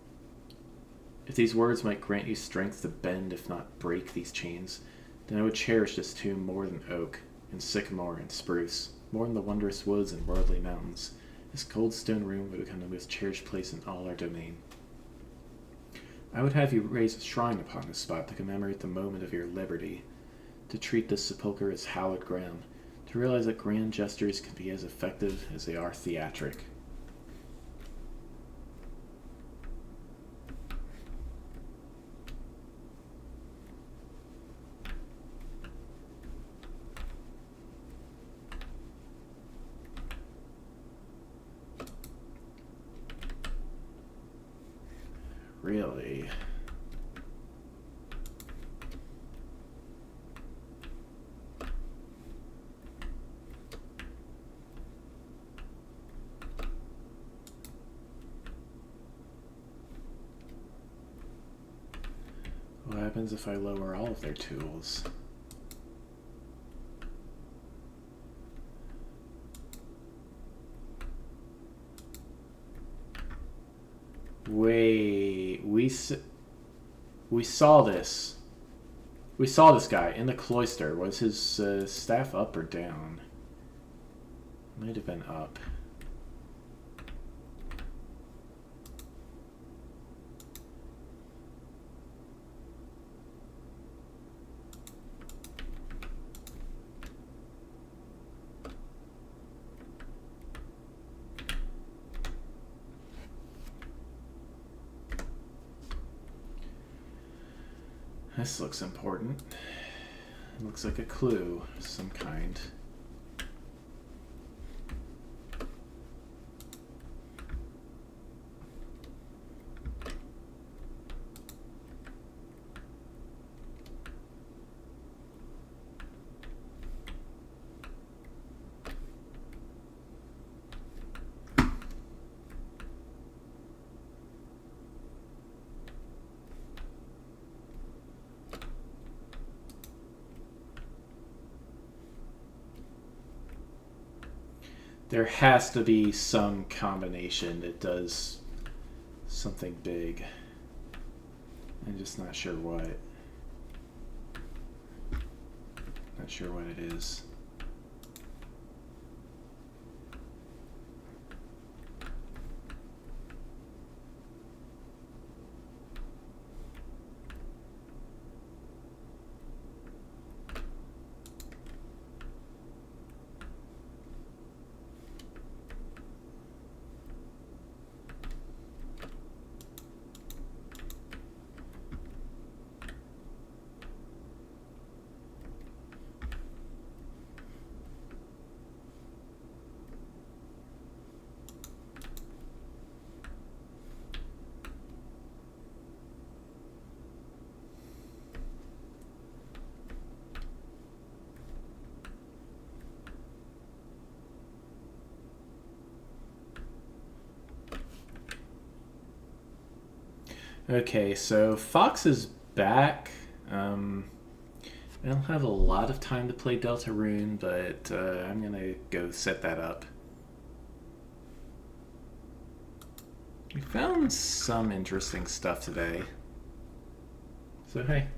if these words might grant you strength to bend, if not break, these chains, then I would cherish this tomb more than oak, and sycamore, and spruce, more than the wondrous woods and worldly mountains, This cold stone room would become the most cherished place in all our domain. I would have you raise a shrine upon this spot to commemorate the moment of your liberty, to treat this sepulchre as hallowed ground, to realize that grand gestures can be as effective as they are theatric. Really? What happens if I lower all of their tools? Wait, we saw this. We saw this guy in the cloister. Was his staff up or down? Might have been up. This looks important. It looks like a clue of some kind. There has to be some combination that does something big. I'm just not sure what. Not sure what it is. Okay, so Fox is back. I don't have a lot of time to play Deltarune, but I'm gonna go set that up. We found some interesting stuff today. So hey.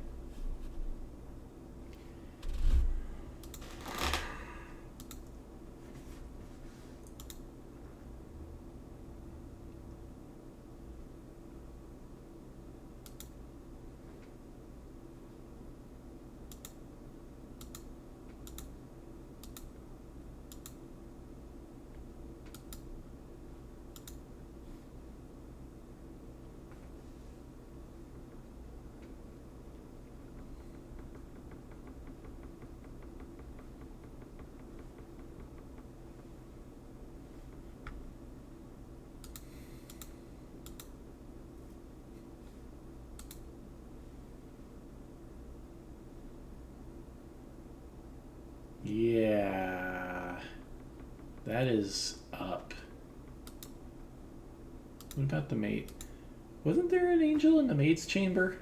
Yeah, that is up. What about the mate? Wasn't there an angel in the mate's chamber?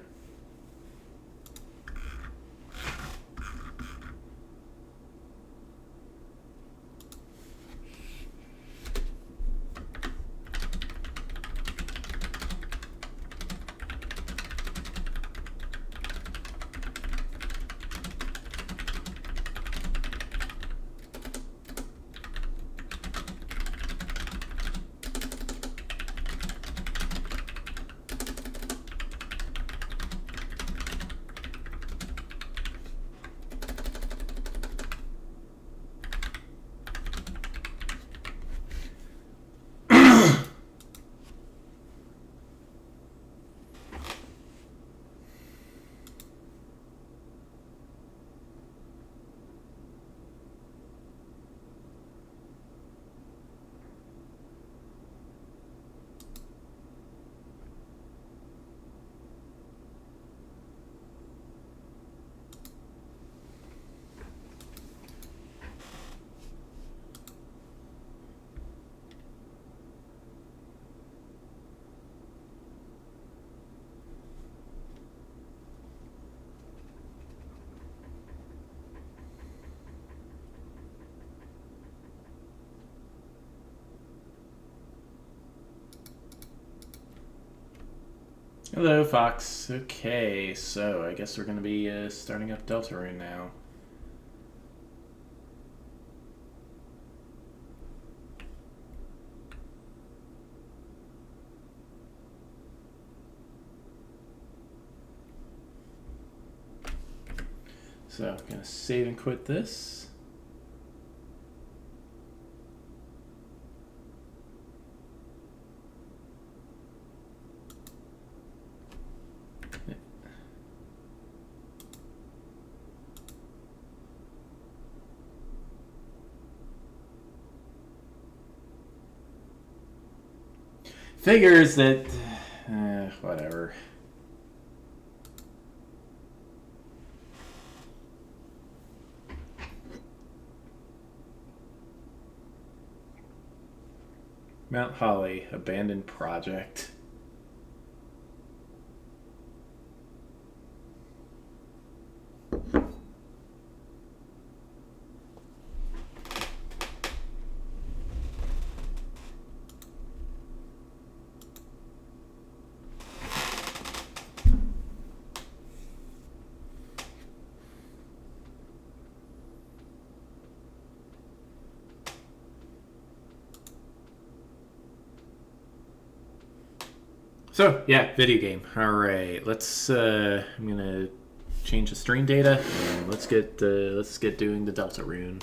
Hello, Fox. Okay, so I guess we're going to be starting up Deltarune now. So I'm going to save and quit this. Figures that... whatever. Mount Holly, abandoned project. So, yeah, video game. Alright, let's, I'm gonna change the stream data, and let's get doing the Deltarune.